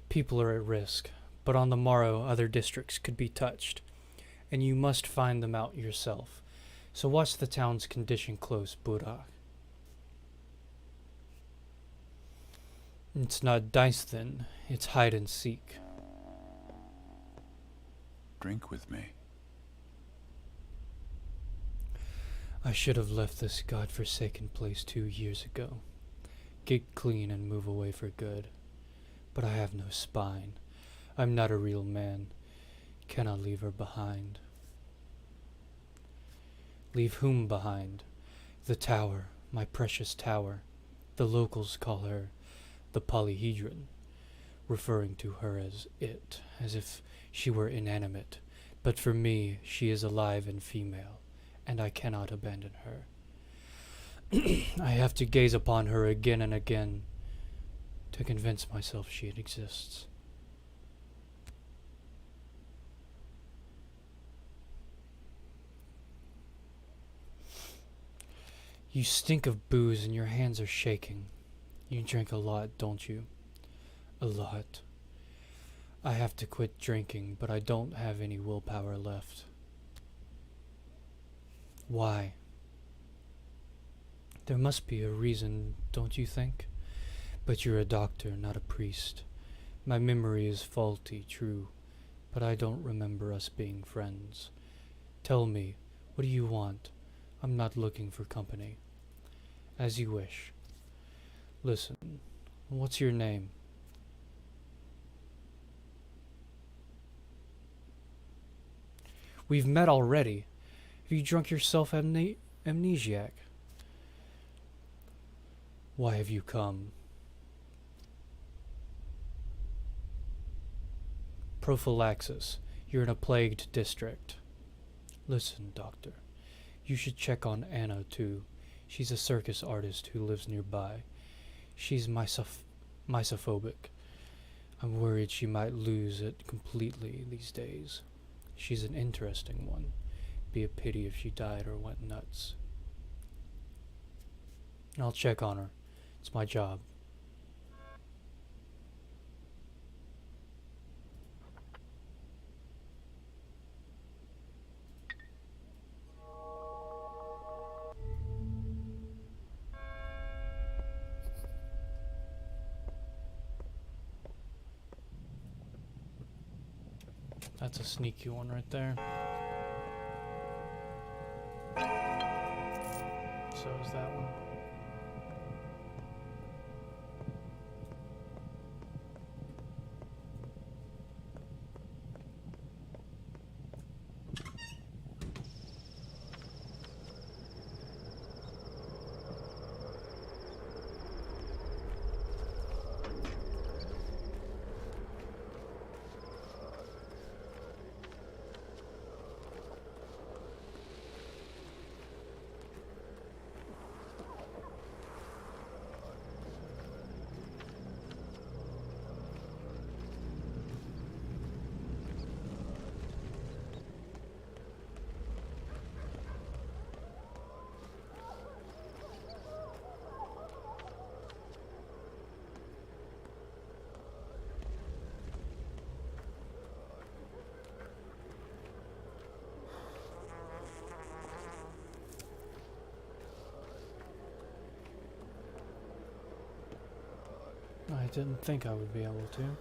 people are at risk, but on the morrow other districts could be touched, and you must find them out yourself. So watch the town's condition close, Burak. It's not dice then, it's hide and seek. Drink with me. I should have left this godforsaken place 2 years ago. Get clean and move away for good. But I have no spine. I'm not a real man. Cannot leave her behind. Leave whom behind? The tower, my precious tower. The locals call her the polyhedron, referring to her as it, as if she were inanimate. But for me, she is alive and female, and I cannot abandon her. I have to gaze upon her again and again to convince myself she exists. You stink of booze and your hands are shaking. You drink a lot, don't you? A lot. I have to quit drinking, but I don't have any willpower left. Why? There must be a reason, don't you think? But you're a doctor, not a priest. My memory is faulty, true, but I don't remember us being friends. Tell me, what do you want? I'm not looking for company. As you wish. Listen, what's your name? We've met already. Have you drunk yourself amnesiac? Why have you come? Prophylaxis. You're in a plagued district. Listen, doctor. You should check on Anna, too. She's a circus artist who lives nearby. She's misophobic. I'm worried she might lose it completely these days. She's an interesting one. Be a pity if she died or went nuts. I'll check on her. It's my job. That's a sneaky one right there. So is that one. I didn't think I would be able to.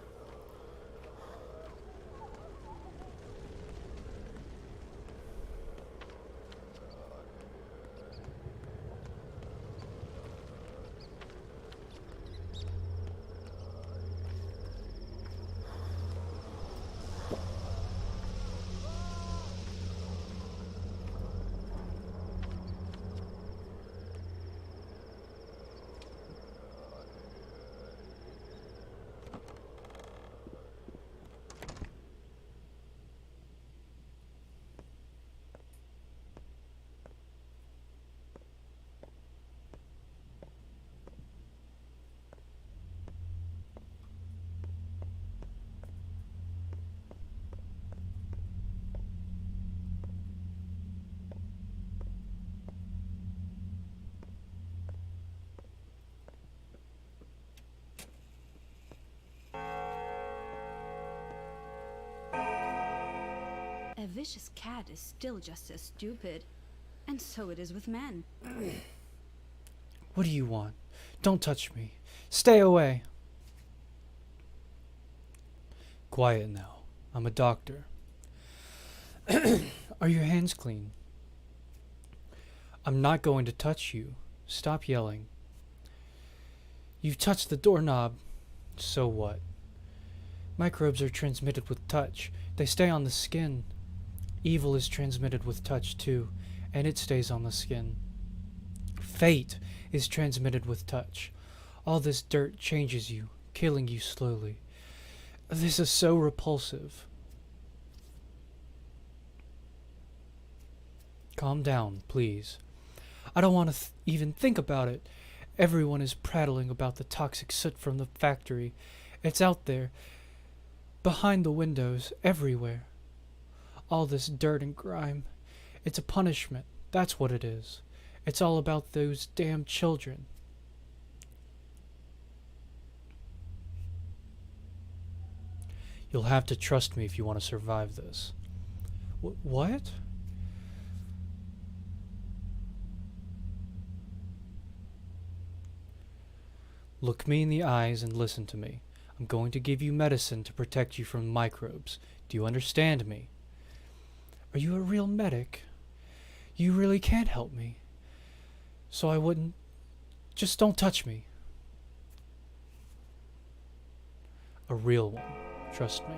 A vicious cat is still just as stupid. And so it is with men. What do you want? Don't touch me. Stay away. Quiet now. I'm a doctor. Are your hands clean? I'm not going to touch you. Stop yelling. You've touched the doorknob. So what? Microbes are transmitted with touch. They stay on the skin. Evil is transmitted with touch too, and it stays on the skin. Fate is transmitted with touch. All this dirt changes you, killing you slowly. This is so repulsive. Calm down, please. I don't want to even think about it. Everyone is prattling about the toxic soot from the factory. It's out there, behind the windows, everywhere. All this dirt and grime. It's a punishment. That's what it is. It's all about those damn children. You'll have to trust me if you want to survive this. What? Look me in the eyes and listen to me. I'm going to give you medicine to protect you from microbes. Do you understand me? Are you a real medic? You really can't help me. So I wouldn't... Just don't touch me. A real one. Trust me.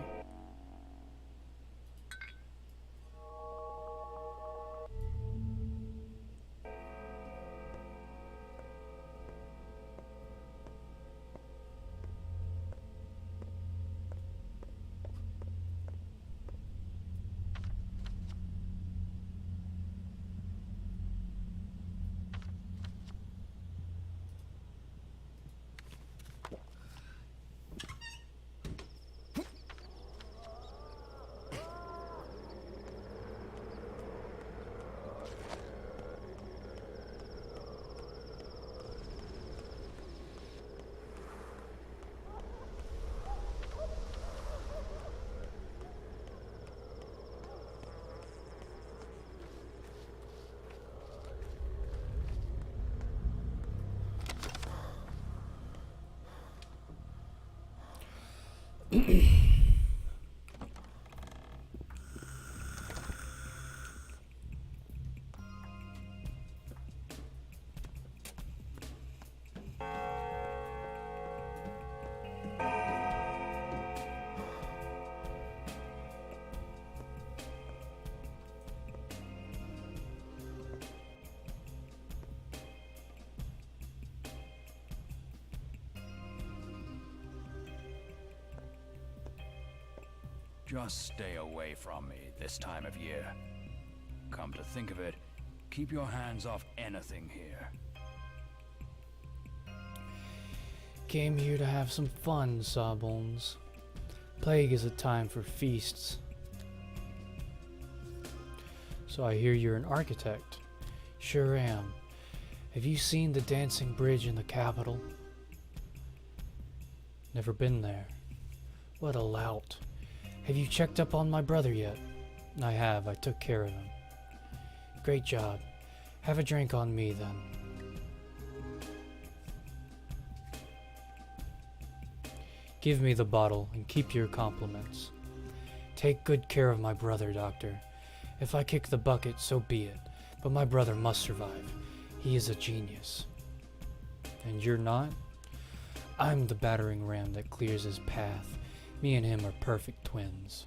Just stay away from me this time of year. Come to think of it, keep your hands off anything here. Came here to have some fun, Sawbones. Plague is a time for feasts. So I hear you're an architect. Sure am. Have you seen the dancing bridge in the capital? Never been there. What a lout. Have you checked up on my brother yet? I have. I took care of him. Great job. Have a drink on me then. Give me the bottle and keep your compliments. Take good care of my brother, Doctor. If I kick the bucket, so be it. But my brother must survive. He is a genius. And you're not? I'm the battering ram that clears his path. Me and him are perfect twins.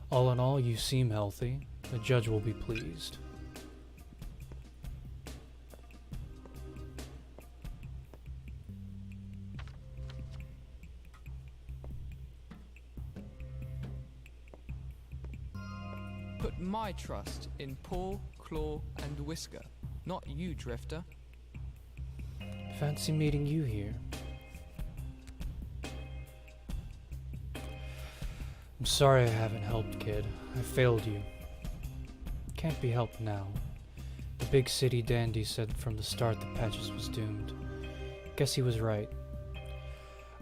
All in all, you seem healthy. The judge will be pleased. Put my trust in Paw, Claw, and Whisker, not you, Drifter. Fancy meeting you here. I'm sorry I haven't helped, kid. I failed you. Can't be helped now. The big city dandy said from the start the Patches was doomed. Guess he was right.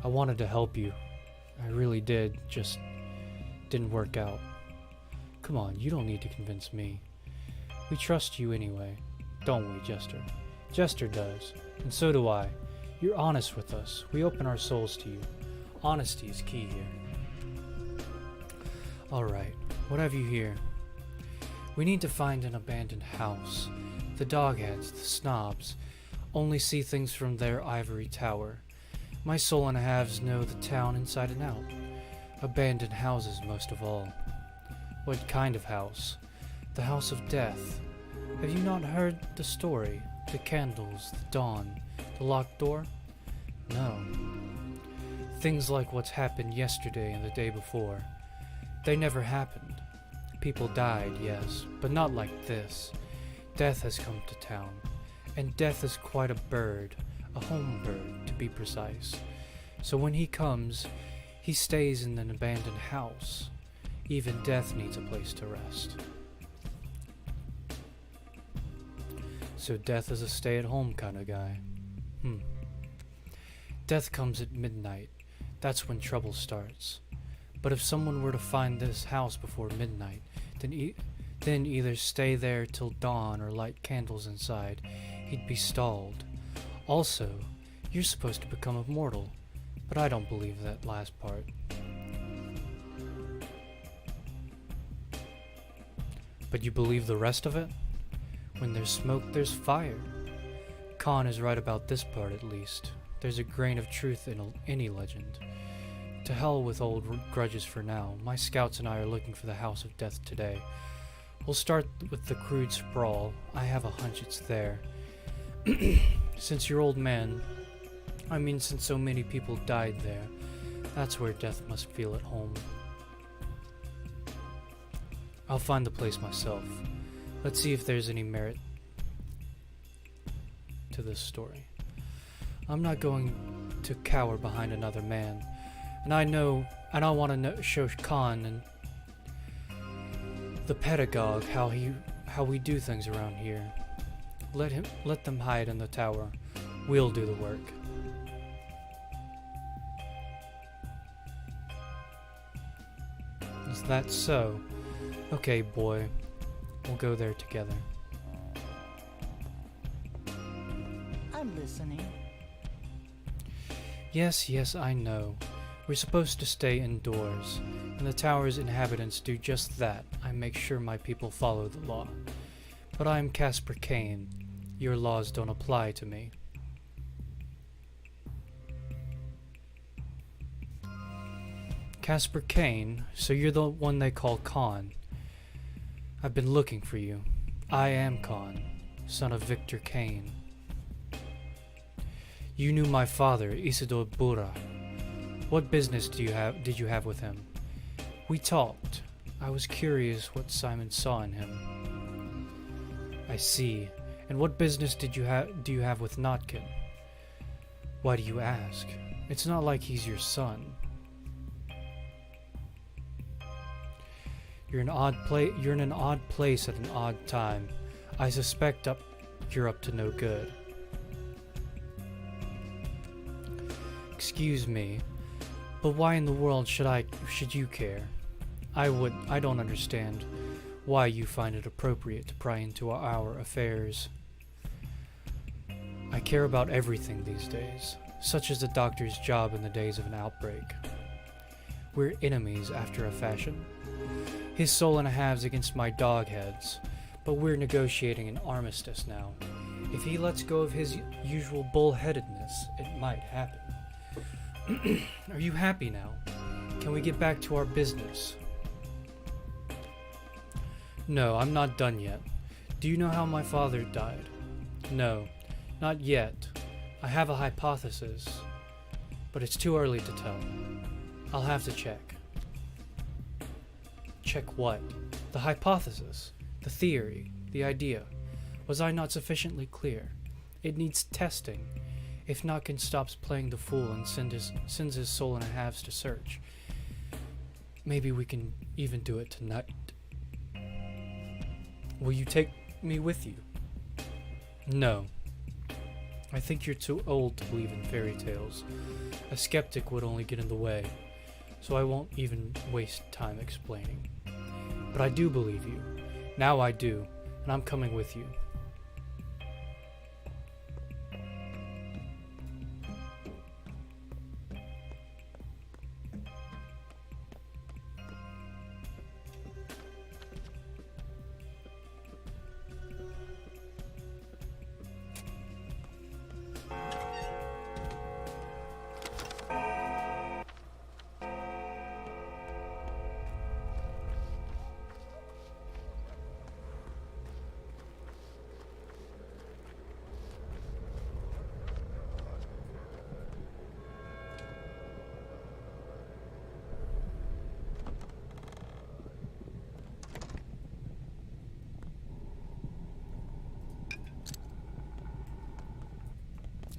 I wanted to help you. I really did, just didn't work out. Come on, you don't need to convince me. We trust you anyway, don't we, Jester? Jester does, and so do I. You're honest with us. We open our souls to you. Honesty is key here. Alright, what have you here? We need to find an abandoned house. The dogheads, the snobs, only see things from their ivory tower. My soul and a halves know the town inside and out. Abandoned houses most of all. What kind of house? The house of death. Have you not heard the story? The candles, the dawn, the locked door? No. Things like what's happened yesterday and the day before. They never happened. People died, yes, but not like this. Death has come to town. And death is quite a bird, a home bird to be precise. So when he comes, he stays in an abandoned house. Even death needs a place to rest. So death is a stay-at-home kind of guy. Death comes at midnight. That's when trouble starts. But if someone were to find this house before midnight, then either stay there till dawn or light candles inside, he'd be stalled. Also, you're supposed to become immortal, but I don't believe that last part. But you believe the rest of it? When there's smoke, there's fire. Khan is right about this part at least. There's a grain of truth in any legend. To hell with old grudges for now. My scouts and I are looking for the House of Death today. We'll start with the crude sprawl. I have a hunch it's there. Since your old man, since so many people died there, that's where death must feel at home. I'll find the place myself. Let's see if there's any merit to this story. I'm not going to cower behind another man, and I want to show Khan and the pedagogue how we do things around here. Let them hide in the tower. We'll do the work. Is that so? Okay, boy. We'll go there together. I'm listening. Yes, I know. We're supposed to stay indoors, and the tower's inhabitants do just that. I make sure my people follow the law. But I am Casper Kane. Your laws don't apply to me. Casper Kane, so you're the one they call Khan. I've been looking for you. I am Khan, son of Victor Kane. You knew my father, Isidore Bura. What business did you have with him? We talked. I was curious what Simon saw in him. I see. And what business do you have with Notkin? Why do you ask? It's not like he's your son. You're in an odd place at an odd time. I suspect you're up to no good. Excuse me, but why in the world should you care? I don't understand why you find it appropriate to pry into our affairs. I care about everything these days, such as the doctor's job in the days of an outbreak. We're enemies after a fashion. His soul and a halves against my dogheads, but we're negotiating an armistice now. If he lets go of his usual bullheadedness, it might happen. Are you happy now? Can we get back to our business? No, I'm not done yet. Do you know how my father died? No, not yet. I have a hypothesis, but it's too early to tell. I'll have to check. Check what? The hypothesis, the theory, the idea. Was I not sufficiently clear? It needs testing. If Notkin stops playing the fool and sends his soul and a halves to search, maybe we can even do it tonight. Will you take me with you? No. I think you're too old to believe in fairy tales. A skeptic would only get in the way, so I won't even waste time explaining. But I do believe you. Now I do, and I'm coming with you.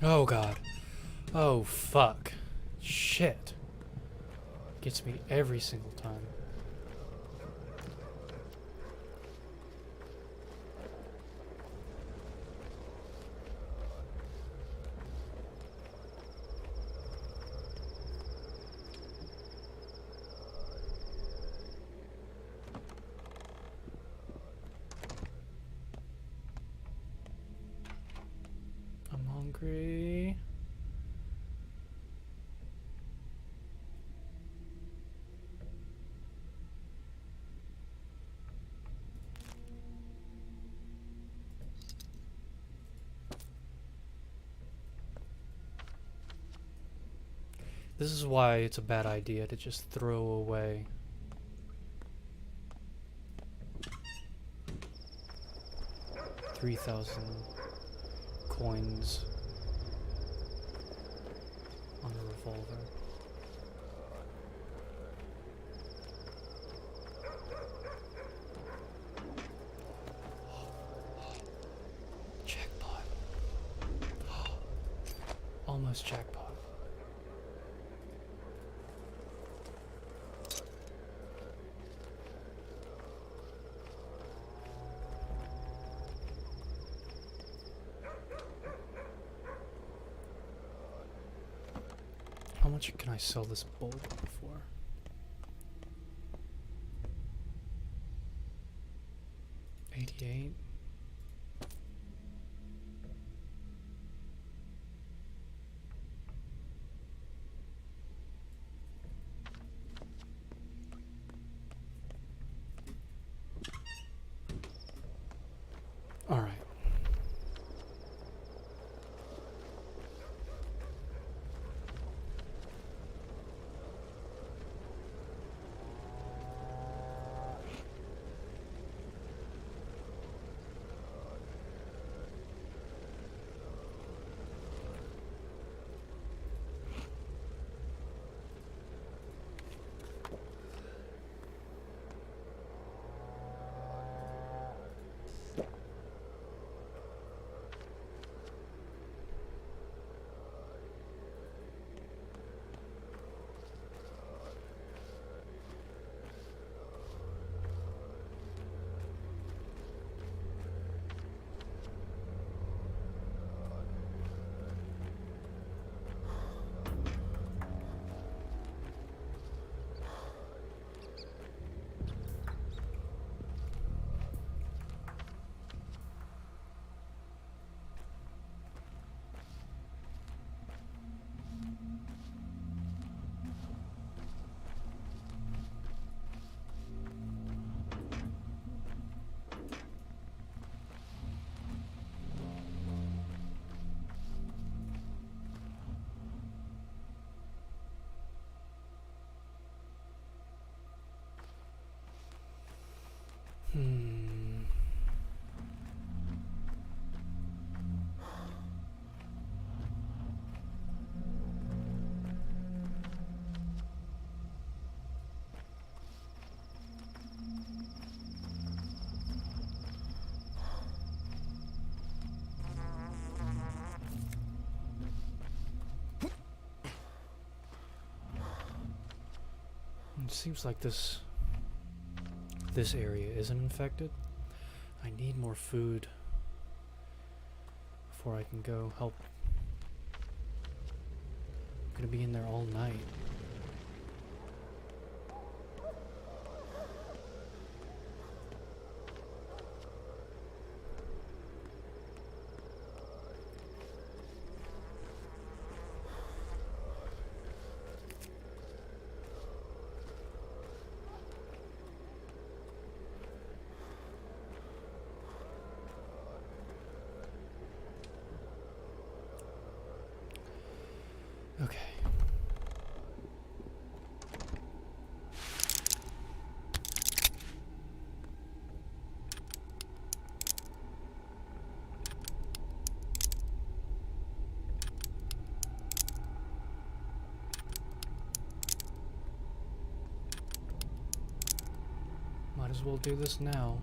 Oh god. Oh fuck. Shit. Gets me every single time. I'm hungry. This is why it's a bad idea to just throw away. $3,000 coins on a revolver. Jackpot. Almost jackpot. How much can I sell this bulb for? $88. All right. It seems like this area isn't infected. I need more food before I can go help. I'm gonna be in there all night. Okay. Might as well do this now.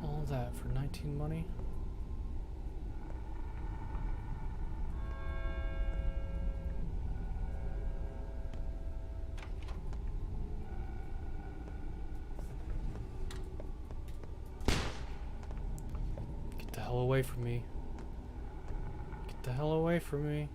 All that for 19 money? Get the hell away from me. Get the hell away from me.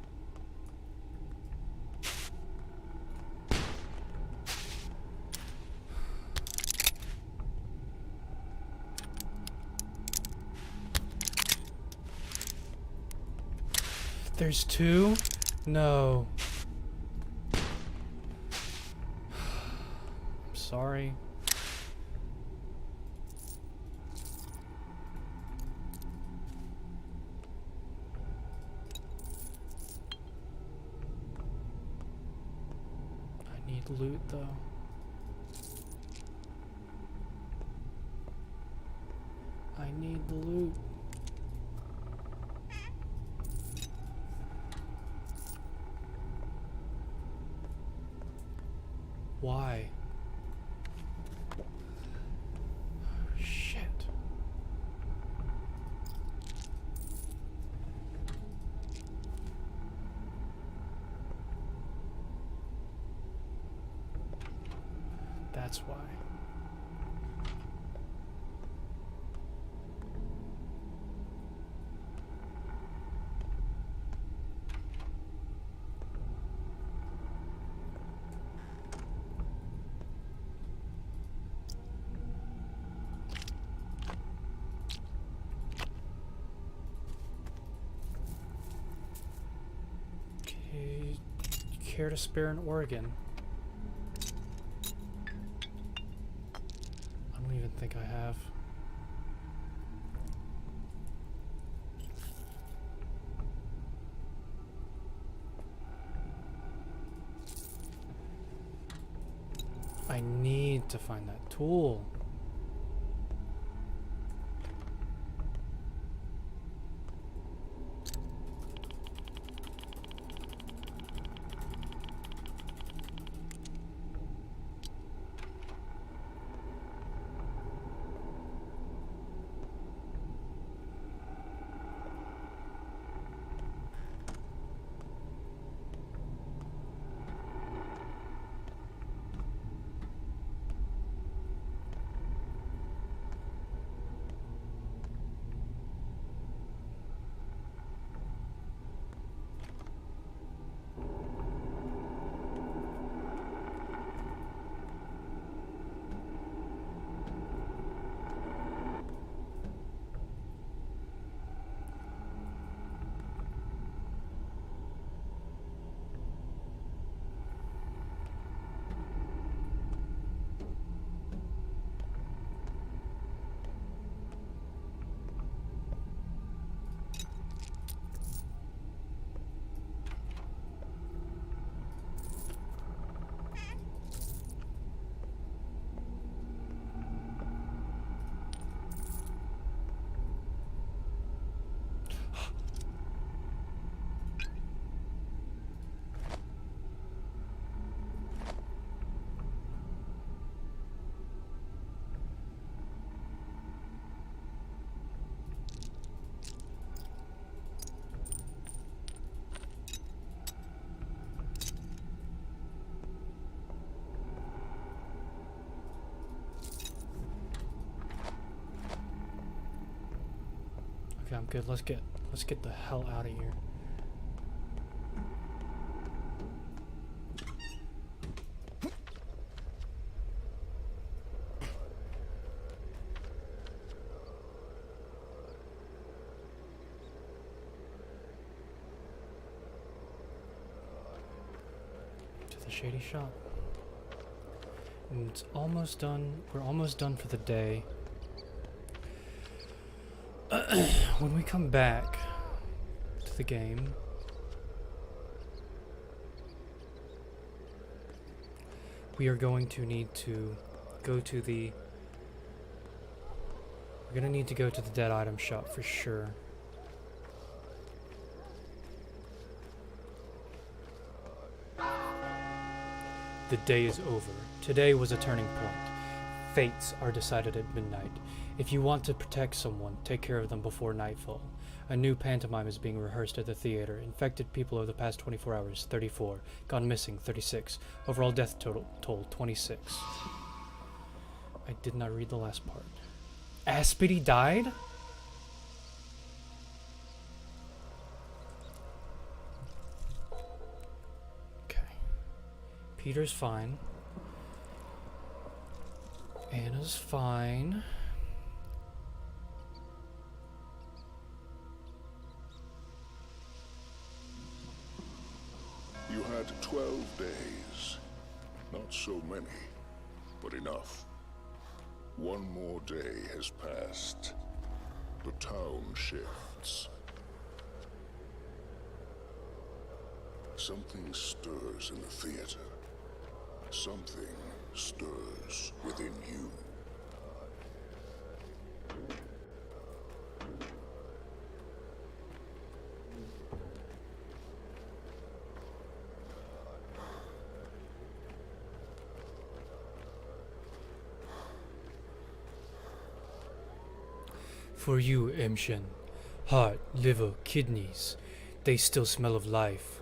There's two? No. I'm sorry. I need loot though. I need the loot. Why? Shit. That's why. Care to spare an organ? I don't even think I have. I need to find that tool. Okay, I'm good. Let's get the hell out of here. to the shady shop. And it's almost done. We're almost done for the day. When we come back to the game, we are going to need to go to the... We're going to need to go to the dead item shop for sure. The day is over. Today was a turning point. Fates are decided at midnight. If you want to protect someone, take care of them before nightfall. A new pantomime is being rehearsed at the theater. Infected people over the past 24 hours, 34. Gone missing, 36. Overall death total, 26. I did not read the last part. Aspity died? Okay. Peter's fine. Anna's fine. You had 12 days. Not so many, but enough. One more day has passed. The town shifts. Something stirs in the theater. Something stirs within you. For you, Emshin. Heart, liver, kidneys. They still smell of life.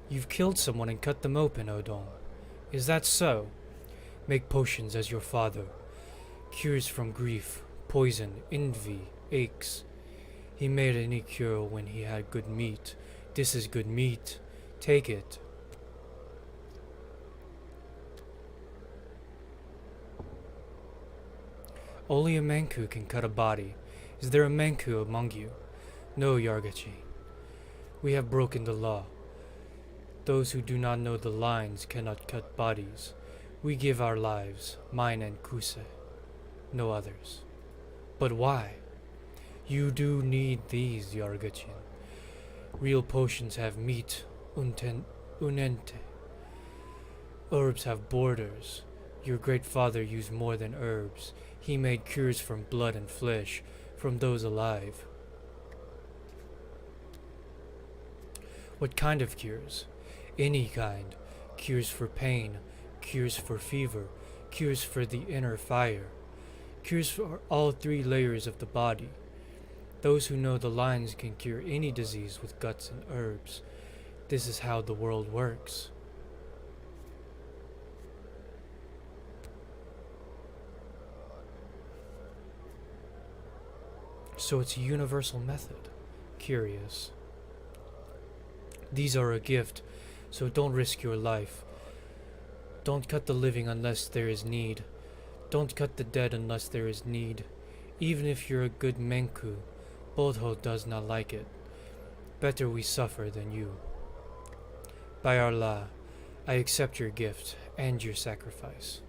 You've killed someone and cut them open, Odon. Is that so? Make potions as your father. Cures from grief, poison, envy, aches. He made any cure when he had good meat. This is good meat. Take it. Only a Manku can cut a body. Is there a Manku among you? No, Yargachi. We have broken the law. Those who do not know the lines cannot cut bodies. We give our lives, mine and Kuse. No others. But why? You do need these, Yargachin. Real potions have meat, unente. Herbs have borders. Your great father used more than herbs. He made cures from blood and flesh, from those alive. What kind of cures? Any kind. Cures for pain, cures for fever, cures for the inner fire, cures for all three layers of the body. Those who know the lines can cure any disease with guts and herbs. This is how the world works. So it's a universal method. Curious. These are a gift, so don't risk your life. Don't cut the living unless there is need. Don't cut the dead unless there is need. Even if you're a good Menku, Bodho does not like it. Better we suffer than you. By Allah, I accept your gift and your sacrifice.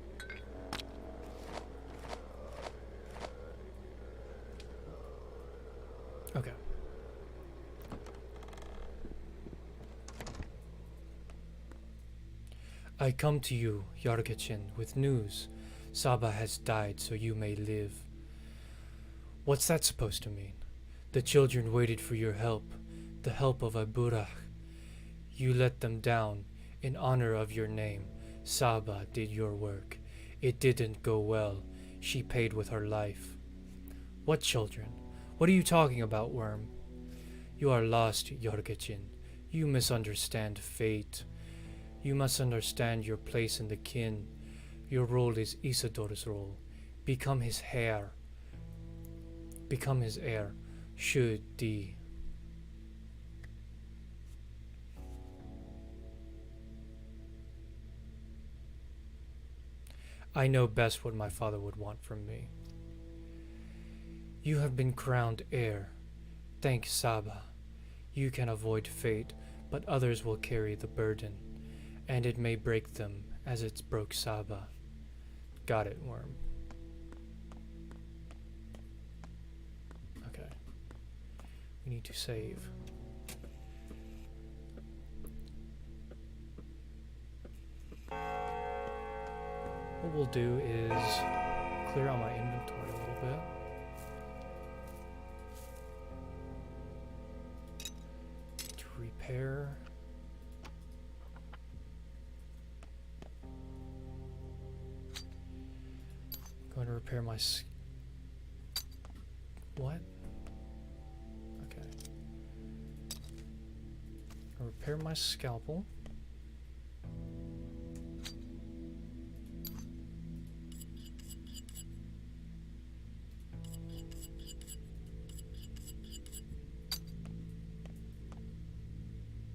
Okay. I come to you, Yargachin, with news. Saba has died so you may live. What's that supposed to mean? The children waited for your help, the help of Aburah. You let them down. In honor of your name, Saba did your work. It didn't go well. She paid with her life. What children? What are you talking about, Worm? You are lost, Yargachin. You misunderstand fate. You must understand your place in the kin. Your role is Isidor's role. Become his heir. Become his heir. Should the... I know best what my father would want from me. You have been crowned heir. Thank Saba. You can avoid fate, but others will carry the burden, and it may break them as it's broke Saba. Got it, Worm. Okay. We need to save. What we'll do is clear out my inventory a little bit. To repair. Going to repair my what? Okay. I'll repair my scalpel.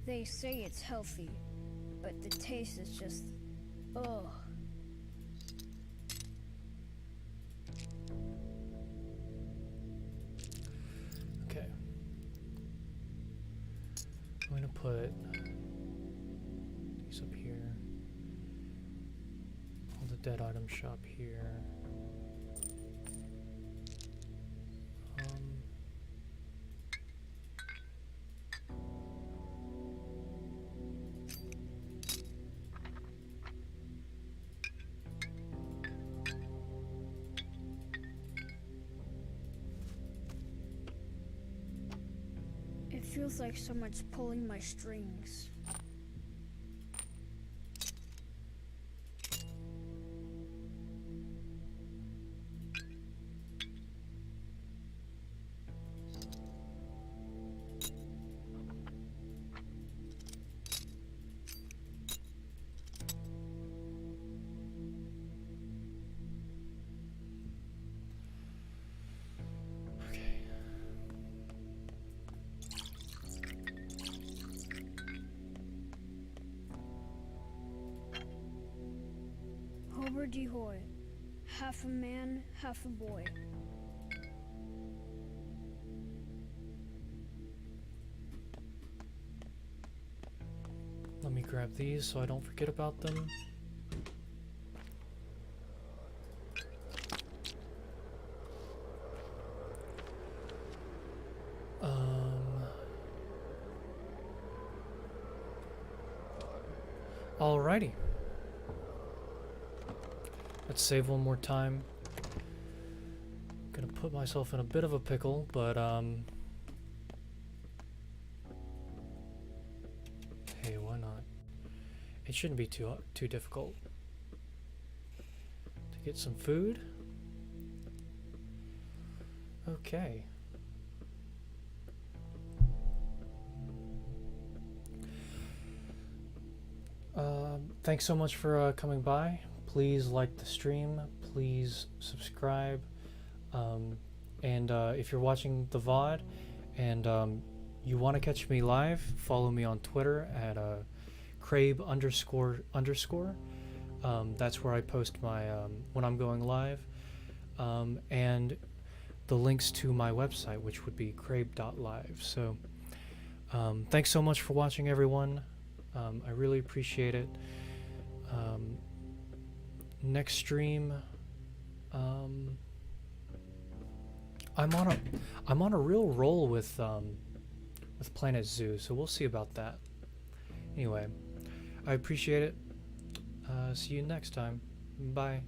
They say it's healthy, but the taste is just... ugh. Okay. I'm going to put these up here. All the dead item shop here. It feels like someone's pulling my strings. Hober Hoy, half a man, half a boy. Let me grab these so I don't forget about them. Alrighty. Let's save one more time. Gonna put myself in a bit of a pickle, but hey, why not? It shouldn't be too difficult to get some food. Okay. Thanks so much for coming by. Please like the stream. Please subscribe. And if you're watching the VOD and you want to catch me live, follow me on Twitter at Crabe __. That's where I post my when I'm going live. And the links to my website, which would be crabe.live. So thanks so much for watching, everyone. I really appreciate it. Next stream, I'm on a real roll with Planet Zoo, so we'll see about that. Anyway, I appreciate it. See you next time. Bye.